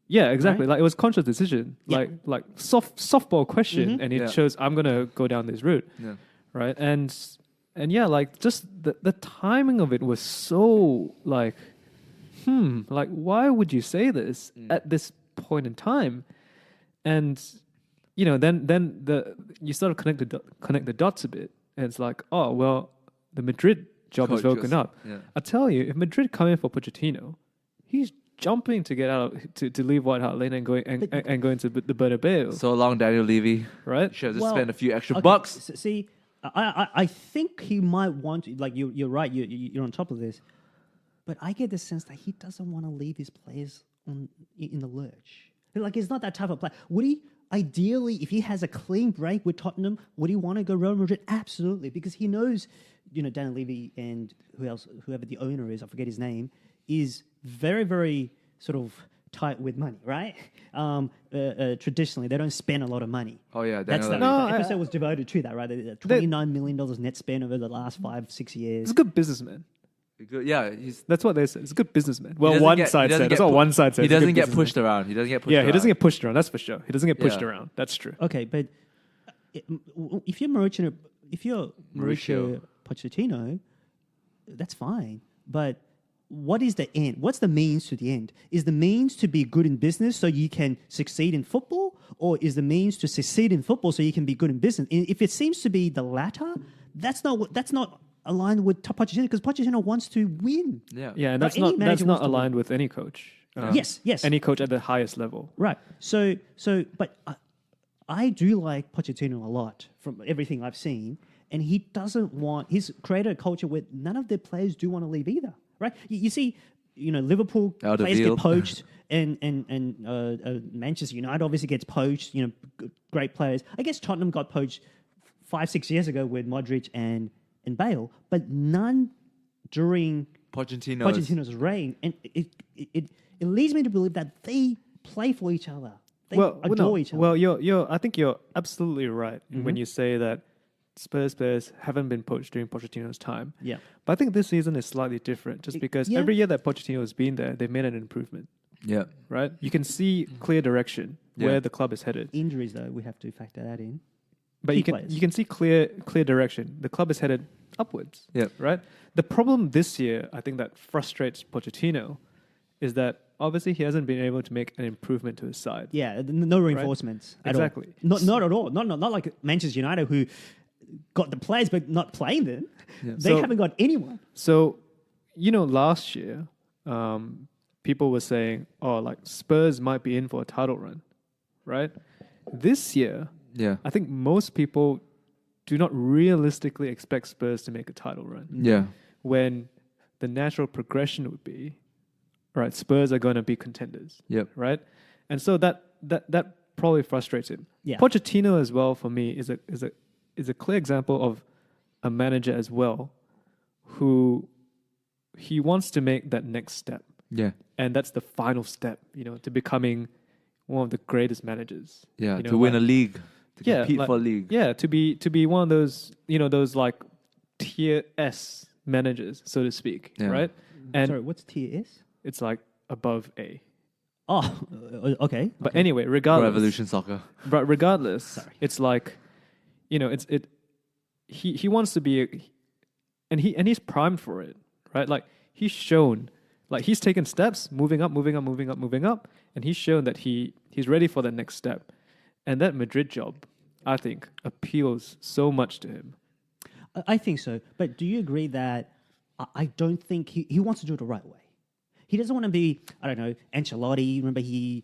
Yeah, exactly. Right? Like it was conscious decision. Yeah. Like softball question, and it shows I'm gonna go down this route. Yeah. Right. And yeah, like just the timing of it was so like, like why would you say this at this point in time? And then you sort of connect the dots a bit, and it's like, oh well, the Madrid job is Coach woken just- up. yeah. I tell you, if Madrid come in for Pochettino, he's jumping to get out to leave White Hart Lane and going to the Bernabeu, So long, Daniel Levy. right? Should have just Well, spent a few extra Okay, bucks. See, I think he might want to, like you're right. You're on top of this, but I get the sense that he doesn't want to leave his players in the lurch. Like he's not that type of player. Would he? Ideally, if he has a clean break with Tottenham, would he want to go Real Madrid? Absolutely, because he knows, Daniel Levy and whoever the owner is, I forget his name, is very, very sort of tight with money, right? Traditionally, they don't spend a lot of money. Oh yeah, That's Daniel the Levy. episode was devoted to that, right? The $29 million net spend over the last 5-6 years. He's a good businessman. Good. Yeah, he's. That's what they said. He's a good businessman. he Well, doesn't one get- side he doesn't said. get That's what pu- one side said. He He's a doesn't good get businessman. pushed around. He doesn't get pushed Yeah, around. he doesn't get pushed around. That's for sure. He doesn't get pushed Yeah. around. That's true. Okay, but if you're Mauricio Pochettino, that's fine. But what is the end? What's the means to the end? Is the means to be good in business so you can succeed in football, or is the means to succeed in football so you can be good in business? If it seems to be the latter, that's not aligned with Pochettino because Pochettino wants to win. Yeah. Yeah, and Right, that's any not manager wants to aligned with any coach. Yes. Any coach at the highest level. Right. But I do like Pochettino a lot from everything I've seen, and he doesn't want. He's created a culture where none of their players do want to leave either. Right. You see, Liverpool players get poached, and Manchester United obviously gets poached. Great players. I guess Tottenham got poached 5-6 years ago with Modric and Bale, but none during Pochettino's reign, and it leads me to believe that they play for each other. They adore each other. Well, I think you're absolutely right when you say that Spurs players haven't been poached during Pochettino's time. Yeah. But I think this season is slightly different just because every year that Pochettino has been there, they've made an improvement. Yeah. Right? You can see clear direction where the club is headed. Injuries, though, we have to factor that in. But you can see clear direction. The club is headed upwards. Yeah. Right? The problem this year, I think that frustrates Pochettino, is that obviously he hasn't been able to make an improvement to his side. Yeah, no reinforcements. Right? Exactly. Not at all. Not like Manchester United who got the players but not playing them. Yeah. They haven't got anyone. So, last year, people were saying, Spurs might be in for a title run, right? This year, I think most people do not realistically expect Spurs to make a title run. Yeah. When the natural progression would be, right, Spurs are going to be contenders. Yep. Right? And so that probably frustrates him. Yeah. Pochettino as well, for me, is a clear example of a manager as well who he wants to make that next step. Yeah. And that's the final step, to becoming one of the greatest managers. Yeah, to win a league. To compete for a league. Yeah, to be one of those, those like tier S managers, so to speak. Yeah. Right? And sorry, what's tier S? It's like above A. Oh, okay. But anyway, regardless. Revolution Soccer. But regardless, it's like, he wants to be, and he's primed for it, right? Like he's shown, like he's taken steps, moving up, and he's shown that he's ready for the next step. And that Madrid job, I think, appeals so much to him. I think so. But do you agree that I don't think he wants to do it the right way? He doesn't want to be, I don't know, Ancelotti. Remember, he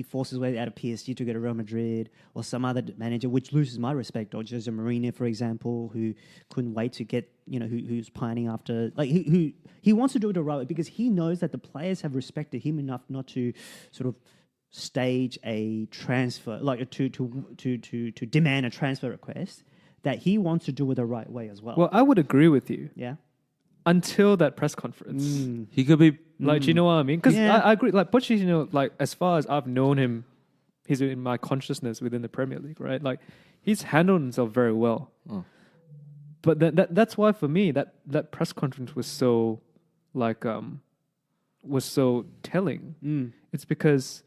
forced his way out of PSG to go to Real Madrid, or some other manager, which loses my respect, or Jose Mourinho, for example, who couldn't wait to get, who's pining after, like, who he wants to do it the right way because he knows that the players have respected him enough not to sort of stage a transfer, like to demand a transfer request, that he wants to do it the right way as well. Well, I would agree with you. Yeah. Until that press conference. He could be... Like, do you know what I mean? Because I agree. Like, Pochettino, like, as far as I've known him, he's in my consciousness within the Premier League, right? Like, he's handled himself very well. Oh. But that's why, for me, that press conference was so, like, was so telling. It's because...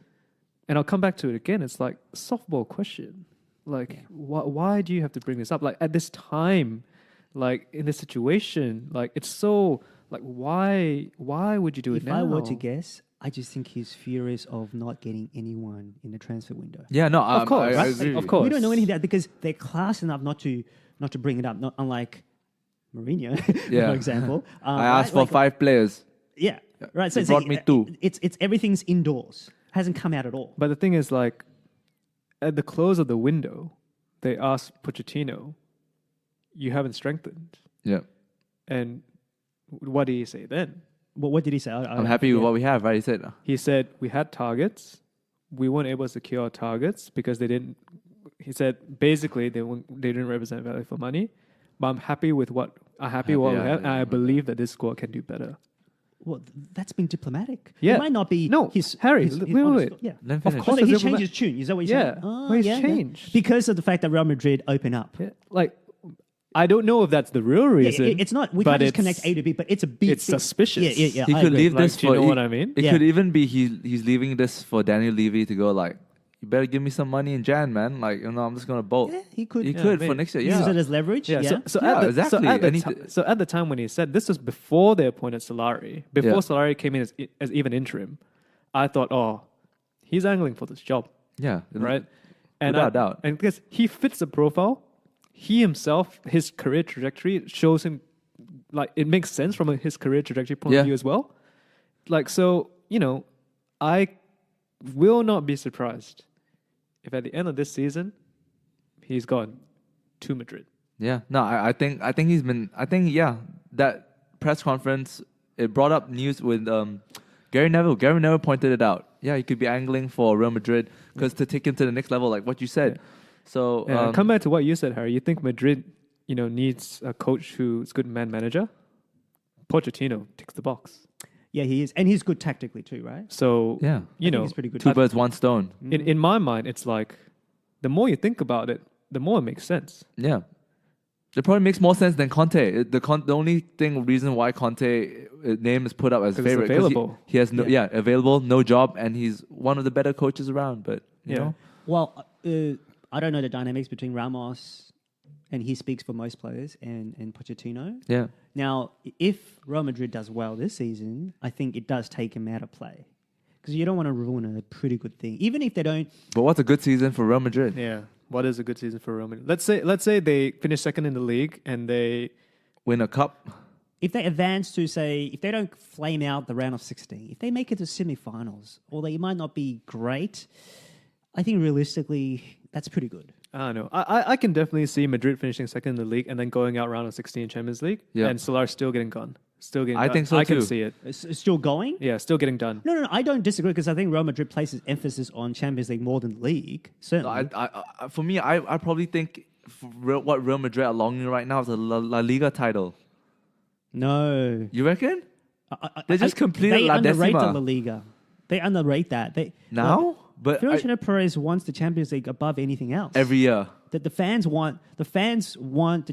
And I'll come back to it again. It's like a softball question. Like, why do you have to bring this up? Like, at this time, like, in this situation, like, it's so, like, why would you do it now? If I were to guess, I just think he's furious of not getting anyone in the transfer window. Yeah, no, of course. I agree. Of course. We don't know any of that because they're class enough not to bring it up, not unlike Mourinho, for example. I asked for 5 players. Yeah, right. So he brought me 2. It's everything's indoors. Hasn't come out at all. But the thing is, like, at the close of the window, they asked Pochettino, you haven't strengthened. Yeah. And what did he say then? Well, what did he say? I'm happy with what we have, right? He said, we had targets. We weren't able to secure our targets because they didn't. He said, basically, they didn't represent value for money. But I'm happy with what we have. And I believe that this squad can do better. Well, that's been diplomatic. Yeah. It might not be... No, Harry, wait. Yeah. Of course, he changed his tune. Is that what you're saying? Well, he's changed. Yeah. Because of the fact that Real Madrid open up. Yeah. Like, I don't know if that's the real reason. It's not. We can't just connect A to B, but it's a B. It's suspicious. Yeah. He could leave this for... Do you know what I mean? It could even be he's leaving this for Daniel Levy to go, like, you better give me some money in Jan, man. Like, I'm just going to bolt. Yeah, he could. He could for next year. Use it as leverage. Yeah. Exactly. So at the time when he said, this was before they appointed Solari, before Solari came in as even interim, I thought, he's angling for this job. Yeah. Right? Without doubt. And because he fits the profile, he himself, his career trajectory shows him like it makes sense from his career trajectory point of view as well. Like, so, I will not be surprised if at the end of this season, he's gone to Madrid. Yeah, no, I think that press conference, it brought up news with Gary Neville. Gary Neville pointed it out. Yeah, he could be angling for Real Madrid because to take him to the next level, like what you said. Yeah. So come back to what you said, Harry. You think Madrid, needs a coach who's a good man manager? Pochettino ticks the box. Yeah, he is, and he's good tactically too, right? So yeah, I think he's pretty good. Two birds, one stone. In my mind, it's like the more you think about it, the more it makes sense. Yeah. It probably makes more sense than Conte. The only reason why Conte name is put up as favorite because he has available, no job, and he's one of the better coaches around. But you know, well, I don't know the dynamics between Ramos, and he speaks for most players, and Pochettino. Yeah. Now, if Real Madrid does well this season, I think it does take him out of play because you don't want to ruin a pretty good thing, even if they don't. But what's a good season for Real Madrid? Yeah. What is a good season for Real Madrid? Let's say they finish second in the league and they win a cup. If they advance to, say, if they don't flame out the round of 16, if they make it to semi-finals, although it might not be great, I think realistically that's pretty good. I don't know. I can definitely see Madrid finishing second in the league and then going out round of 16 in Champions League and Solari still getting gone. I think so too. I can see it. It's still going? Yeah, still getting done. No, I don't disagree because I think Real Madrid places emphasis on Champions League more than league. Certainly. For me, I probably think what Real Madrid are longing right now is a La Liga title. No. You reckon? They just completed they La underrate Decima. the La Liga. They underrate that. Now? But Florentino Perez wants the Champions League above anything else. Every year. The fans want the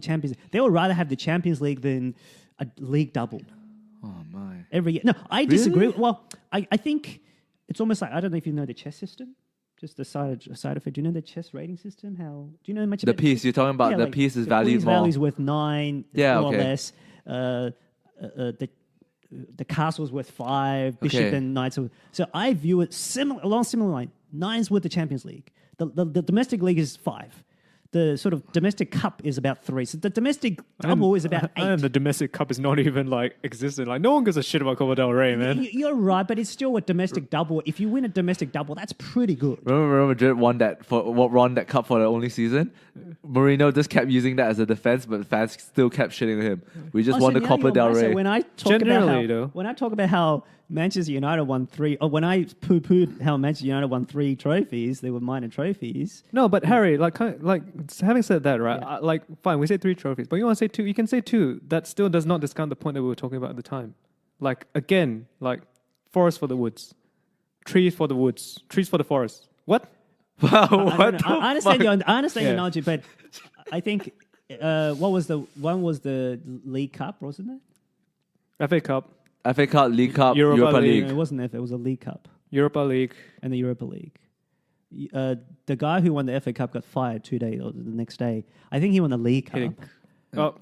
Champions League. They would rather have the Champions League than a league double. Oh my. Every year. No, I disagree. Well, I think it's almost like, I don't know if you know the chess system. Just a side effect. Do you know the chess rating system? Do you know much about the piece? You're talking about the piece is valued more. Value's worth 9, more or less. The castle's worth 5, bishop and knights. So I view it along similar line. 9's worth the Champions League. The domestic league is 5. The sort of domestic cup is about 3. So the domestic double is about 8. And the domestic cup is not even existent. Like no one gives a shit about Copa del Rey, man. You're right, but it's still a domestic double. If you win a domestic double, that's pretty good. Remember Real Madrid won that cup for the only season? Mourinho just kept using that as a defense, but fans still kept shitting on him. We just won the Copa del Rey. When I talk about how Manchester United won 3, or when I poo-pooed how Manchester United won 3 trophies, they were minor trophies. No, but Harry, having said that, right? Fine, we say 3 trophies, but you want to say 2? You can say 2. That still does not discount the point that we were talking about at the time. Again, forest for the woods, trees for the woods, trees for the forest. What? Wow, I understand the analogy, but I think one was the League Cup, wasn't it? FA Cup. FA Cup, League Cup, Europa League. No, it wasn't FA, it was a League Cup. Europa League. And the Europa League. The guy who won the FA Cup got fired 2 days or the next day. I think he won the League Cup.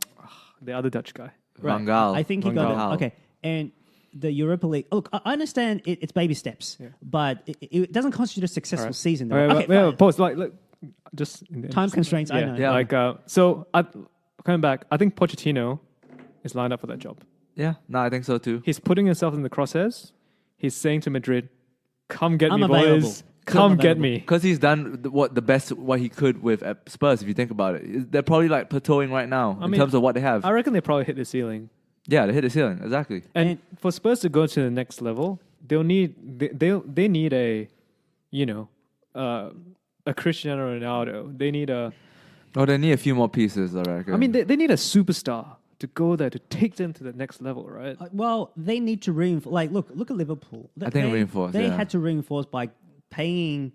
The other Dutch guy. Right. Van Gaal. I think he got it. Okay. And the Europa League. Look, I understand it's baby steps, but it doesn't constitute a successful season. Though. Pause. Just time constraints. I know. Yeah. So coming back, I think Pochettino is lined up for that job. Yeah, no, I think so too. He's putting himself in the crosshairs. He's saying to Madrid, "Come get I'm me, available. boys. Come get me." Because he's done the best he could with Spurs. If you think about it, they're probably plateauing right now in terms of what they have. I reckon they probably hit the ceiling. Yeah, they hit the ceiling exactly. And for Spurs to go to the next level, they need a Cristiano Ronaldo. They need they need a few more pieces, I reckon. I mean, they need a superstar to go there to take them to the next level, right? Well, they need to reinforce. Look at Liverpool. Reinforce. They had to reinforce by paying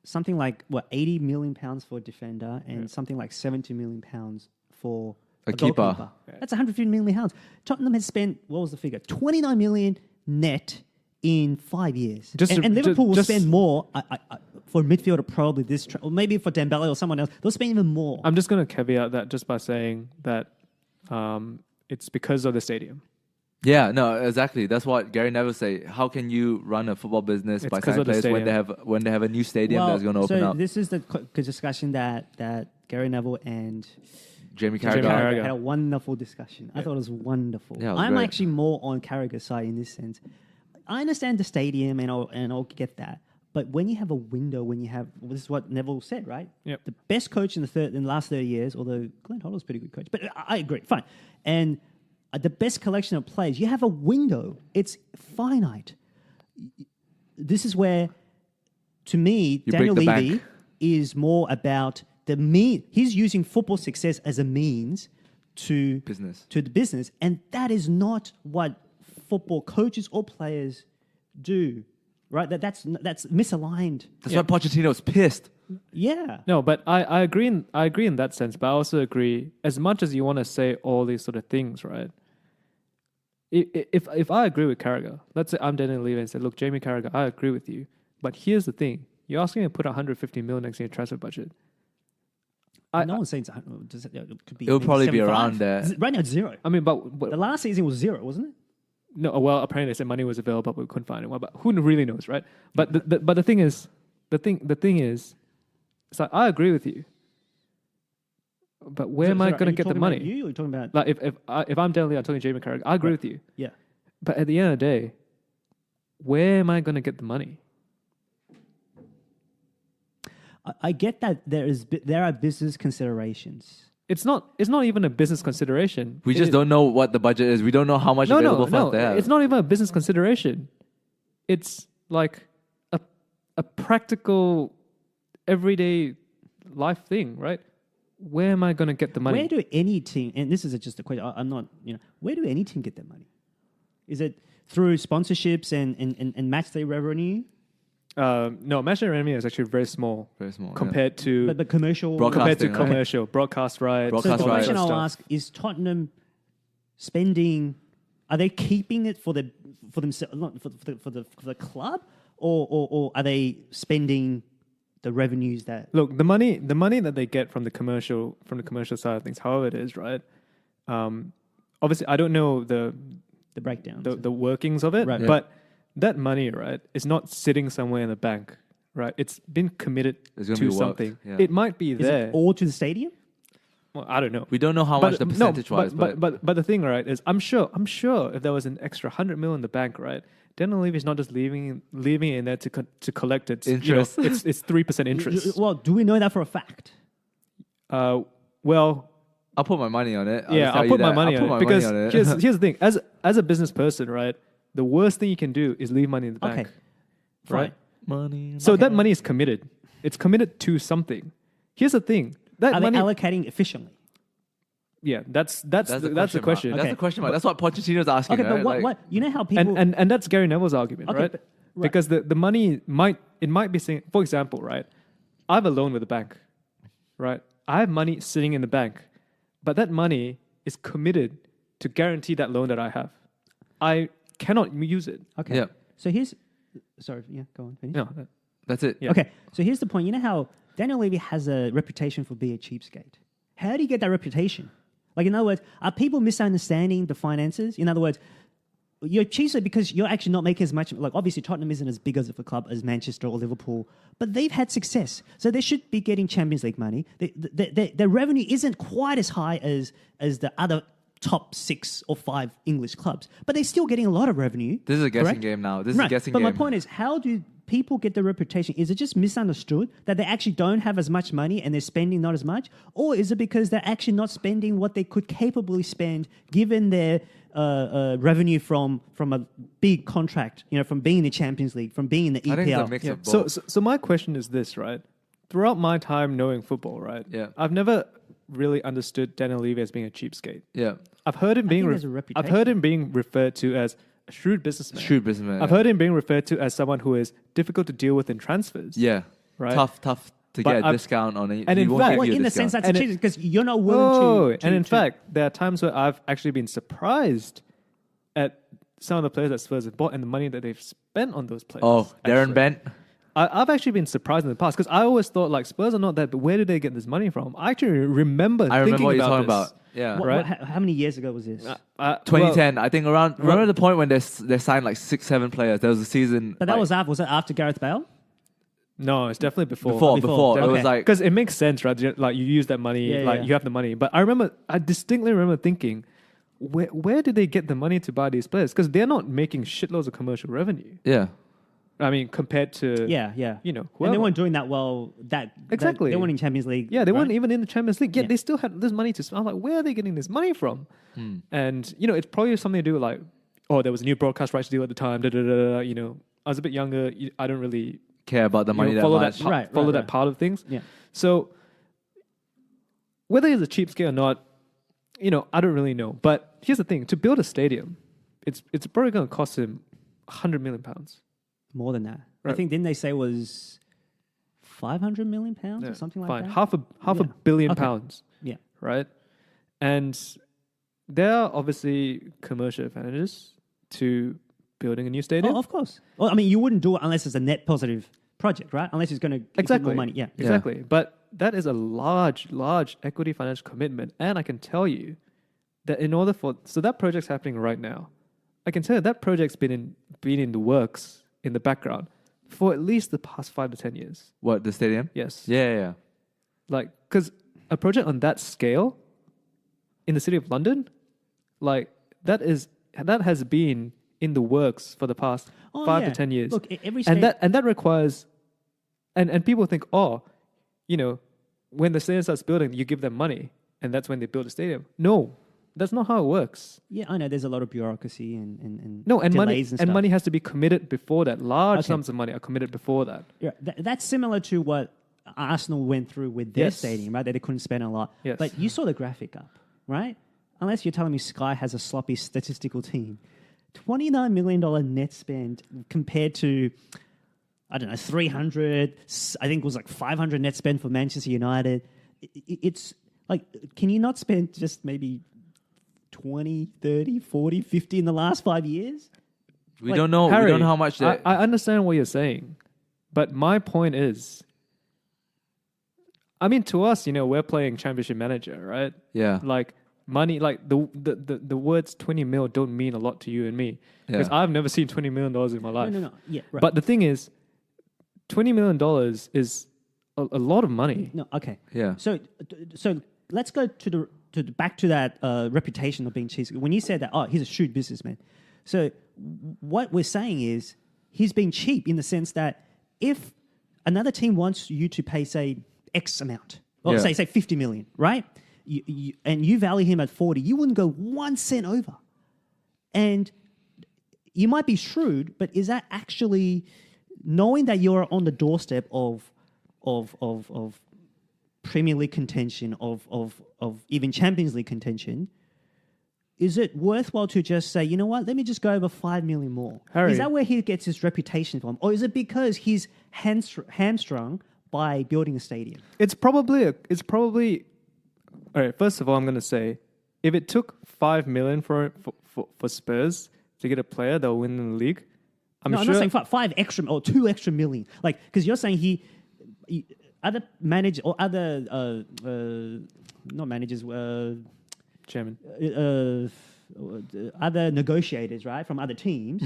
something like 80 million pounds for a defender and something like 70 million pounds for a keeper. Yeah. That's 150 million pounds. Tottenham has spent, what was the figure? 29 million net in 5 years. And Liverpool will spend more for a midfielder probably or maybe for Dembele or someone else. They'll spend even more. I'm just going to caveat that just by saying that it's because of the stadium. Yeah, no, exactly. That's what Gary Neville say. How can you run a football business by signing players when they have a new stadium that's going to open up? This is the discussion that Gary Neville and Jamie Jamie Carragher. Carragher. Had a wonderful discussion. I thought it was wonderful. Yeah, it was I'm great. actually more on Carragher's side in this sense. I understand the stadium and I'll get that. But when you have a window, this is what Neville said, right? Yep. The best coach in the last 30 years, although Glenn Hoddle's a pretty good coach, but I agree, fine. And the best collection of players, you have a window. It's finite. This is where, to me, You Daniel break the Levy bank. is more about he's using football success as a means to the business, and that is not what football coaches or players do, right? That's misaligned. That's why Pochettino's pissed. Yeah. No, but I agree in that sense, but I also agree, as much as you want to say all these sort of things, right? If I agree with Carragher, let's say I'm Daniel Levy and say, look, Jamie Carragher, I agree with you, but here's the thing. You're asking me to put 150 mil next year transfer budget. No one's saying it could be. It'll probably be 75. around there. Right now, it's zero. I mean, but The last season was zero, wasn't it? no, well, apparently they said money was available, but we couldn't find it. But who really knows, right? But the thing is, it's like I agree with you, but where am I going to get the money? You or are you talking about? Like if I'm Daniel Levy, I'm talking Jamie Carragher, I agree with you. Yeah. But at the end of the day, where am I going to get the money? I get that there are business considerations. It's not even a business consideration. We just don't know what the budget is. We don't know how much available funds they have. It's not even a business consideration. It's like a practical, everyday life thing, right? Where am I going to get the money? Where do any team, and this is just a question, I'm not, where do any team get their money? Is it through sponsorships and match day revenue? No, match day revenue is actually very small. Very small, compared to But commercial... compared to Broadcasting, right? commercial broadcast rights. So the Broadcast question rights. I'll ask is Tottenham spending, are they keeping it for themselves, not for the club, or are they spending the revenues that... Look, the money that they get from the commercial side of things, however it is, right? Obviously, I don't know the breakdown. the workings of it, Right. but that money, right, is not sitting somewhere in the bank, right? It's been committed It's gonna to be worked, something. yeah. It might be Is there. it all to the stadium? Well, I don't know. We don't know how much the percentage wise, but the thing, right, is I'm sure if there was an extra 100 mil in the bank, right, Daniel Levy is not just leaving it in there to collect its Interest. It's 3% interest. Well, do we know that for a fact? Well, I'll put my money on it. I'll put my money on it because on it. here's the thing: as a business person, right, the worst thing you can do is leave money in the bank, Okay. Fine. right? money. So that money is committed. It's committed to something. Here's the thing: that Are money, they allocating efficiently? yeah, that's the question. That's the Okay. question mark. That's what Pochettino's asking. Okay, but right? what you know how people... And that's Gary Neville's argument, Okay, right? right. Because the money might be saying, for example, right? I have a loan with the bank, right? I have money sitting in the bank, but that money is committed to guarantee that loan that I have. I cannot use it. Okay. Yeah. So here's... Sorry, yeah, go on. Finish. No, That's it. Yeah. Okay, so here's the point. You know how Daniel Levy has a reputation for being a cheapskate? How do you get that reputation? Like, in other words, are people misunderstanding the finances? In other words, you're cheaper because you're actually not making as much. Like, obviously, Tottenham isn't as big of a club as Manchester or Liverpool, but they've had success. So they should be getting Champions League money. Their revenue isn't quite as high as the other top 6 or 5 English clubs, but they're still getting a lot of revenue. This is a guessing correct? game now. This is Right. a guessing But game. my point is, how do people get the reputation? Is it just misunderstood that they actually don't have as much money and they're spending not as much? Or is it because they're actually not spending what they could capably spend given their revenue from a big contract, from being in the Champions League, from being in the EPL? I think it's a mix Yeah. of both. So my question is this, right? Throughout my time knowing football, right? Yeah. I've never really understood Daniel Levy as being a cheapskate. Yeah. I've heard him being think there's a I've heard him being referred to as a shrewd businessman. Shrewd businessman. I've heard him being referred to as someone who is difficult to deal with in transfers. Yeah. Right. Tough to But get a I've- discount on it. and He in won't fact- give Well, you a in the discount. sense that's And a it- cheap because you're not Oh, willing to... and in fact, there are times where I've actually been surprised at some of the players that Spurs have bought and the money that they've spent on those players. Oh, Darren actually. Bent. I've actually been surprised in the past because I always thought like Spurs are not that, but where do they get this money from? I actually remember I remember thinking what you're about talking this. about. Yeah. What- right? how many years ago was this? 2010, I think around. Remember the point when they signed like 6-7 players? There was a season. But that was it after Gareth Bale? No, it's definitely before. Before. It was Okay. like Because it makes sense, right? Like you use that money, Yeah, like yeah. you have the money. But I distinctly remember thinking, where did they get the money to buy these players? Because they're not making shitloads of commercial revenue. yeah. I mean, compared to Yeah. you know, And they whoever. weren't doing that well. Exactly. They weren't in Champions League. Yeah, they right? weren't even in the Champions League. Yet Yeah. they still had this money to spend. I'm like, where are they getting this money from? And you know, it's probably something to do with like, oh, there was a new broadcast rights deal at the time. You know, I was a bit younger. I don't really Care about the money that follow much. that follow that part of things. Yeah. So whether it's a cheapskate or not, you know, I don't really know. But here's the thing: to build a stadium, it's probably going to cost him £100 million. More than that. I Right. think didn't they say it was 500 million pounds or something like Fine, that? half a Yeah. billion Okay. pounds, Yeah. right? And there are obviously commercial advantages to building a new stadium. Oh, of course. Well, I mean, you wouldn't do it unless it's a net positive project, right? Unless it's going to give you more money. Yeah. Exactly. But that is a large equity financial commitment. And I can tell you that in order so that project's happening right now. I can tell you that project's been in the works in the background for at least the past 5 to 10 years. What, the stadium? Yes. Yeah. Like, because a project on that scale in the city of London, like that has been in the works for the past 5 to 10 years. Look, every and state... that requires, and people think, oh, you know, when the stadium starts building, you give them money, and that's when they build a stadium. No, that's not how it works. Yeah, I know there's a lot of bureaucracy and No, and money delays and stuff. money has to be committed before that. Large sums of money are committed before that. Yeah, that's similar to what Arsenal went through with their Yes. stadium, right? That they couldn't spend a lot. Yes. But you saw the graphic up, right? Unless you're telling me Sky has a sloppy statistical team. $29 million net spend compared to, I don't know, 300, I think it was like 500 net spend for Manchester United. It's like, can you not spend just maybe 20, 30, 40, 50 in the last 5 years? We Like, don't know. Harry, we don't know how much. I understand what you're saying, but my point is, I mean, to us, you know, we're playing Championship Manager, right? Yeah. Like money, like the words 20 mil don't mean a lot to you and me because Yeah. I've never seen $20 million in my life. No. Yeah, right. But the thing is, $20 million is a lot of money. No, okay. Yeah. So let's go to the back to that reputation of being cheap. When you said that, oh, he's a shrewd businessman. So what we're saying is he's being cheap in the sense that if another team wants you to pay, say, X amount, or Yeah. say 50 million, right? And you value him at 40, you wouldn't go 1 cent over. And you might be shrewd, but is that actually knowing that you're on the doorstep of Premier League contention, of even Champions League contention, is it worthwhile to just say, you know what, let me just go over 5 million more? Harry. Is that where he gets his reputation from? Or is it because he's hamstrung by building a stadium? It's probably all right. First of all, I'm going to say, if it took $5 million for Spurs to get a player that will win in the league, I'm I'm sure. not saying 5 extra or 2 extra million. Like, because you're saying he other managers or other not managers, Chairman. other negotiators, right, from other teams,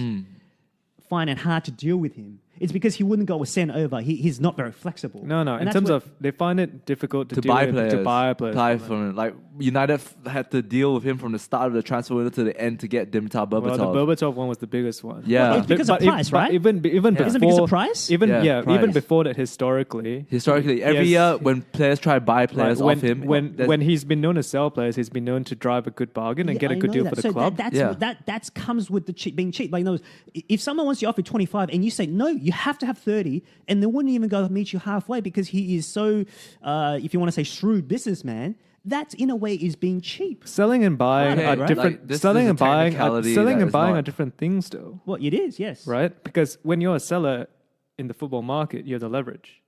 find it hard to deal with him. It's because he wouldn't go a cent over. He's not very flexible. No. And In that's terms where- of, they find it difficult to deal buy with, players. to buy players. Buy from him. Like United had to deal with him from the start of the transfer window to the end to get Dimitar Berbatov. Well, the Berbatov one was the biggest one. Yeah. Well, it's because of price, right? Even Isn't before, it because of price? Even Yeah, even price. before that, historically, Every Yes. year when players try to buy players like off him, when he's been known to sell players, he's been known to drive a good bargain and Yeah, get a I good know deal that. for the So club. That comes with the being cheap. Like, no, if someone wants you offer 25 and you say no, you have to have 30, and they wouldn't even go meet you halfway because he is so, if you want to say shrewd businessman, that in a way is being cheap. Selling and buying Okay, are right. different. Like, this selling is a and buying, are, technicality selling that and is buying not- are different things, though, Well, it is, yes. right? Because when you're a seller in the football market, you have the leverage.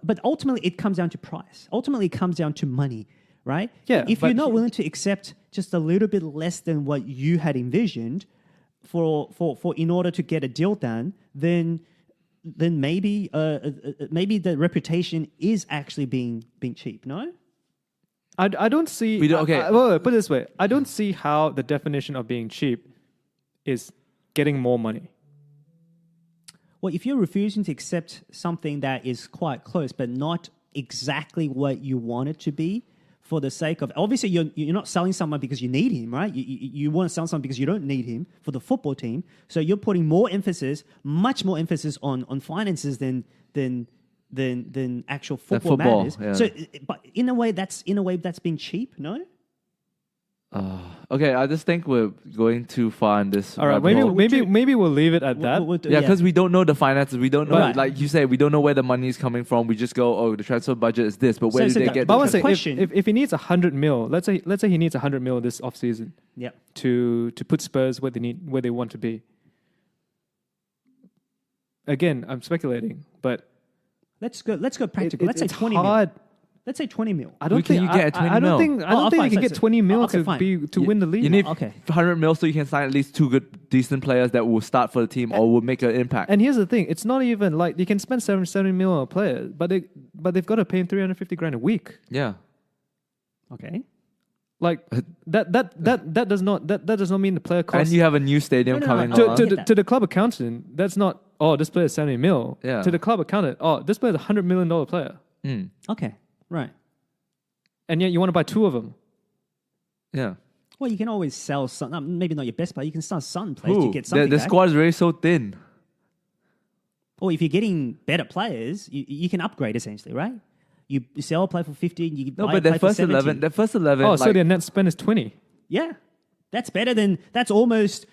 But ultimately, it comes down to price. Ultimately, it comes down to money, right? Yeah, If but you're not willing to accept just a little bit less than what you had envisioned for in order to get a deal done, then maybe the reputation is actually being cheap. No. I don't see. We don't- okay. Well, put it this way: I don't see how the definition of being cheap is getting more money. Well, if you're refusing to accept something that is quite close, but not exactly what you want it to be, for the sake of, obviously you're not selling someone because you need him, right? You want to sell someone because you don't need him for the football team. So you're putting much more emphasis on finances than actual football matters. Yeah. So, but in a way that's being cheap, no? Okay, I just think we're going too far in this. All right, rabbit hole. maybe we'll leave it at that. Yeah, because we don't know the finances. We don't know, Right. like you say, we don't know where the money is coming from. We just go, oh, the transfer budget is this, but where So do they the- get? But I the want to say, question- if he needs 100 mil, let's say he needs 100 mil this offseason Yeah. to put Spurs where they want to be. Again, I'm speculating, but Let's go practical. Let's say it's 20 hard. mil. Let's say 20 mil. I don't Can think you get a 20 I don't mil? think I Oh, don't think fine, you can so- get 20 mil okay, to fine. win the league. You need Okay. 100 mil so you can sign at least two good, decent players that will start for the team or will make an impact. And here's the thing: it's not even like you can spend 70 mil on a player, but they've got to pay him 350 grand a week. Yeah. Okay. Like that does not mean the player costs. And you have a new stadium No, coming no, on. get that. to the club accountant, that's not, oh, this player is 70 mil. Yeah. To the club accountant, oh, this player is $100 million player. Okay. Right. And yet you want to buy two of them. Yeah. Well, you can always sell some. Maybe not your best player. You can sell some players Who? to get something The back. squad is really so thin. Or if you're getting better players, you can upgrade essentially, right? You sell a player for 50, and you No, buy but a player their for first 70. 11, their first 11. Oh, so like, their net spend is 20. Yeah, that's better than that's almost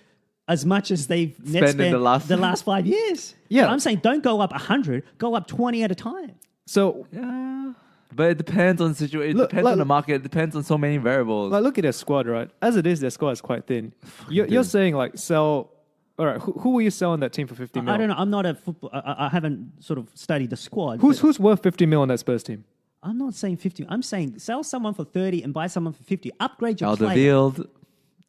as much as they've net Spent in spent the last- 5 years. Yeah. So I'm saying don't go up 100, go up 20 at a time. So yeah. But it depends on the situation. It Look, depends like- on the market. It depends on so many variables. like, look at their squad, right? As it is, their squad is quite thin. You're saying like sell. All right, who will you sell on that team for 50 mil? I don't know. I'm not a football. I haven't sort of studied the squad. Who's but worth 50 mil on that Spurs team? I'm not saying 50. I'm saying sell someone for 30 and buy someone for 50. Upgrade your player. Alderweireld.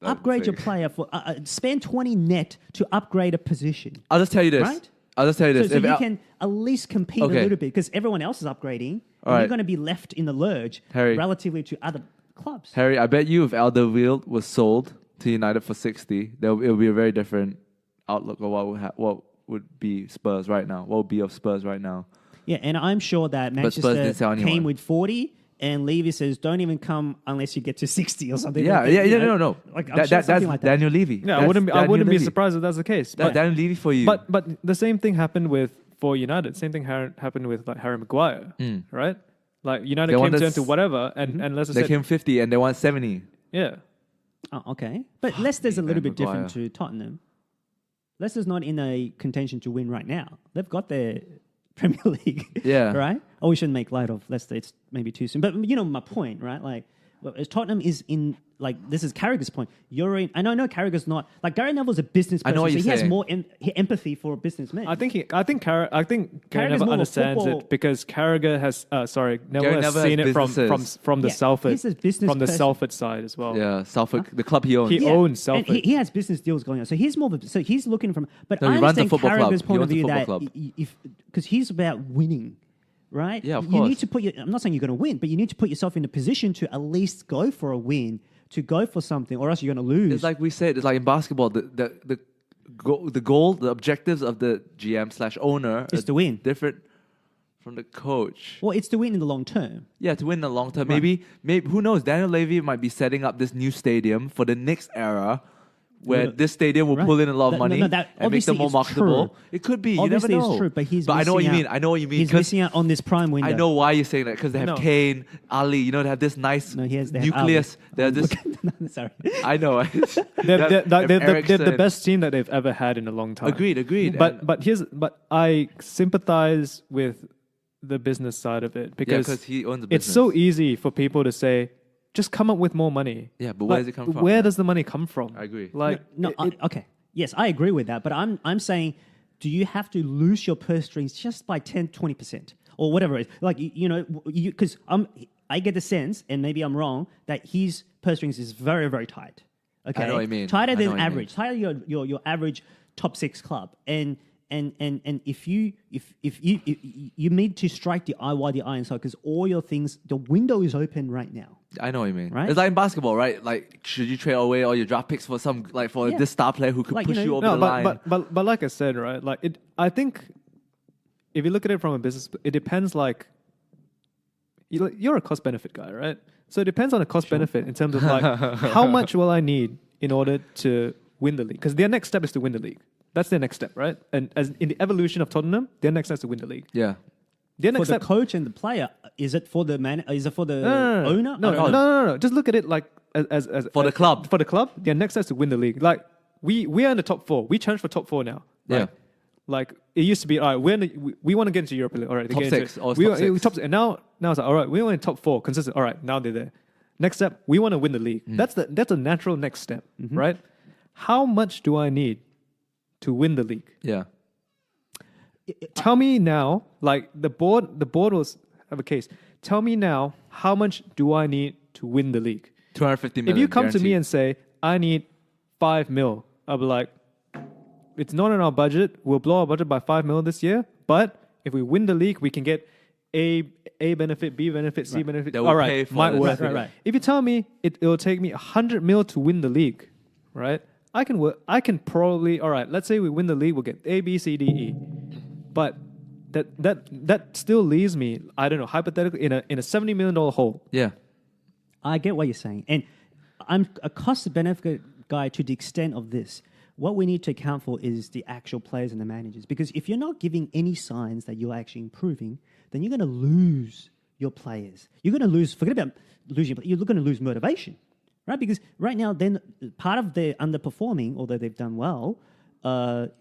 Upgrade your player for spend 20 net to upgrade a position. I'll just tell you this. Right? I'll just tell you So, this. so If you Al- can at least compete Okay. a little bit because everyone else is upgrading. All and right. you're going to be left in the lurch Harry. relatively to other clubs. Harry, I bet you if Alderweireld was sold to United for 60, it would be a very different outlook of what would be Spurs right now. What would be of Spurs right now? Yeah, and I'm sure that Spurs didn't Manchester sell anyone. came with 40 and Levy says, don't even come unless you get to 60 or something. Yeah, like that, yeah, you yeah, know? no. Like, I'm That- sure that's something like that. Daniel Levy. Yeah, I That's wouldn't Daniel be Levy. surprised if that's the case. That's Daniel Levy for you. But the same thing happened for United. Same thing happened with like Harry Maguire, right? Like United They came wanted down to whatever, and Leicester they said, came 50 and they want 70. yeah. Oh, okay. But Leicester's a little bit Maguire. different to Tottenham. Leicester's not in a contention to win right now. They've got their Premier League. Yeah. Right? Oh, we shouldn't make light of Leicester. It's maybe too soon. But you know my point, right? Like, well, as Tottenham is in, like, this is Carragher's point. You're in, and I know Carragher's not, like, Gary Neville's a business person, I know what so you're he has saying. more empathy for a businessman. I think Gary Carragher's Neville more of a understands football- it because Carragher has Neville Gary has Neville seen has it from businesses. the Yeah, Salford he's a business from the person. Salford side as well. Yeah, Suffolk, the club he owns. He owns And Salford. he has business deals going on. So he's more of a, so he's looking from, but No, he I runs a understand football club. Carragher's He point of owns a view football that club. because he's about winning, right? Yeah, of You course. need to put your, I'm not saying you're going to win, but you need to put yourself in a position to at least go for a win, to go for something, or else you're going to lose. It's like we said, it's like in basketball, the goal, the objectives of the GM/owner Is to win. different from the coach. Well, it's to win in the long term. Yeah, to win in the long term. Maybe who knows? Daniel Levy might be setting up this new stadium for the next era, where No, this stadium will right. pull in a lot of No, money no, that and make them obviously more is marketable. true. It could be. Obviously, you never know. it's true, but he's I know what you missing mean. out. I know what you mean. He's 'cause missing out on this prime window. I know why you're saying that because they have No. Kane, Ali. You know, they have this nice No, they have nucleus. Ali. They have this. No, sorry. I know. They're the Eriksen. best team that they've ever had in a long time. Agreed. But I sympathize with the business side of it because 'cause he owns a it's business. so easy for people to say, just come up with more money. Yeah, but where does it come from? Where does the money come from? I agree. Like, No, okay. Yes, I agree with that. But I'm saying, do you have to lose your purse strings just by 10, 20% or whatever it is? Like, because I get the sense, and maybe I'm wrong, that his purse strings is very, very tight. Okay. I know what you mean. Tighter I know than what you average. Tighter than your average top 6 club. And if you need to strike the eye while the iron is hot, because all your things, the window is open right now. I know what you mean. Right? It's like in basketball, right? Like, should you trade away all your draft picks for this star player who could Like, push you know, you over No, the line? but like I said, right? Like I think if you look at it from a business, it depends. Like you're a cost benefit guy, right? So it depends on the cost benefit in terms of like how much will I need in order to win the league? Because their next step is to win the league. That's their next step, right? And as in the evolution of Tottenham, their next step is to win the league. Yeah. Their For next the step, coach and the player, is it for the man? Is it for the owner? No. Just look at it like as For the club. For the club, their next step is to win the league. Like we are in the top 4. We challenge for top 4 now. Right? Yeah. Like it used to be, all right, we want to get into Europe. All right, they Top get into six, it. always We top want- six. top six. And now it's like, all right, we want in top 4 consistent. All right, now they're there. Next step, we want to win the league. That's a natural next step, right? How much do I need to win the league? Yeah. Tell me now, like the board will have a case. Tell me now, how much do I need to win the league? 250 million. If you come to me guaranteed. and say, I need 5 mil, I'll be like, it's not in our budget. We'll blow our budget by 5 mil this year. But if we win the league, we can get A benefit, B benefit, C benefit. That will All right, pay for might this. worth it. Right. If you tell me it'll take me 100 mil to win the league, right? I can probably, all right, let's say we win the league, we'll get A, B, C, D, E. But that still leaves me, I don't know, hypothetically in a $70 million hole. Yeah. I get what you're saying. And I'm a cost-benefit guy to the extent of this. What we need to account for is the actual players and the managers. Because if you're not giving any signs that you're actually improving, then you're going to lose your players. You're going to lose, forget about losing, you're going to lose motivation, right? Because right now, then part of their underperforming, although they've done well,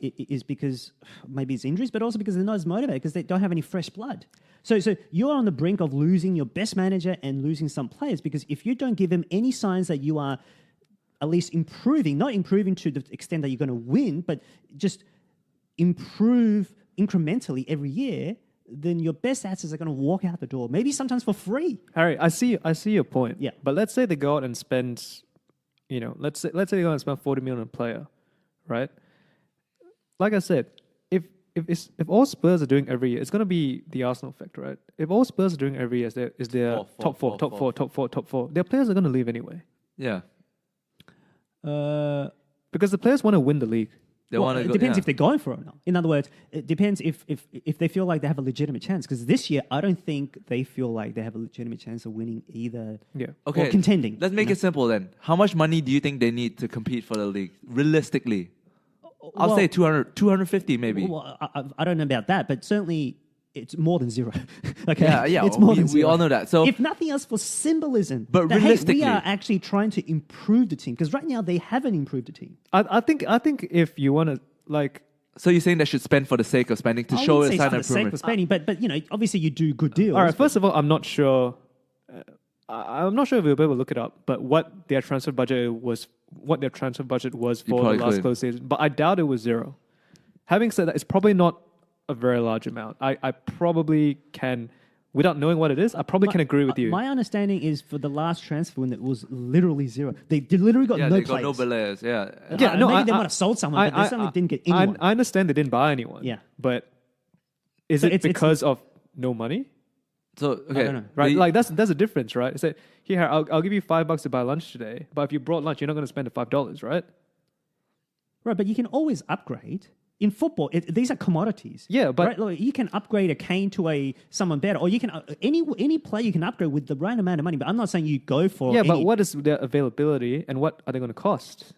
is because maybe it's injuries, but also because they're not as motivated because they don't have any fresh blood. So you're on the brink of losing your best manager and losing some players because if you don't give them any signs that you are at least improving, not improving to the extent that you're going to win, but just improve incrementally every year, then your best assets are going to walk out the door, maybe sometimes for free. Harry, I see your point. Yeah. But let's say they go out and spend, let's say they go out and spend 40 million on a player, right? Like I said, if all Spurs are doing every year, it's going to be the Arsenal effect, right? If all Spurs are doing every year is their top four, their players are going to leave anyway. Yeah. Because the players want to win the league. They want to It go. depends Yeah. if they're going for it or not. In other words, it depends if they feel like they have a legitimate chance. Because this year, I don't think they feel like they have a legitimate chance of winning either. Yeah. Okay. Or contending. Let's make it simple then. How much money do you think they need to compete for the league? Realistically. I'll say 250 maybe. Well, I don't know about that, but certainly it's more than zero. Okay, Yeah, it's more than we zero. all know that. So if nothing else, for symbolism, But that, hey, realistically- we are actually trying to improve the team because right now they haven't improved the team. I think if you want to like. So you're saying they should spend for the sake of spending to I show wouldn't a say sign for of the sake of improvement? spending, but obviously you do good deals. All right. First of all, I'm not sure. I'm not sure if we'll be able to look it up, but what their transfer budget was for the probably last could. close season. But I doubt it was zero. Having said that, it's probably not a very large amount. I probably can, without knowing what it is, I probably can agree with you. My understanding is for the last transfer when it was literally zero. They literally got Yeah, no they players. got no players. Yeah. Maybe they might have sold someone, but they certainly didn't get anyone. I understand they didn't buy anyone. Yeah. But is So it it's- because of no money? So okay. don't know. Right, like that's a difference, right? It's like, here, I'll give you $5 to buy lunch today, but if you brought lunch, you're not going to spend the $5, right? Right, but you can always upgrade. In football, these are commodities. Yeah, but- right? Like, you can upgrade a Kane to someone better, or you can any player you can upgrade with the right amount of money. But I'm not saying you go for. Yeah, but what is their availability and what are they going to cost?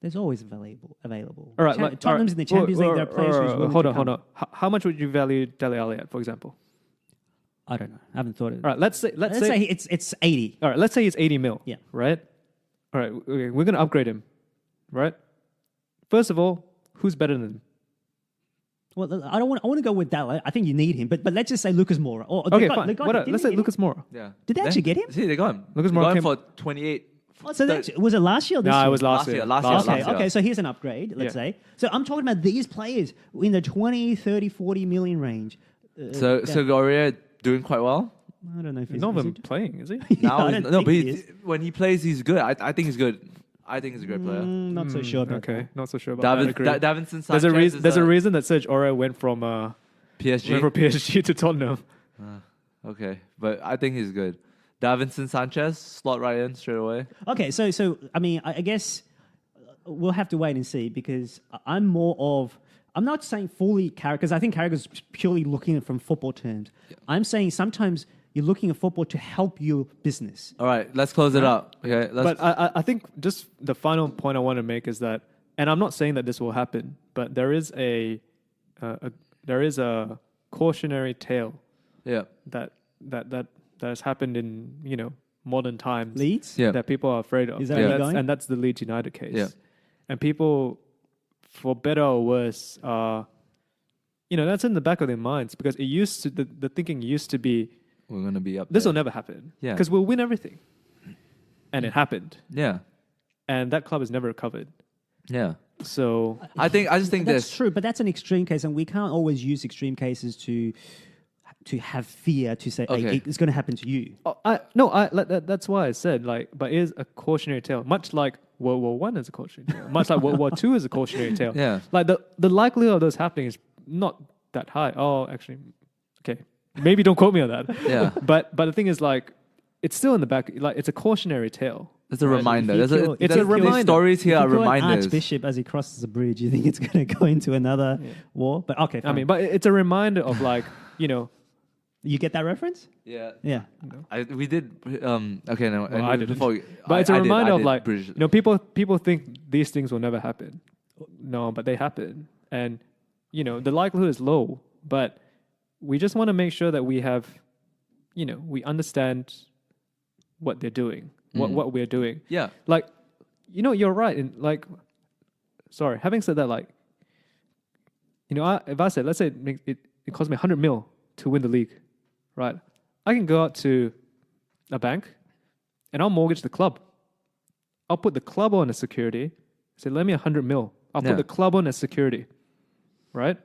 There's always available. All right, Tottenham's in the Champions League. There are players who's willing hold to on. come. How much would you value Dele Alli at, for example? I don't know. I haven't thought of it. All right, let's say it's 80. all right, let's say it's 80 mil. Yeah. Right. All right, okay, we're going to upgrade him, right? First of all, who's better than him? Well, I want to go with that. I think you need him, but let's just say Lucas Moura. Okay, fine. Let's say Lucas Moura. Yeah. Did they actually get him? See, they got him. Lucas They Moura got him came- for 28. So was it last year or this No, year? it was last year. Last year. Okay, so here's an upgrade, let's Yeah. say. So I'm talking about these players in the 20, 30, 40 million range. So Goria doing quite well. I don't know if he's Not is even he- playing, is he? Yeah, Now I he's, don't no, think but he is. when he plays, he's good. I think he's good. I think he's a great player. Not so sure about Okay, not so sure about that. I agree. Davinson Sanchez. There's a reason that Serge Aurier went from PSG to Tottenham. Okay, but I think he's good. Davinson Sanchez, slot right in straight away. Okay, so I mean, I guess we'll have to wait and see because I'm not saying fully Carragher, because I think Carragher's purely looking at it from football terms. Yeah. I'm saying sometimes you're looking at football to help your business. All right, let's close it up. Okay, but I think just the final point I want to make is that, and I'm not saying that this will happen, but there is a cautionary tale. Yeah. That has happened in modern times. Leeds? Yeah. That people are afraid of. Is that where you're going? And that's the Leeds United case. Yeah. And people, for better or worse, that's in the back of their minds because it used to the thinking used to be we're gonna be up. This will never happen. Yeah. Because we'll win everything. And it happened. Yeah. And that club has never recovered. Yeah. So I just think that's true, but that's an extreme case, and we can't always use extreme cases to have fear to say hey, it's going to happen to you. That's why I said but it is a cautionary tale, much like World War I is a cautionary tale, much like World War II is a cautionary tale. Yeah, like the likelihood of those happening is not that high. Oh, actually, okay, maybe don't quote me on that. Yeah, but the thing is, it's still in the back. It's a cautionary tale. It's a reminder. It's a reminder. These stories here are reminders. Archbishop as he crosses the bridge, you think it's going to go into another war? But okay, fine. I mean, but it's a reminder of You get that reference? Yeah. Yeah. We did. Okay, no. Well, I didn't. Before, but it's a reminder of British. people think these things will never happen. No, but they happen, and the likelihood is low. But we just want to make sure that we have, we understand what they're doing, what we're doing. Yeah. You're right. And sorry. Having said that, if I said, let's say it cost me 100 mil to win the league. Right, I can go out to a bank and I'll mortgage the club. I'll put the club on as security. Say, lend me 100 mil. I'll put the club on as security. Right?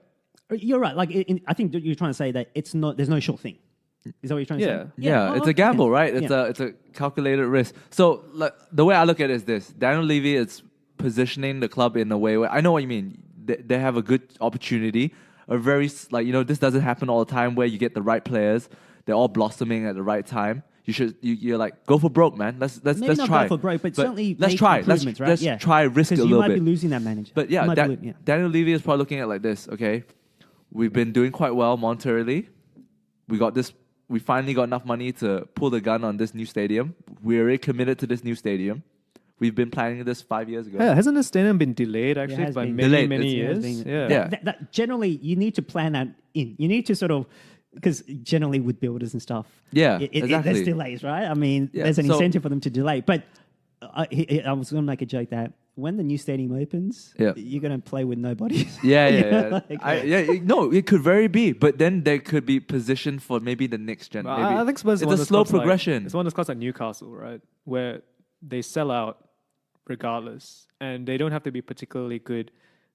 You're right. I think you're trying to say that there's no sure thing. Is that what you're trying to say? Yeah, it's a gamble, right? It's a calculated risk. So the way I look at it is this: Daniel Levy is positioning the club in a way where I know what you mean. They have a good opportunity. A very this doesn't happen all the time where you get the right players, they're all blossoming at the right time. You're like, go for broke, man. Let's Maybe try. Not go for broke, but certainly let's try. Let's try risk a little bit. Because you might be losing that manager. But Daniel Levy is probably looking at it like this. Okay, we've been doing quite well monetarily. We finally got enough money to pull the gun on this new stadium. We're already committed to this new stadium. We've been planning this 5 years ago. Yeah, hasn't the stadium been delayed actually by many years? That generally, you need to plan that in. You need to sort of, because generally with builders and stuff, exactly. There's delays, right? I mean, there's an incentive for them to delay. But I was going to make a joke that when the new stadium opens, you're going to play with nobody. No, it could very be, but then they could be positioned for maybe the next gen. Maybe. I think Spurs it's a slow progression. It's one of those clubs like Newcastle, right, where they sell out regardless, and they don't have to be particularly good,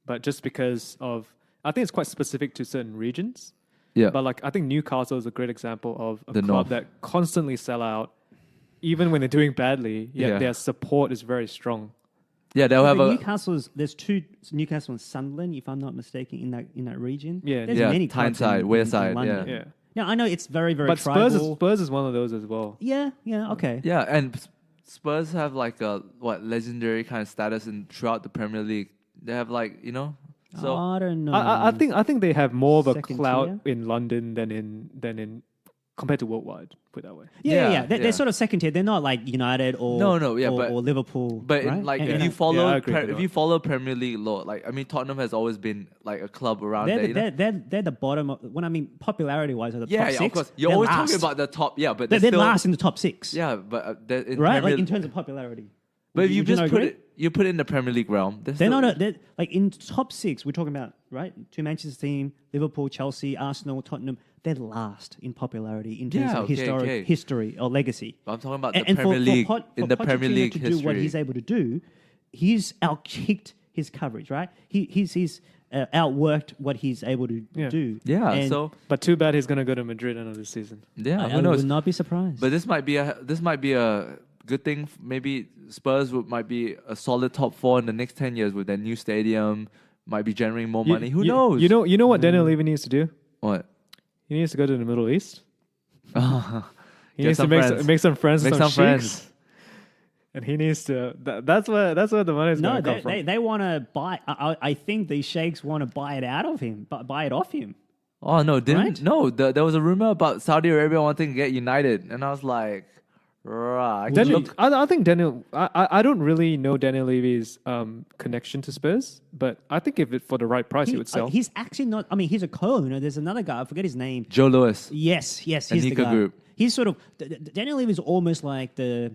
but just because of, I think it's quite specific to certain regions. Yeah. But I think Newcastle is a great example of a club that constantly sell out, even when they're doing badly. Yet their support is very strong. Yeah, they'll have there's two Newcastle and Sunderland, if I'm not mistaken, in that region. Yeah, there's many clubs Tyneside, Wearside. Yeah. Now I know it's very, very but tribal. Spurs is one of those as well. Yeah, okay. Yeah, and Spurs have a legendary kind of status throughout the Premier League. They have so I don't know. I think they have more of a clout in London than in compared to worldwide. Put it that way. Yeah. They're sort of second tier. They're not like United or or Liverpool. But right? if you follow Premier League law, Tottenham has always been a club around there. They're the bottom. When I mean popularity wise, are the top six. Of course. You're always talking about the top. Yeah, but they're last in the top six. Yeah, but right, in terms of popularity. But if you just put it in the Premier League realm, they're not in top six. We're talking about two Manchester team, Liverpool, Chelsea, Arsenal, Tottenham. They're last in popularity in terms of history or legacy. But I'm talking about the Premier League in the Premier League history. To do what he's able to do, he's outkicked his coverage. Right, he's outworked what he's able to do. Yeah. But too bad he's going to go to Madrid end of this season. Yeah, I would not be surprised. But this might be a good thing. Maybe Spurs might be a solid top 4 in the next 10 years with their new stadium. Might be generating more money. Who knows? You know what Daniel Levy needs to do? What? He needs to go to the Middle East. He Get needs to some make friends. some friends with Make some some friends. sheiks. And he needs to. That's where the money is going to come from. They want to buy. I think these sheiks want to buy it out of him, buy it off him. Oh no, Right? there was a rumor about Saudi Arabia wanting to get United, and I was like, right. I think Daniel. I don't really know Daniel Levy's connection to Spurs, but I think if it for the right price, he would sell. He's actually not. I mean, he's a co-owner. There's another guy. I forget his name. Joe Lewis. Yes, he's the Anika guy. Group. He's sort of Daniel Levy is almost like the.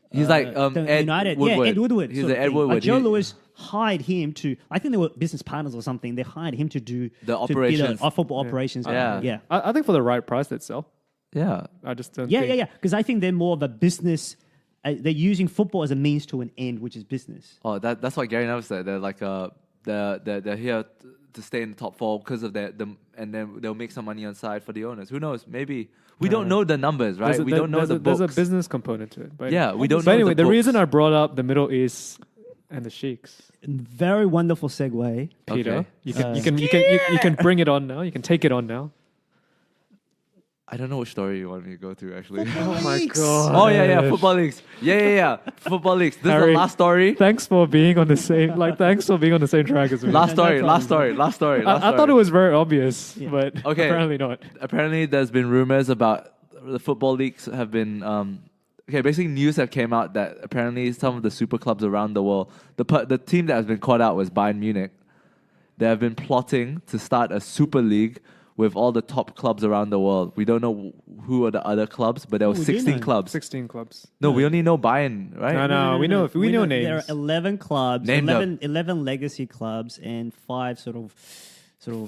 He's like the Ed United. Woodward. Yeah, Ed Woodward. He's sort the of Ed thing. Woodward. Like Joe Lewis hired him to. I think they were business partners or something. They hired him to do The to be operations. football operations. Yeah. yeah. I think for the right price, they'd sell. Yeah. I just don't. Yeah, think. yeah. Because I think they're more of a business. They're using football as a means to an end, which is business. Oh, that's what Gary Neville said. They're like they're here to stay in the top 4 because of and then they'll make some money on side for the owners. Who knows? Maybe we don't know the numbers, right? We don't know the books. There's a business component to it. But Yeah, we don't. But know anyway, the books. reason I brought up the Middle East and the sheiks, Very wonderful segue. Peter, Okay. you can bring it on now. You can take it on now. I don't know which story you want me to go through actually. Oh my god! Oh yeah, football leagues. Yeah, football leagues. This is Harry, the last story. Thanks for being on the same. Thanks for being on the same track as me. Last story. No Last story. Last story. I thought it was very obvious, but Okay. apparently not. Apparently, there's been rumors about the football leagues have been. Basically news have came out that apparently some of the super clubs around the world, the team that has been caught out was Bayern Munich. They have been plotting to start a super league with all the top clubs around the world. We don't know who are the other clubs, but there were Oh, we do 16 know. clubs. 16 clubs. No, we only know Bayern, right? No, we know we know names. There are 11 clubs, Name 11 legacy clubs, and 5 sort of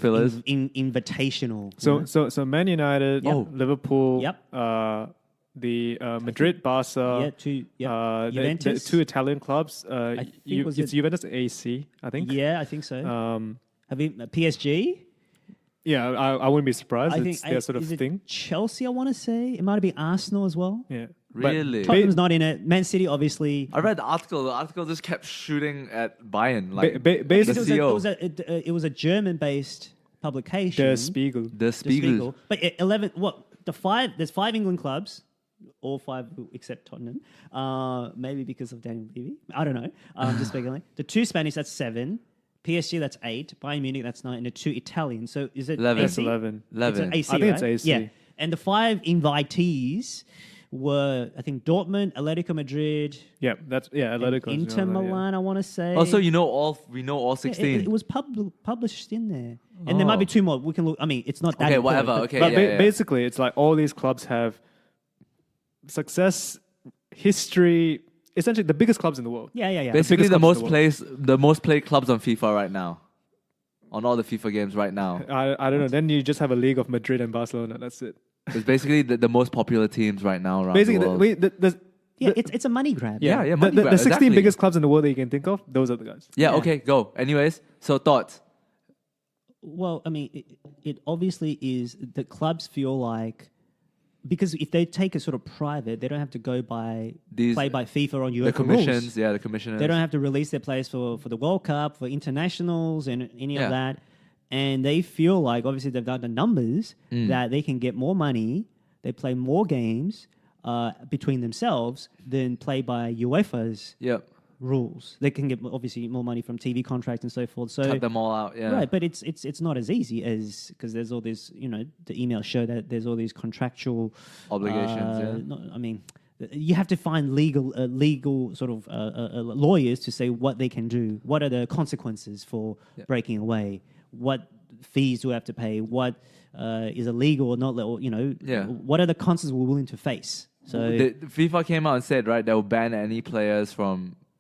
Fillers. invitational. So Man United, Yep. Liverpool, Yep. The Madrid, Barca, the Juventus. 2 Italian clubs. think was It's it- Juventus AC, I think. Yeah, I think so. Have you PSG? Yeah, I wouldn't be surprised. I It's think their sort of is it thing. Chelsea, I want to say. It might have been Arsenal as well. Yeah. Really? Tottenham's not in it. Man City, obviously. I read the article. The article just kept shooting at Bayern. Like Basically, It was a German-based publication. Der Spiegel. the Der Spiegel. But 11. There's 5 England clubs. All 5 except Tottenham. Maybe because of Daniel Levy. I don't know. Just speculating. The 2 Spanish, that's 7. PSG, that's 8. Bayern Munich, that's 9. And the 2 Italian. So is it 11. That's AC? 11. It's 11. an AC, I think right? it's AC. Yeah. And the 5 invitees were, I think, Dortmund, Atletico Madrid, Yeah, Atletico. Inter Milan, I want to say. Also, we know all Yeah, 16. it was published in there. And there might be 2 more. We can look. I mean, it's not that Okay, important, whatever. but- Okay, But yeah. basically, it's like all these clubs have success, history. Essentially, the biggest clubs in the world. Yeah. Basically, biggest clubs in the most played clubs on FIFA right now, on all the FIFA games right now. I don't know. Then you just have a league of Madrid and Barcelona. That's it. It's basically the most popular teams right now around Basically, the world. Yeah, it's a money grab. Yeah, the money grab, 16 exactly. biggest clubs in the world that you can think of, those are the guys. Yeah, Yeah. okay, go. Anyways, so thoughts. Well, I mean, it obviously is that clubs feel like, because if they take it sort of private, they don't have to go by play by FIFA or UEFA The commissions, rules. yeah, the commissioners. They don't have to release their players for the World Cup, for internationals, and any Yeah. of that. And they feel like, obviously, they've done the numbers Mm. that they can get more money, they play more games between themselves than play by UEFA's Yep. rules. They can get obviously more money from TV contracts and so forth. So Cut them all out, yeah. right, but it's not as easy as, because there's all this, the emails show that there's all these contractual Obligations, I mean, you have to find legal sort of lawyers to say what they can do. What are the consequences for breaking away? What fees do we have to pay? What is illegal or not? What are the consequences we're willing to face? So The FIFA came out and said, right, they'll ban any players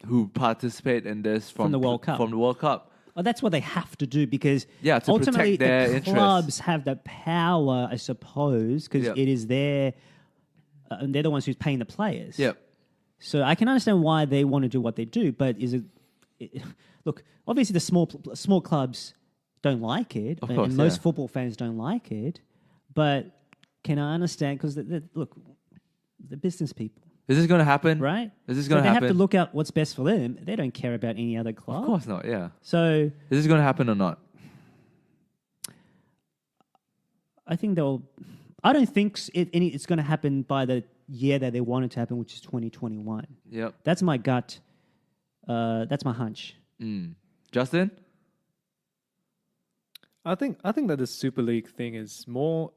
who participate in this from the World Cup. From the World Cup. well, that's what they have to do, because Yeah, to ultimately protect their the interests. clubs have the power, I suppose, because Yep. it is their and they're the ones who's paying the players. Yep. So I can understand why they want to do what they do, but look, obviously the small clubs don't like it, Of and course, most yeah. football fans don't like it, but can I understand, because look, the business people. Is this going to happen? right? Is this So going they to happen? have to look out what's best for them. They don't care about any other club. Of course not. Yeah. So Is this going to happen or not? I think they'll. I don't think it's going to happen by the year that they want it to happen, which is 2021. Yep. That's my gut. That's my hunch. Justin? I think that the Super League thing is more.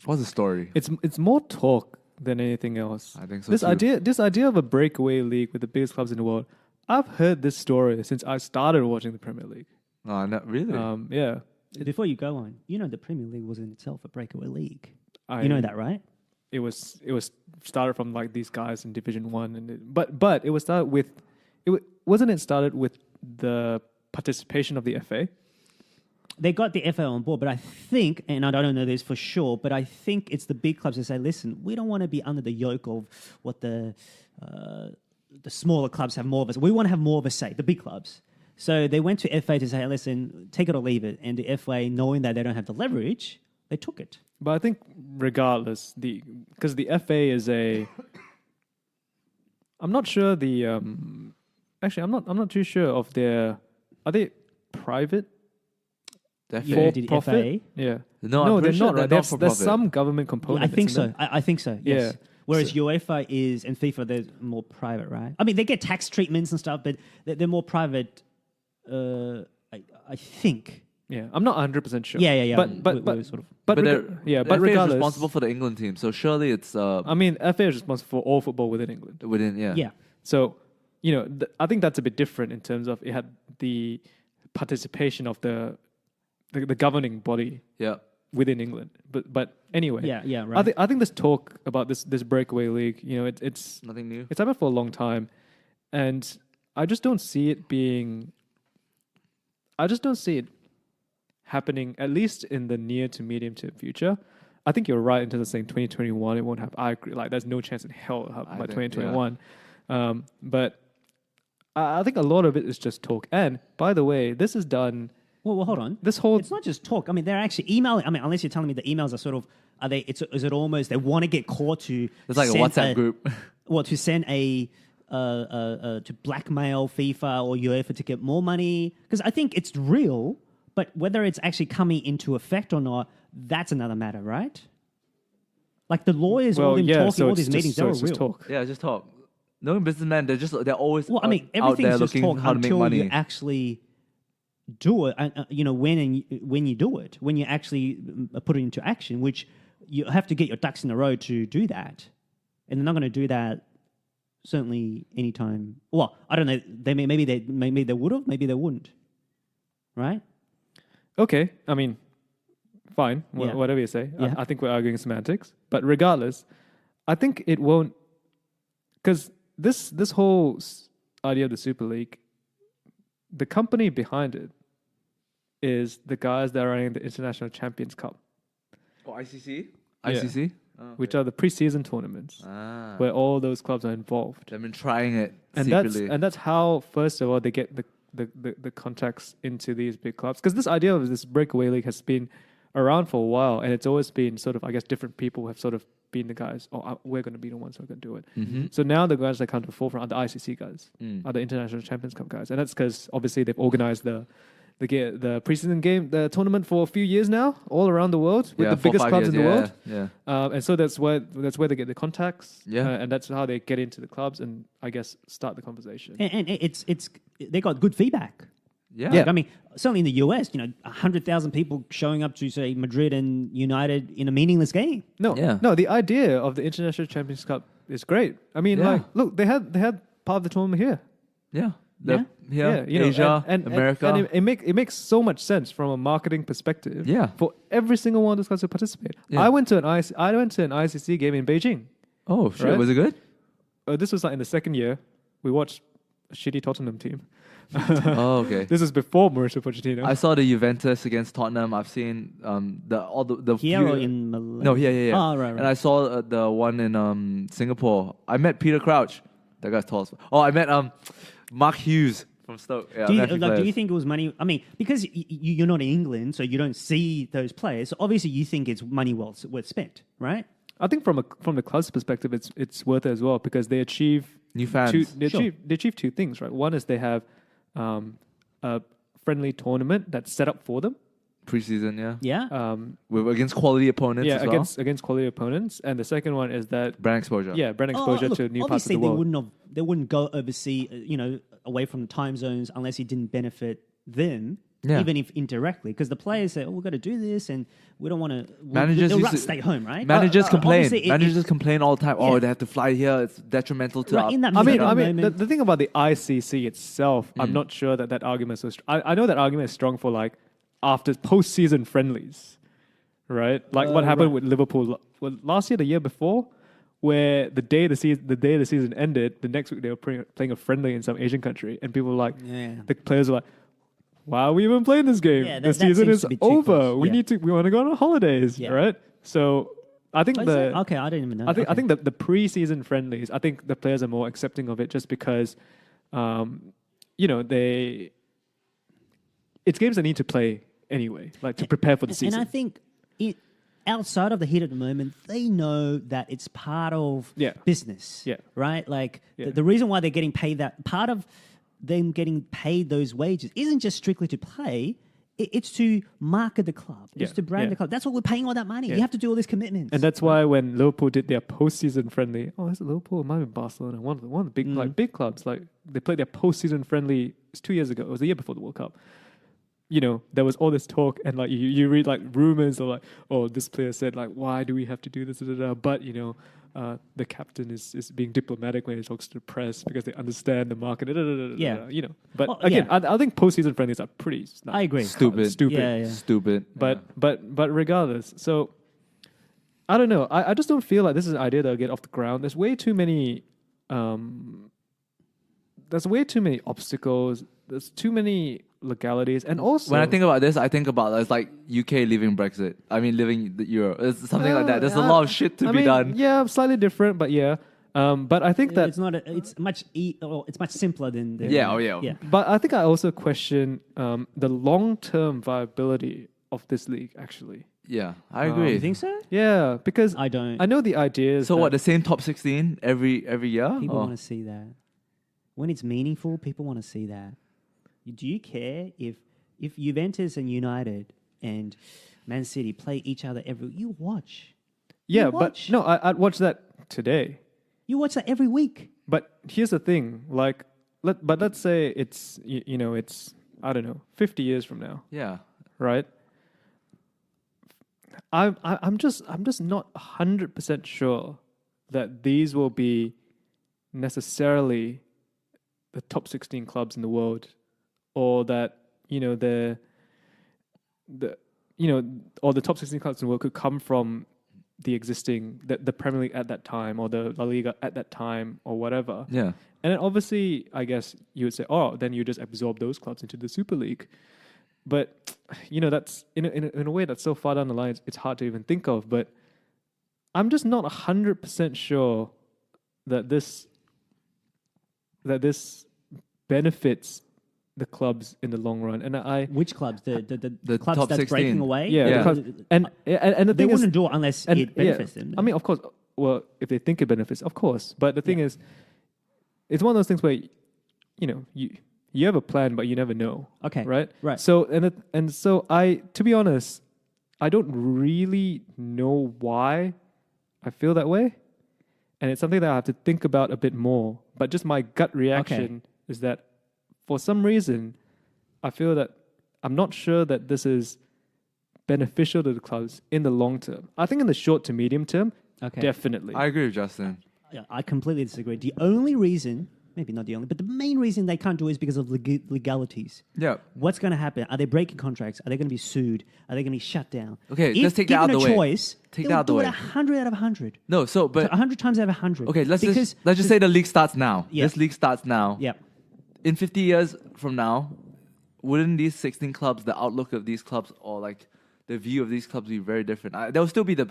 What's the story? It's more talk than anything else. I think so This too. idea of a breakaway league with the biggest clubs in the world. I've heard this story since I started watching the Premier League. No, not really. Yeah. Before you go on, you know the Premier League was in itself a breakaway league. I- You know that, right? It was started from like these guys in Division 1 but it was started with wasn't it started with the participation of the FA? They got the FA on board, but I think, and I don't know this for sure, but I think it's the big clubs that say, listen, we don't want to be under the yoke of what the smaller clubs have more of us. We want to have more of a say, the big clubs. So they went to FA to say, listen, take it or leave it. And the FA, knowing that they don't have the leverage, they took it. But I think regardless, because the FA is I'm not sure actually I'm not too sure of are they private? The You FA? know, did profit? FA? Yeah. No, I'm they're pretty sure not. they're Right? not There's for profit. some government component. I think so. I think so, yes. Yeah. Whereas UEFA is, and FIFA, they're more private, right? I mean, they get tax treatments and stuff, but they're more private, I think. Yeah, I'm not 100% sure. Yeah. But We're sort of. but But yeah, the but FA is regardless, responsible for the England team, so surely it's I mean, FA is responsible for all football within England. within Yeah. So, I think that's a bit different in terms of it had the participation of the governing body Yeah. within England. But anyway, Yeah, right. I think this talk about this breakaway league, it's Nothing new. it's happened for a long time, and I just don't see it happening, at least in the near to medium term future. I think you're right in terms of saying 2021 it won't happen. I agree. Like, there's no chance in hell it'll happen by 2021. But I think a lot of it is just talk. And by the way, this is done. Well, hold on. It's not just talk. I mean, they're actually emailing. I mean, unless you're telling me the emails are sort of, is it almost, they want to get caught to. It's like a send WhatsApp group. Well, to send to blackmail FIFA or UEFA to get more money. Because I think it's real, but whether it's actually coming into effect or not, that's another matter, right? Like the lawyers, all them talking, all these meetings, they're real. Talk. Yeah, just talk. Knowing businessmen, they're always Well, I mean, out there everything's just looking talk how to make until money. you actually do it. When you do it, when you actually put it into action, which you have to get your ducks in a row to do that, and they're not going to do that certainly anytime. Well, I don't know. Maybe they would have, maybe they wouldn't. Right? Okay, I mean, fine, Yeah. whatever you say. Yeah. I think we're arguing semantics, but regardless, I think it won't, because this whole idea of the Super League, the company behind it is the guys that are running the International Champions Cup, Oh, ICC? Yeah. ICC? which are the preseason tournaments where all those clubs are involved. They've been trying it And secretly. that's how, first of all, they get the contacts into these big clubs. Because this idea of this breakaway league has been around for a while, and it's always been sort of, I guess, different people have sort of been the guys. Oh, we're going to be the ones who are going to do it. Mm-hmm. So now the guys that come to the forefront are the ICC guys, are the International Champions Cup guys, and that's because obviously they've organized the preseason game, the tournament for a few years now, all around the world with the biggest clubs in the world. Yeah. And so that's where they get the contacts, Yeah. and that's how they get into the clubs and I guess start the conversation. And it's they got good feedback. Yeah. Like, I mean, certainly in the US, 100,000 people showing up to say Madrid and United in a meaningless game. No, the idea of the International Champions Cup is great. I mean, Yeah. like, look, they had part of the tournament here. Yeah. Yeah. Asia, America. and it makes so much sense from a marketing perspective. Yeah. For every single one of those guys to participate. Yeah. I went to an ICC game in Beijing. Oh, shit. Right? Was it good? This was like in the second year. We watched a shitty Tottenham team. Oh, okay. This is before Mauricio Pochettino. I saw the Juventus against Tottenham. I've seen the Here few- or in Malaysia? No, yeah. Oh, right. And I saw the one in Singapore. I met Peter Crouch. That guy's tall. Oh, I met Mark Hughes from Stoke. Yeah, Do you, I met a few do you players. think it was money? I mean, because you're not in England, so you don't see those players. So obviously, you think it's money worth spent, right? I think from the club's perspective, it's worth it as well because they achieve New fans. They achieve two things, right? One is they have a friendly tournament that's set up for them. Preseason, yeah. Yeah. Against quality opponents as well. against quality opponents. And the second one is that Brand exposure. Yeah, brand exposure to new parts of the world. Obviously, they wouldn't go overseas, away from the time zones unless it didn't benefit them. Yeah. Even if indirectly, because the players say, we've got to do this and we don't want to... Managers they'll used to stay home, right? Managers complain. Obviously, Managers complain all the time. Yeah. Oh, they have to fly here. It's detrimental to our... in that I mean, moment, the thing about the ICC itself, I'm not sure that argument is so strong. I know that argument is strong for like after postseason friendlies, right? Like what happened with Liverpool last year, the year before, where the day the season ended, the next week they were playing a friendly in some Asian country, and people were like, the players were like, why are we even playing this game? Yeah, the season is over. close. We want to go on holidays, Yeah. right? So I think okay, I didn't even know. I think the preseason friendlies, I think the players are more accepting of it just because, it's games they need to play anyway, like to prepare for the season. And I think outside of the heat at the moment, they know that it's part of business. Yeah. Right? Like Yeah. the reason why they're getting paid that, part of them getting paid those wages isn't just strictly to play. It's to market the club. It's to brand the club. That's what we're paying all that money. Yeah. You have to do all these commitments. And that's why when Liverpool did their postseason friendly, is it Liverpool? It might be Barcelona. One of the big big clubs. Like they played their postseason friendly. It's 2 years ago. It was the year before the World Cup. There was all this talk, and like you read like rumors of like, this player said like, why do we have to do this? But the captain is being diplomatic when he talks to the press because they understand the market. But again, I think postseason friendlies are pretty. I agree. Stupid. Yeah. But regardless, so I don't know. I just don't feel like this is an idea that'll get off the ground. There's way too many. There's way too many obstacles. There's too many legalities, and also when I think about this, I think about it's like UK leaving Brexit. I mean, leaving the Euro. It's something like that. There's a lot of shit to be done. Yeah, slightly different, but yeah. But I think that it's not. It's much. It's much simpler than. Yeah. But I think I also question the long-term viability of this league. Actually, Yeah, I agree. You think so? yeah, because I don't. I know the idea. So what? The same top 16 every year? People want to see that. When it's meaningful, people want to see that. Do you care if Juventus and United and Man City play each other you watch? Yeah, You but watch. no, I'd watch that today. You watch that every week. But here's the thing, like, let's say it's it's I don't know 50 years from now, Yeah. right? I'm just not 100% sure that these will be necessarily the top 16 clubs in the world, or that or the top 16 clubs in the world could come from the existing the Premier League at that time, or the La Liga at that time, or whatever. Yeah. And then obviously, I guess you would say, then you just absorb those clubs into the Super League. But that's in a way that's so far down the line, it's hard to even think of. But I'm just not 100% sure that this benefits the clubs in the long run. And Which clubs? The clubs top that's 16. breaking away. Yeah. Because, and the they thing wouldn't is, do it unless and, it benefits them. I mean, of course. Well, if they think it benefits, of course. But the thing is, it's one of those things where you have a plan, but you never know. Okay. Right. Right. So so to be honest, I don't really know why I feel that way, and it's something that I have to think about a bit more. But just my gut reaction is that for some reason, I feel that I'm not sure that this is beneficial to the clubs in the long term. I think in the short to medium term, definitely. I agree with Justin. Yeah, I completely disagree. The only reason, maybe not the only, but the main reason they can't do it is because of legalities. Yeah. What's going to happen? Are they breaking contracts? Are they going to be sued? Are they going to be shut down? Okay, If let's take that out of the way. Given a choice, Take they'll that out of the do it way. 100 out of 100. No, so 100 times out of 100. okay, let's just say the league starts now. Yeah. This league starts now. Yeah. In 50 years from now, wouldn't these 16 clubs, the outlook of these clubs, or like the view of these clubs be very different? There'll still be do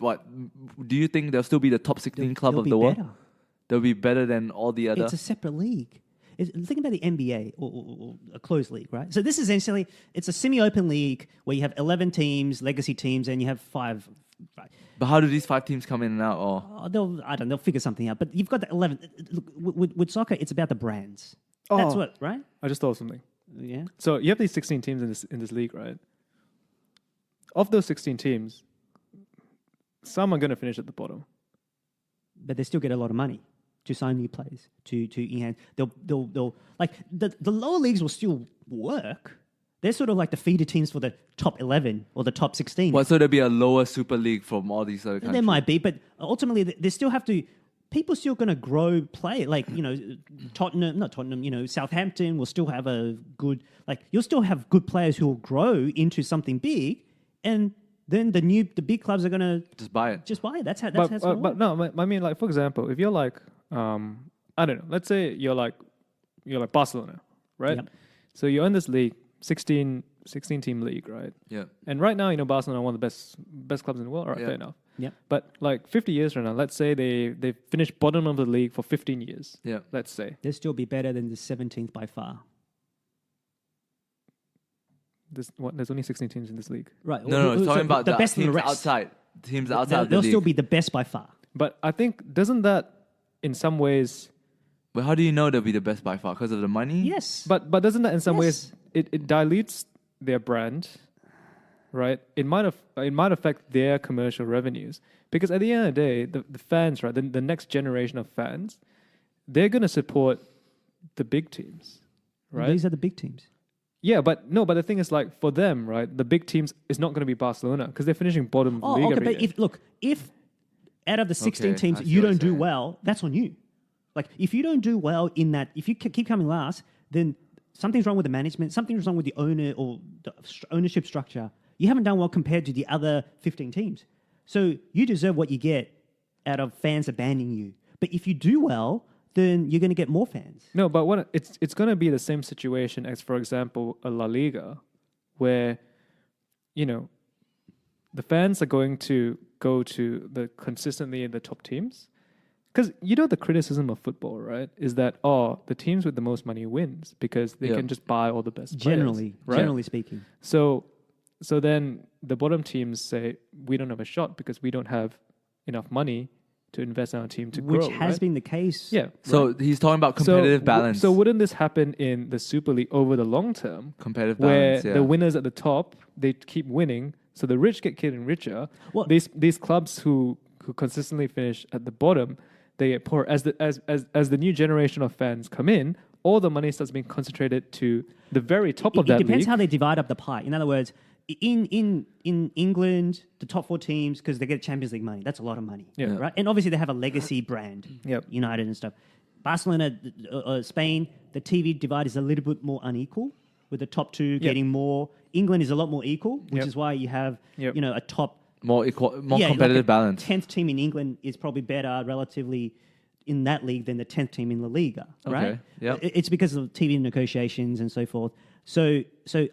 you think there'll still be the top 16 club They'll of be the world? better. They'll be better than all the other. It's a separate league. Think about the NBA or a closed league, right? So this is essentially, it's a semi-open league where you have 11 teams, legacy teams, and you have 5 Right. But how do these 5 teams come in and out? Or They'll figure something out. But you've got the 11. Look, with soccer, it's about the brands. That's what, right? I just thought of something. Yeah. So you have these 16 teams in this league, right? Of those 16 teams, some are going to finish at the bottom. But they still get a lot of money to sign new players, to enhance. They'll like the lower leagues will still work. They're sort of like the feeder teams for the top 11 or the top 16. what? So there'll be a lower super league from all these other countries. There might be, but ultimately they still have to. People still going to grow play. Like, Southampton will still have a good. Like, you'll still have good players who will grow into something big, and then the big clubs are going to Just buy it. That's how it's going to But no, I mean, like, for example, if you're like, I don't know, let's say you're like Barcelona, right? Yep. So you're in this league, 16 team league, right? Yeah. And right now, Barcelona are one of the best clubs in the world. All right, Yeah. fair enough. Yep. But like 50 years from now, let's say they finished bottom of the league for 15 years. Yeah. Let's say They'll still be better than the 17th by far. there's only 16 teams in this league. Right. No, it's talking about the best teams of the rest. outside. Teams outside of the They'll league. still be the best by far. But I think doesn't that in some ways, But how do you know they'll be the best by far? Because of the money? Yes. but doesn't that in some Yes. ways it dilutes their brand, right? It might affect their commercial revenues because at the end of the day, the fans, right, the next generation of fans, they're going to support the big teams, right? These are the big teams. Yeah, but the thing is, like, for them, right, the big teams is not going to be Barcelona because they're finishing bottom of the league every but year. if out of the 16 Okay, teams I see you what don't you're do saying. well, that's on you. Like, if you don't do well in that, if you keep coming last, then something's wrong with the management, something's wrong with the owner or the ownership structure. You haven't done well compared to the other 15 teams. So you deserve what you get out of fans abandoning you. But if you do well, then you're going to get more fans. No, but it's going to be the same situation as, for example, a La Liga, where, the fans are going to go to the consistently in the top teams. Because the criticism of football, right, is that, the teams with the most money wins because they can just buy all the best players. Generally speaking. So then the bottom teams say, we don't have a shot because we don't have enough money to invest in our team to grow. Which has right? been the case. Yeah. So he's talking about competitive balance. So wouldn't this happen in the Super League over the long term? Competitive where balance, yeah. the winners at the top, they keep winning, so the rich get getting richer. Well- These clubs who consistently finish at the bottom, they get poor. As the new generation of fans come in, all the money starts being concentrated to the very top of that It depends league. how they divide up the pie. In other words, in England, the top 4 teams, because they get Champions League money, that's a lot of money, Yeah. right? And obviously they have a legacy brand, Yep. United and stuff. Barcelona, Spain, the TV divide is a little bit more unequal, with the top 2 getting more. England is a lot more equal, which Yep. is why you have Yep. a top more competitive balance. 10th team in England is probably better relatively in that league than the 10th team in La Liga, right? Okay, yep. It's because of TV negotiations and so forth. So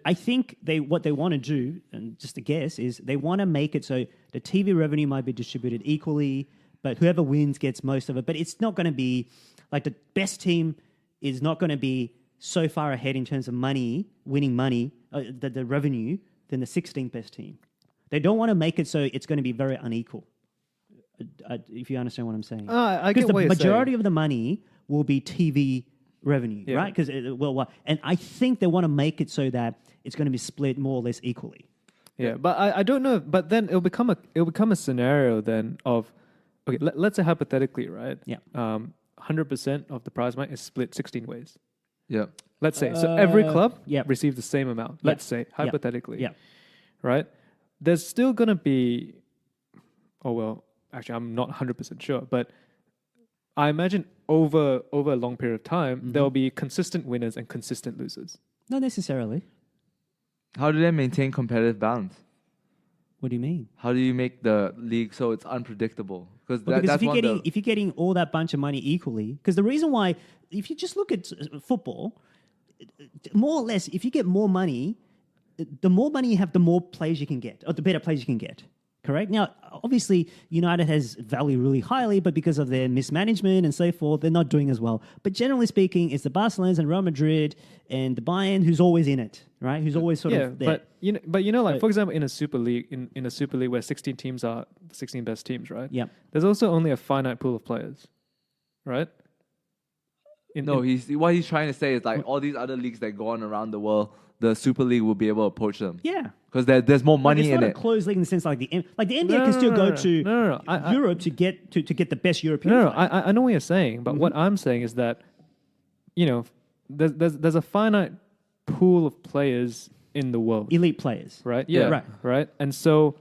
I think what they want to do, and just a guess, is they want to make it so the TV revenue might be distributed equally, but whoever wins gets most of it. But it's not going to be like the best team is not going to be so far ahead in terms of money, winning money, the revenue, than the 16th best team. They don't want to make it so it's going to be very unequal. If you understand what I'm saying. I Because get the what you're majority saying. of the money will be TV revenue, Yeah. right? Because and I think they want to make it so that it's going to be split more or less equally. Yeah, but I don't know. But then it'll become a scenario then of, okay, let's say hypothetically, right? Yeah. 100% of the prize money is split 16 ways. Yeah. Let's say so every club yep. receives the same amount. Let's say hypothetically, Yeah. right? There's still gonna be, actually, I'm not 100% sure, but I imagine over a long period of time there will be consistent winners and consistent losers. Not necessarily. How do they maintain competitive balance? What do you mean? How do you make the league so it's unpredictable? Well, Because because that's if you're getting all that bunch of money equally, because the reason why, if you just look at football, more or less, if you get more money, the more money you have, the more players you can get, or the better players you can get. Correct? Now, obviously, United has valued really highly, but because of their mismanagement and so forth, they're not doing as well. But generally speaking, it's the Barcelonas and Real Madrid and the Bayern who's always in it, right? Who's always sort of there. But like for example, in a Super League, in a Super League where 16 teams are the 16 best teams, right? Yeah. There's also only a finite pool of players, right? What he's trying to say is like all these other leagues that go on around the world, the Super League will be able to approach them. Yeah. Because there's more money in it. It's not a closed league in the sense like the NBA can still go to Europe to get the best European. I know what you're saying, but what I'm saying is that, there's a finite pool of players in the world. Elite players. Right? Yeah. Right? And so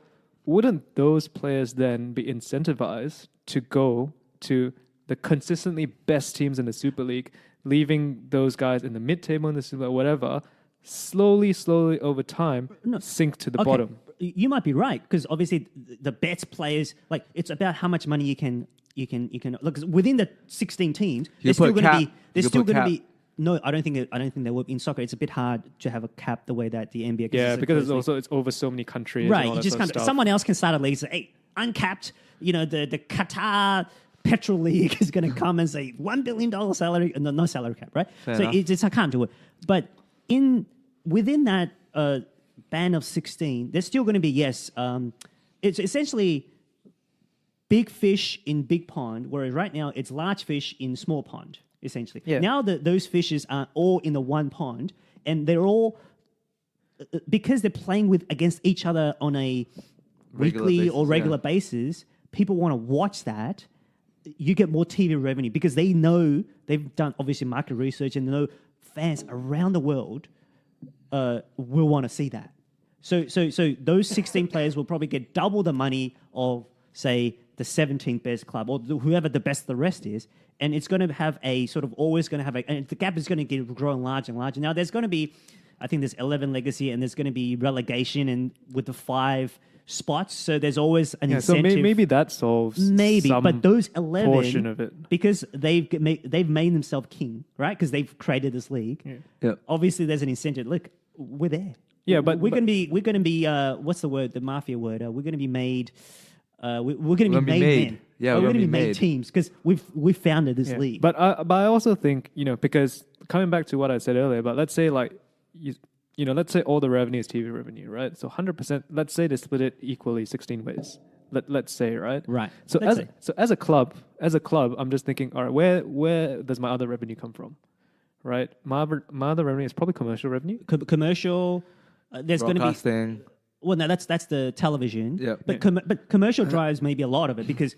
wouldn't those players then be incentivized to go to the consistently best teams in the Super League, leaving those guys in the mid-table in the Super League, whatever, slowly over time, sink to the bottom? You might be right, because obviously the best players, like it's about how much money you can look, within the 16 teams, there's still going to be. No, I don't think there will be. In soccer, it's a bit hard to have a cap the way that the NBA. Yeah, because it's over so many countries. Right, and all you just can't. Someone else can start a league and say, "Hey, uncapped." The Qatar Petrol League is going to come and say $1 billion salary, no salary cap, right? I can't do it. But within that band of 16, there's still going to be it's essentially big fish in big pond, whereas right now it's large fish in small pond. Essentially. Yeah. Now those fishes are all in the one pond, and they're all because they're playing against each other on a weekly or regular basis. People want to watch that. You get more TV revenue because they know they've done obviously market research and they know fans around the world will want to see that. So those 16 players will probably get double the money of say the 17th best club or whoever the best the rest is. And it's going to have and the gap is going to get growing larger and larger. Now, there's going to be, I think there's 11 legacy and there's going to be relegation and with the 5 spots. So there's always an incentive. So maybe that solves but those 11 portion of it. Because they've made themselves king, right? Because they've created this league. Yeah. Obviously, there's an incentive. Look, we're there. Yeah, but we're going to be what's the word? The mafia word. We're going to be made. We're going to be made men. Yeah, we're going to be made teams because we've founded this league. But I also think because coming back to what I said earlier, but let's say like let's say all the revenue is TV revenue, right? So 100%. Let's say they split it equally 16 ways. Let's say, right? Right. So as a club, I'm just thinking, all right, where does my other revenue come from, right? My other revenue is probably commercial revenue. Commercial. There's going to be. Well, no, that's the television. Yeah. But commercial drives maybe a lot of it because,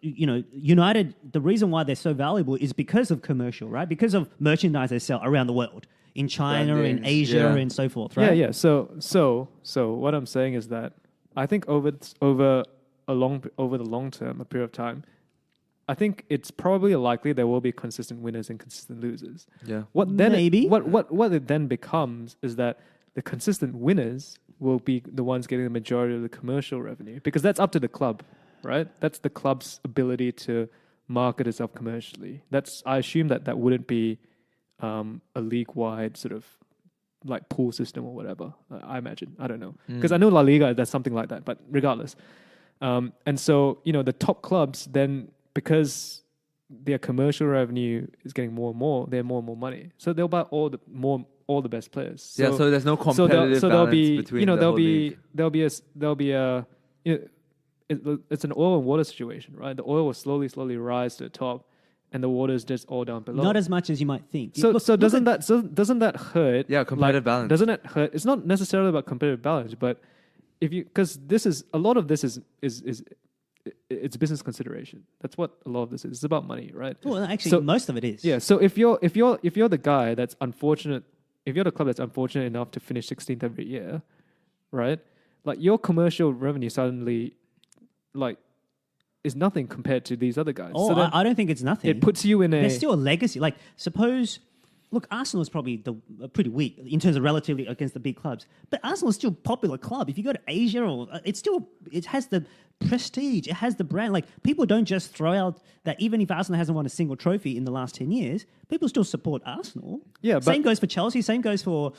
United, the reason why they're so valuable is because of commercial, right? Because of merchandise they sell around the world, in China, in Asia, and so forth, right? Yeah. So what I'm saying is that I think over the long term, a period of time, I think it's probably likely there will be consistent winners and consistent losers. Yeah. What it then becomes is that the consistent winners will be the ones getting the majority of the commercial revenue because that's up to the club, right? That's the club's ability to market itself commercially. I assume that wouldn't be a league-wide sort of like pool system or whatever. I imagine. I don't know because I know La Liga does something like that, but regardless. And so the top clubs then because their commercial revenue is getting more and more, they have more and more money, so they'll buy all the best players. So there's no competitive balance between it's an oil and water situation, right? The oil will slowly rise to the top, and the water is just all down below. Not as much as you might think. Doesn't that hurt? Yeah, competitive balance. Doesn't it hurt? It's not necessarily about competitive balance, but because a lot of this is it's business consideration. That's what a lot of this is. It's about money, right? Well, actually, most of it is. Yeah. So if you're the guy that's unfortunate. If you're the club that's unfortunate enough to finish 16th every year, right? Like your commercial revenue suddenly, like, is nothing compared to these other guys. Oh, I don't think it's nothing. It puts you in There's still a legacy. Like, suppose, look, Arsenal is probably pretty weak in terms of relatively against the big clubs, but Arsenal is still a popular club. If you go to Asia, it has the prestige, it has the brand. Like, people don't just throw out that even if Arsenal hasn't won a single trophy in the last 10 years, people still support Arsenal. Yeah, same goes for Chelsea. Same goes for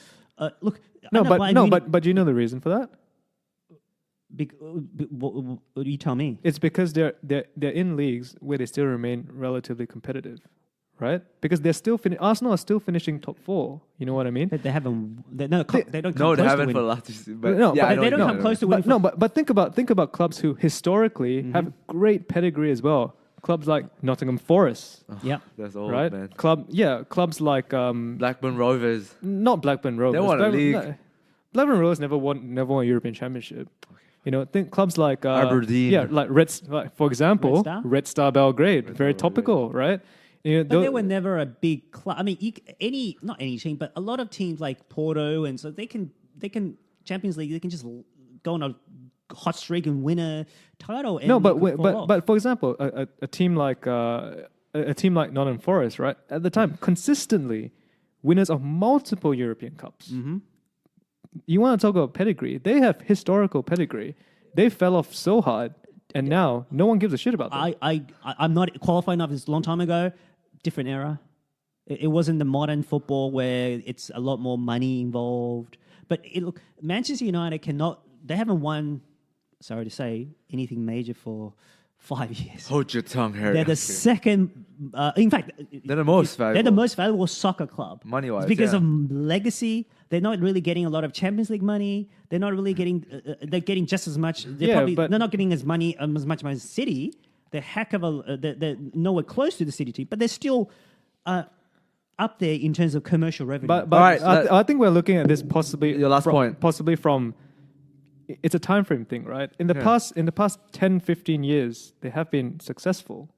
look. But do you know the reason for that? What do you tell me? It's because they're in leagues where they still remain relatively competitive, right? Because they're still Arsenal are still finishing top 4. You know what I mean? But they haven't. They don't come No, close they to haven't for the winning. last 2 seasons. But No, yeah, but I know they what don't you come mean. close to winning. But think about clubs who historically have great pedigree as well. Clubs like Nottingham Forest, Yep. That's old, right? man. Clubs like Blackburn Rovers. not Blackburn Rovers. They won a league. Blackburn Rovers never won a European Championship. You know, think clubs like Aberdeen. Yeah, like for example, Red Star Belgrade, very topical, right? You know, But they were never a big club. I mean, not any team, but a lot of teams like Porto, and so they can Champions League. They can just go on a hot streak and win a title. And no, but for example, a team like Nottingham Forest, right? At the time, consistently winners of multiple European Cups. Mm-hmm. You want to talk about pedigree? They have historical pedigree. They fell off so hard, and now no one gives a shit about them. I'm not qualified enough. It's a long time ago. Different era. It wasn't the modern football where it's a lot more money involved. But look, Manchester United they haven't won, sorry to say, anything major for 5 years. Hold your tongue, Harry. They're the second, in fact, They're the most valuable. They're the most valuable soccer club. Money-wise, It's because yeah. of legacy. They're not really getting a lot of Champions League money. They're not really getting, they're getting just as much. They're not getting as much money as City. They're they're nowhere close to the City team, but they're still up there in terms of commercial revenue. But All right, I think we're looking at this possibly Your last point. possibly from it's a time frame thing, right? In the past 10, 15 years, they have been successful,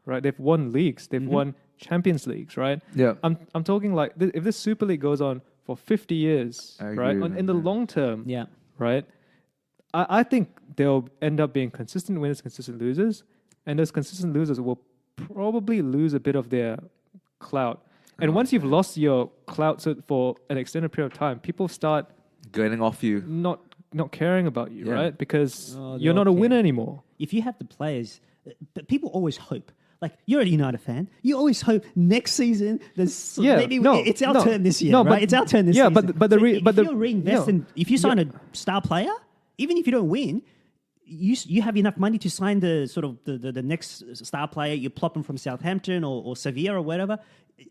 right? They've won leagues, they've won Champions Leagues, right? Yeah. I'm talking like if this Super League goes on for 50 years, I agree right? with In the long term, yeah. right? I think they'll end up being consistent winners, consistent losers, and those consistent losers will probably lose a bit of their clout. And once you've lost your clout for an extended period of time, people start Getting off you. not caring about you, Yeah. right? Because Oh, you're not a winner anymore. If you have the players, but people always hope. Like, you're a United fan. You always hope next season it's our turn this year, right? It's our turn this season. If you're reinvesting, if you sign a star player, even if you don't win, you have enough money to sign the sort of the next star player. You plop them from Southampton or Sevilla or whatever.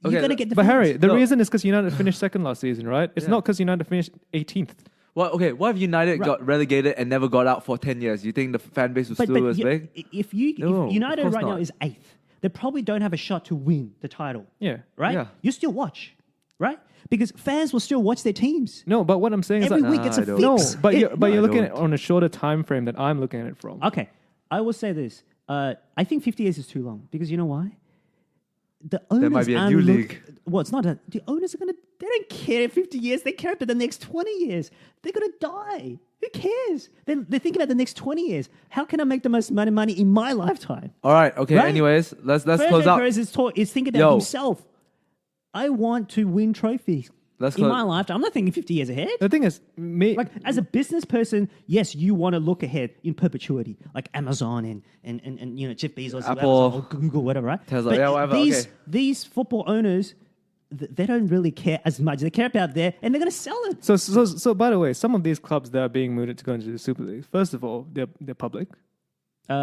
You're going to get the But fans. Harry, the reason is because United finished second last season, right? It's not because United finished 18th. Well, okay, what if United got relegated and never got out for 10 years? You think the fan base was still as big? If No, United of course right now not. is 8th, they probably don't have a shot to win the title. Yeah. Right? Yeah. You still watch, right? Because fans will still watch their teams. No, but what I'm saying is Every that week it's a I don't. fix. no, but you're looking at don't. it on a shorter time frame than I'm looking at it from. Okay, I will say this. I think 50 years is too long because you know why? The owners might be a new league. Well, it's not. The owners are going to... They don't care in 50 years. They care about the next 20 years. They're going to die. Who cares? They think about the next 20 years. How can I make the most money in my lifetime? All right, okay, Right? anyways, let's Fernando close out. Perez is thinking about himself. I want to win trophies Let's in close- my lifetime. I'm not thinking 50 years ahead. The thing is, Like, as a business person, yes, you want to look ahead in perpetuity, like Amazon and you know, Jeff Bezos, Apple, or Google, whatever, right? Tesla, But yeah, whatever, these football owners, they don't really care as much. They care about and they're going to sell it. so by the way, some of these clubs that are being mooted to go into the Super League, first of all, they're public. I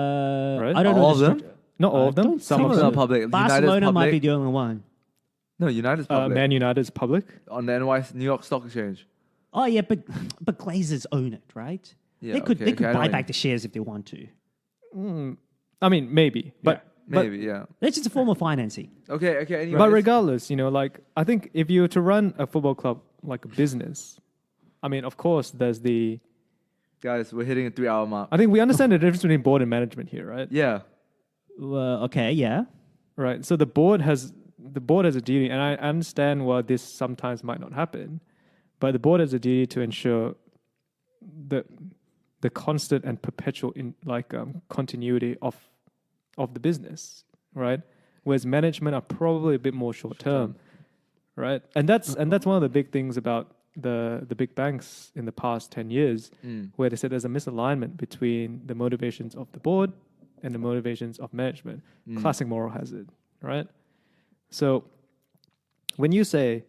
don't know All the of them? structure. Not all of them. don't Some think of Some them. are public. Barcelona United's might be public. the only one. No, United's public. Man United's public. On the New York Stock Exchange. Oh yeah, but Glazers own it, right? Yeah, they could okay, I know buy what you back mean. the shares if they want to. I mean, maybe, but Maybe, yeah. That's just a form of financing. Okay, anyways. But regardless, you know, like I think if you were to run a football club like a business, I mean, of course, there's the. Guys, we're hitting a 3-hour mark. I think we understand the difference between board and management here, right? Yeah. Okay, yeah. Right. So the board has a duty, and I understand why this sometimes might not happen, but the board has a duty to ensure the constant and perpetual continuity of the business, right? Whereas management are probably a bit more short term, right? And that's one of the big things about the big banks in the past 10 years, where they said there's a misalignment between the motivations of the board and the motivations of management. Classic moral hazard, right? So when you say,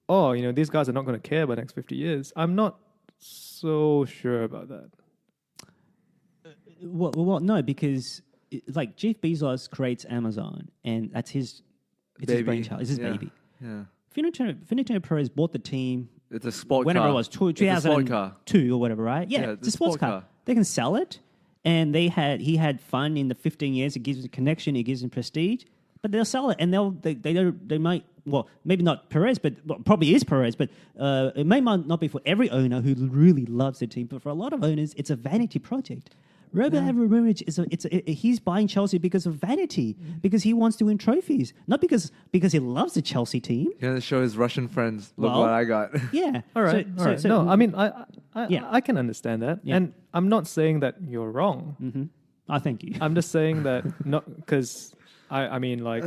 oh, you know, these guys are not going to care about the next 50 years, I'm not so sure about that. Well, no, because like Jeff Bezos creates Amazon, and that's his It's his Baby. brainchild. It's his Yeah. baby. Yeah. Florentino Perez bought the team It's a sport whenever car. it was, It's a sport car. 2002 or whatever, right? Yeah, it's a sports car. They can sell it, and he had fun in the 15 years. It gives him connection, it gives him prestige, but they'll sell it, and they might, well, maybe not Perez, but probably is Perez, but it may not be for every owner who really loves the team, but for a lot of owners, it's a vanity project. Robert Abramovich he's buying Chelsea because of vanity, because he wants to win trophies, not because he loves the Chelsea team. He's gonna show his Russian friends. Look Well, what I got. Yeah. All right. So- all right. so- No, I mean, Yeah. I can understand that, Yeah. and I'm not saying that you're wrong. I thank you. I'm just saying that not because I mean like,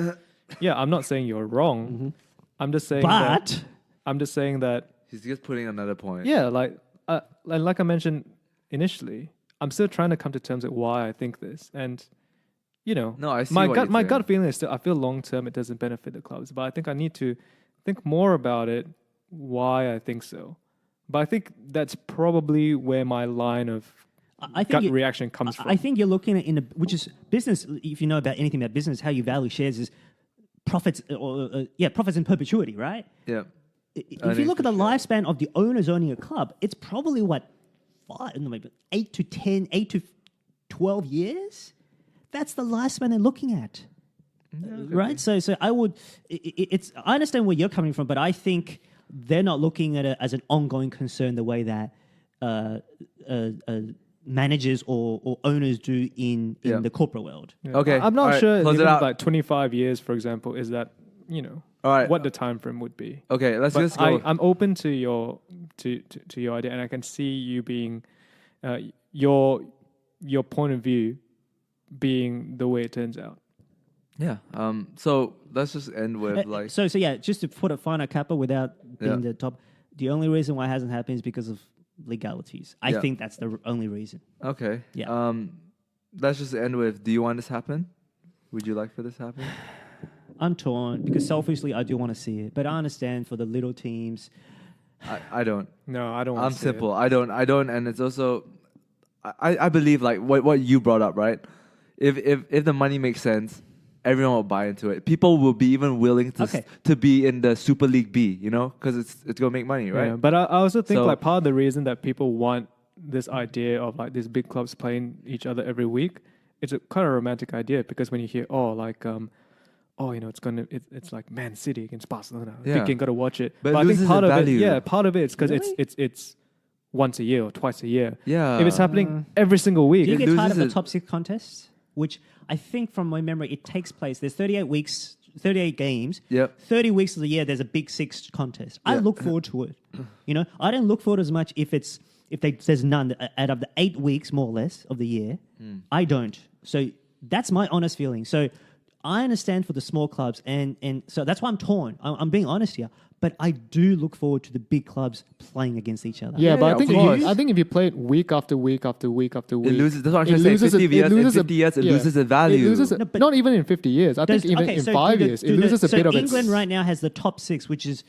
yeah, I'm not saying you're wrong. I'm just saying But I'm just saying that He's just putting another point. yeah, like I mentioned initially, I'm still trying to come to terms with why I think this, and you know, No, I see my what gut you're my saying. gut feeling is still I feel long term it doesn't benefit the clubs, but I think I need to think more about it why I think so. But I think that's probably where my line of I think gut you- reaction comes from. I think you're looking at which is business. If you know about anything about business, how you value shares is profits profits in perpetuity, right? Yeah. If you Earnings look at per the share. lifespan of the owners owning a club, it's probably 8 to 12 years. That's the lifespan they're looking at, right? So I would. I understand where you're coming from, but I think they're not looking at it as an ongoing concern the way that managers or owners do in the corporate world. Yeah. Okay, I'm not all right, sure close it even out. like 25 years, for example, is that, you know, All right. what the time frame would be. Okay, let's But just go. I'm open to your to your idea, and I can see you being your point of view being the way it turns out. Yeah. So let's just end with like. So yeah, just to put a final capper without being Yeah. the top. The only reason why it hasn't happened is because of legalities. I Yeah. think that's the only reason. Okay. Yeah. Let's just end with. Do you want this to happen? Would you like for this to happen? I'm torn because selfishly I do want to see it, but I understand for the little teams. I don't. No, I don't. I'm want to see simple. I don't, and it's also, I believe like what you brought up, right? If the money makes sense, everyone will buy into it. People will be even willing to be in the Super League B, you know, because it's gonna make money, right? Yeah, but I also think So- like part of the reason that people want this idea of like these big clubs playing each other every week, it's a kind of romantic idea because when you hear you know, it's like Man City against Barcelona. Yeah. Big game, got to watch it. But it I think loses part the of value. part of it is because Really? it's once a year or twice a year. Yeah. If it's happening every single week, Do you It get tired of loses the it. top 6 contests? Which I think from my memory, it takes place. There's 38 weeks, 38 games. Yep. 30 weeks of the year, there's a big 6 contest. I Yeah. look forward to it. You know, I don't look forward as much if there's none out of the 8 weeks, more or less, of the year. I don't. So that's my honest feeling. So I understand for the small clubs, and so that's why I'm torn. I'm being honest here. But I do look forward to the big clubs playing against each other. Yeah, but yeah, I think of course. I think if you play it week after week after week after week, It loses. That's what I'm trying to say. 50 years, in 50 years, it loses the value. It loses No, but not even in 50 years. I think even in 5 years, it loses a bit of its. England right now has the top 6, which is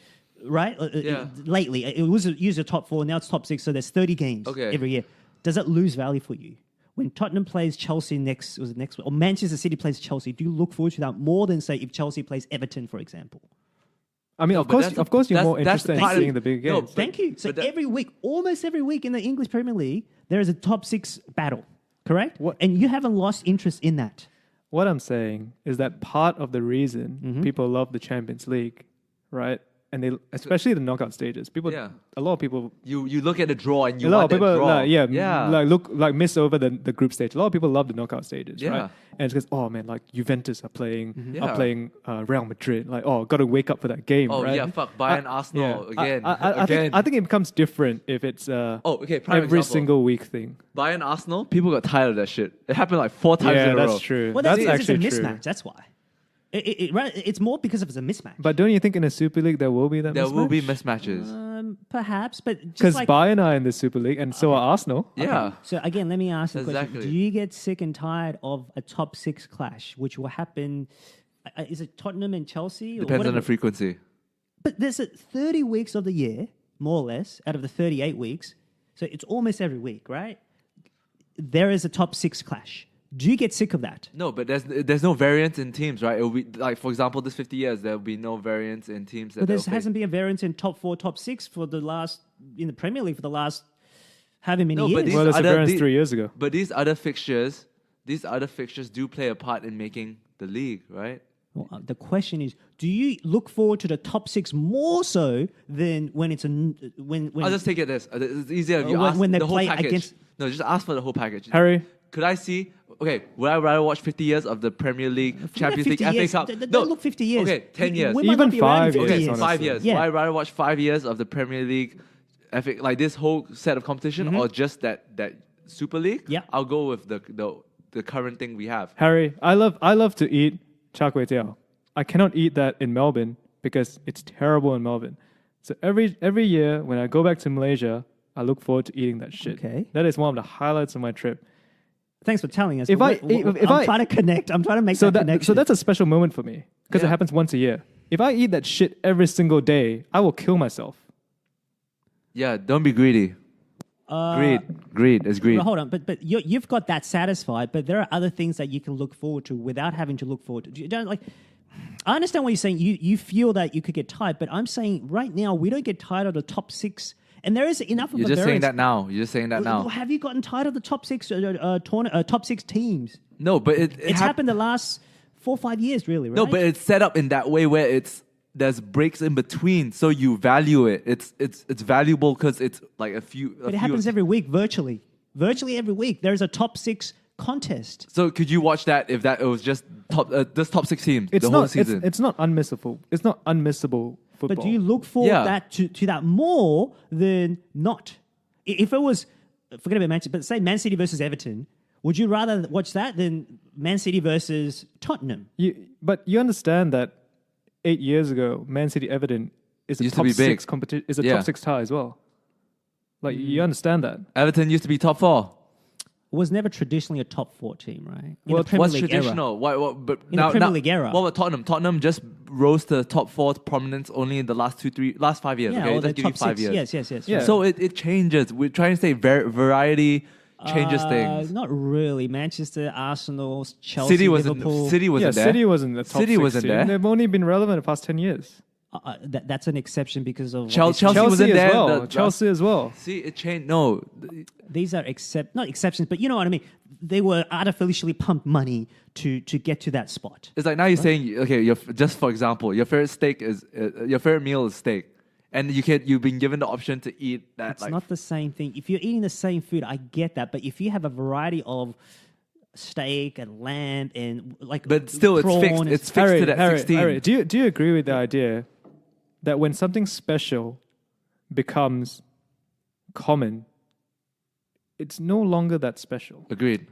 right. Yeah. Lately, it was used the top 4. Now it's top 6. So there's 30 games every year. Does that lose value for you? When Tottenham plays Chelsea next, or Manchester City plays Chelsea, do you look forward to that more than say if Chelsea plays Everton, for example? I mean, No, of but course, you're that's- more that's interested in part of- seeing the big No, games. but- Thank you. So but that- every week, almost every week in the English Premier League, there is a top 6 battle, correct? What- And you haven't lost interest in that. What I'm saying is that part of the reason people love the Champions League, right? And they, especially the knockout stages, Yeah. a lot of people, You look at the draw and you a lot want of that people, draw. like miss over the group stage. A lot of people love the knockout stages, Yeah. right? And it's because, oh man, like Juventus are playing, Yeah. Real Madrid. Like, oh, got to wake up for that game, Oh right? yeah, fuck Bayern, Arsenal again. I think it becomes different if it's okay, prime every example. single week thing. Bayern, Arsenal. People got tired of that shit. It happened like 4 times in Yeah, a row. that's true. Well, that's it's actually a true. mismatch. That's why. Right? It's more because it's a mismatch. But don't you think in a Super League there will be that? There will be mismatch? mismatches. Perhaps, but just Because like, Bayern are in the Super League and so are Arsenal. Yeah. So again, let me ask you a question. Exactly. Do you get sick and tired of a top 6 clash, which will happen? Is it Tottenham and Chelsea? Or Depends on whatever? the frequency. But there's 30 weeks of the year, more or less, out of the 38 weeks. So it's almost every week, right? There is a top 6 clash. Do you get sick of that? No, but there's no variance in teams, right? It will be like, for example, this 50 years, there will be no variance in teams. But there hasn't been a variance in top 4, top 6 in the Premier League for the last however many years. Well, there's a variance 3 years ago. But these other fixtures do play a part in making the league, right? Well, the question is, do you look forward to the top 6 more so than when it's when I'll just take it this. It's easier if you when- ask when they the whole play package. against- No, just ask for the whole package. Harry, Could I see? Okay, would I rather watch 50 years of the Premier League, Champions League, 50 FA years. Cup? Don't look 50 years. Okay, 10 years. We might Even not be around in 5 50 years, Okay, years. 5 years. Yeah. Would I rather watch 5 years of the Premier League, FA, like this whole set of competition, or just that Super League? Yeah. I'll go with the current thing we have. Harry, I love to eat char kway teow. I cannot eat that in Melbourne because it's terrible in Melbourne. So every year when I go back to Malaysia, I look forward to eating that shit. Okay. That is one of the highlights of my trip. Thanks for telling us. If I'm I- trying to connect. I'm trying to make So that connection. so that's a special moment for me because it Yeah. happens once a year. If I eat that shit every single day, I will kill myself. Yeah, don't be greedy. Greed is greed. But hold on, but you've got that satisfied, but there are other things that you can look forward to without having to look forward to. You don't like. I understand what you're saying. You feel that you could get tired, but I'm saying right now we don't get tired of the top 6, and there is enough of You're a just saying variance. that now. You're just saying that now. Well, have you gotten tired of the top 6 top 6 teams? No, but It's happened the last 4 or 5 years, really. Right? No, but it's set up in that way where there's breaks in between, so you value it. It's valuable because it's like a few. But it happens every week, virtually every week. There's a top 6 contest. So could you watch that if it was just top 6 teams It's the whole not. season? It's not unmissable. It's not unmissable football. But do you look forward Yeah. to that more than not? If it was, forget about Manchester, but say Man City versus Everton, would you rather watch that than Man City versus Tottenham? But you understand that 8 years ago, Man City Everton is a Used to top be big. 6 competition. Is a Yeah. top 6 tie as well. Like you understand that. Everton used to be top 4. Was never traditionally a top 4 team, right? In Well, the Premier What's League traditional? But In the Premier League era. What about Tottenham? Tottenham just rose to top 4 prominence only in the last 5 years. Era. Yeah, Okay, or the let's give you top 5 6. years. Yes. Yeah. So it changes. We're trying to say variety changes things. Not really. Manchester, Arsenal, Chelsea, City wasn't Liverpool. there. City wasn't the top City 6 wasn't team. there. They've only been relevant the past 10 years. That's an exception because of Chelsea obviously- wasn't as there. well. Chelsea as well. See, it changed. No, These are not exceptions, but you know what I mean. They were artificially pumped money to get to that spot. it's like now you're saying, okay, just for example, your favorite meal is steak, and you've been given the option to eat that. It's not the same thing. If you're eating the same food, I get that. But if you have a variety of steak and lamb and like, but still, it's prawn fixed. and- It's fixed to that 16. Harry, do you agree with the idea that when something special becomes common, it's no longer that special? Agreed.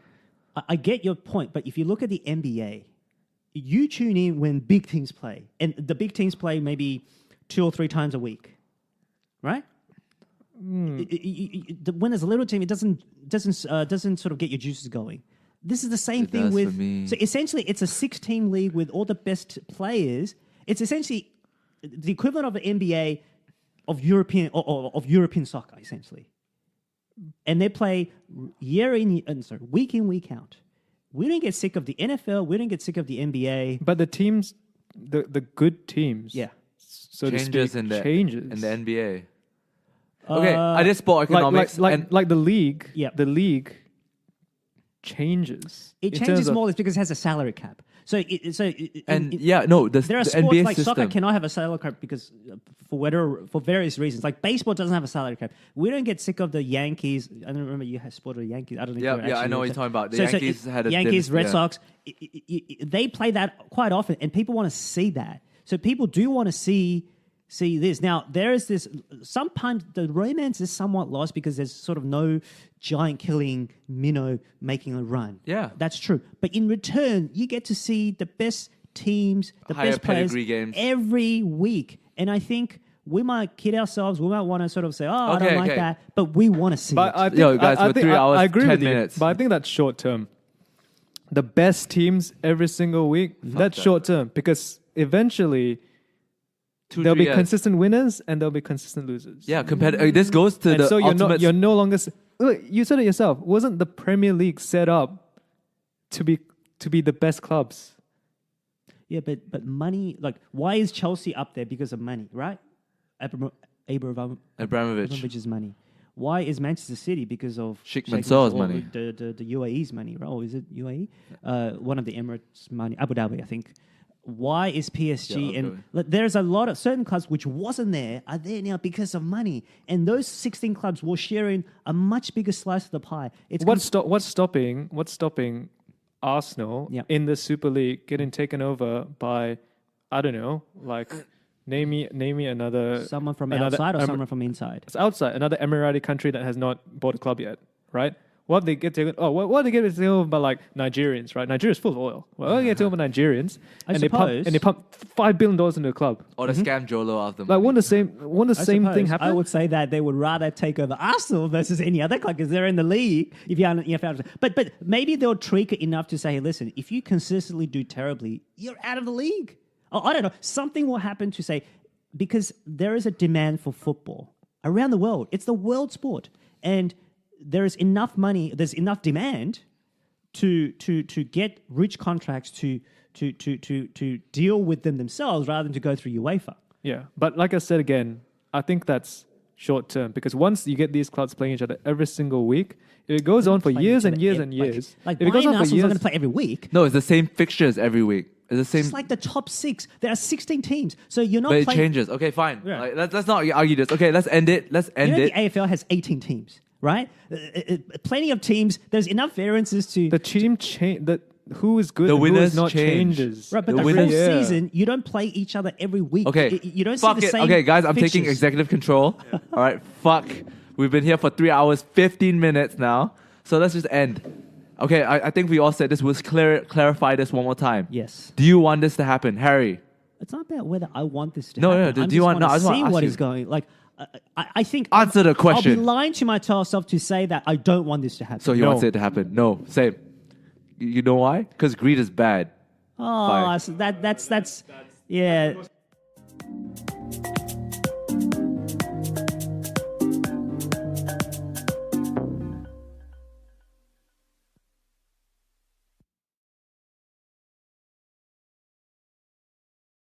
I get your point, but if you look at the NBA, you tune in when big teams play, and the big teams play maybe 2 or 3 times a week, right? When there's a little team, it doesn't sort of get your juices going. This is the same It thing does with. for me. So essentially, it's a 6-team league with all the best players. It's essentially the equivalent of an NBA of European soccer, essentially. And they play week in, week out. We don't get sick of the NFL. We don't get sick of the NBA. But the teams, the good teams, Yeah. so to Changes speak, in the changes in the NBA. Okay, I did sport economics. like the league. Yeah. The league changes. It in changes terms of- more because it has a salary cap. there are there are the sports NBA like system. soccer cannot have a salary cap because for various reasons. Like baseball doesn't have a salary cap. We don't get sick of the Yankees. I don't remember you supported the Yankees. I don't know. Yeah, if you're I actually know what you're talking about. The Yankees had a Yankees, Red yeah. Sox. They play that quite often, and people want to see that. So people do want to see this. Now, there is this, sometimes the romance is somewhat lost because there's sort of no giant killing minnow making a run. Yeah. That's true. But in return, you get to see the best teams, the Higher best players pedigree games. every week. And I think we might kid ourselves. We might want to sort of say, I Okay, don't like okay. that. But we want to see But it. I think, Yo, guys, I we're think, 3 hours, I agree 10 with minutes. you. But I think that's short term. The best teams every single week, that's that. short term because eventually 2-3 there'll be years. consistent winners and there'll be consistent losers. Yeah, this goes to And the so ultimate. you're no longer. Look, you said it yourself. Wasn't the Premier League set up to be the best clubs. Yeah, but money, like, why is Chelsea up there? Because of money, right? Abramovich's money. Why is Manchester City? Because of Sheikh Mansour's money. The UAE's money, right? Or is it UAE? One of the Emirates' money, Abu Dhabi, I think. Why is PSG and there's a lot of certain clubs which wasn't there are there now because of money, and those 16 clubs were sharing a much bigger slice of the pie. It's what's stopping Arsenal in the Super League getting taken over by, I don't know, like name me another someone from outside or someone from inside. It's outside, another Emirati country that has not bought a club yet, right? What they get taken? Oh, what they get taken over by like Nigerians, right? Nigeria's full of oil. Well, they get taken over by Nigerians, they pump $5 billion into the club. Or the scam Jolo after. Like, won't the same thing happen? I would say that they would rather take over Arsenal versus any other club because they're in the league. But maybe they'll tweak it enough to say, hey, listen, if you consistently do terribly, you're out of the league. Oh, I don't know. Something will happen to say, because there is a demand for football around the world. It's the world sport, and there is enough money. There's enough demand to get rich contracts to deal with them themselves rather than to go through UEFA. Yeah, but like I said again, I think that's short term, because once you get these clubs playing each other every single week, if it goes on for years and years and years. Like if it goes on for Arsenal's years, not going to play every week. No, it's the same fixtures every week. It's the same. It's like the top 6. There are 16 teams, so you're not. But it playing. changes. Okay, fine. Yeah. Like, let's not argue this. Okay, let's end it. The AFL has 18 teams, right? Plenty of teams. There's enough variances to the team change. Who is good? The and who winners is not change. changes. Right, but The the winners- whole season, you don't play each other every week. Okay. You don't Fuck see the it. same. Okay, guys, I'm taking fixtures. executive control. All right, fuck. We've been here for 3 hours, 15 minutes now. So let's just end. Okay, I think we all said this. We'll clarify this one more time. Yes. Do you want this to happen, Harry? It's not about whether I want this to No, happen. no, I do just you want- no, I just wanna see ask what you. is going. Like, I think Answer the I'll question. be lying to myself to say that I don't want this to happen. So he No. wants it to happen. No, same. You know why? Because greed is bad. oh, Fine. so that's yeah.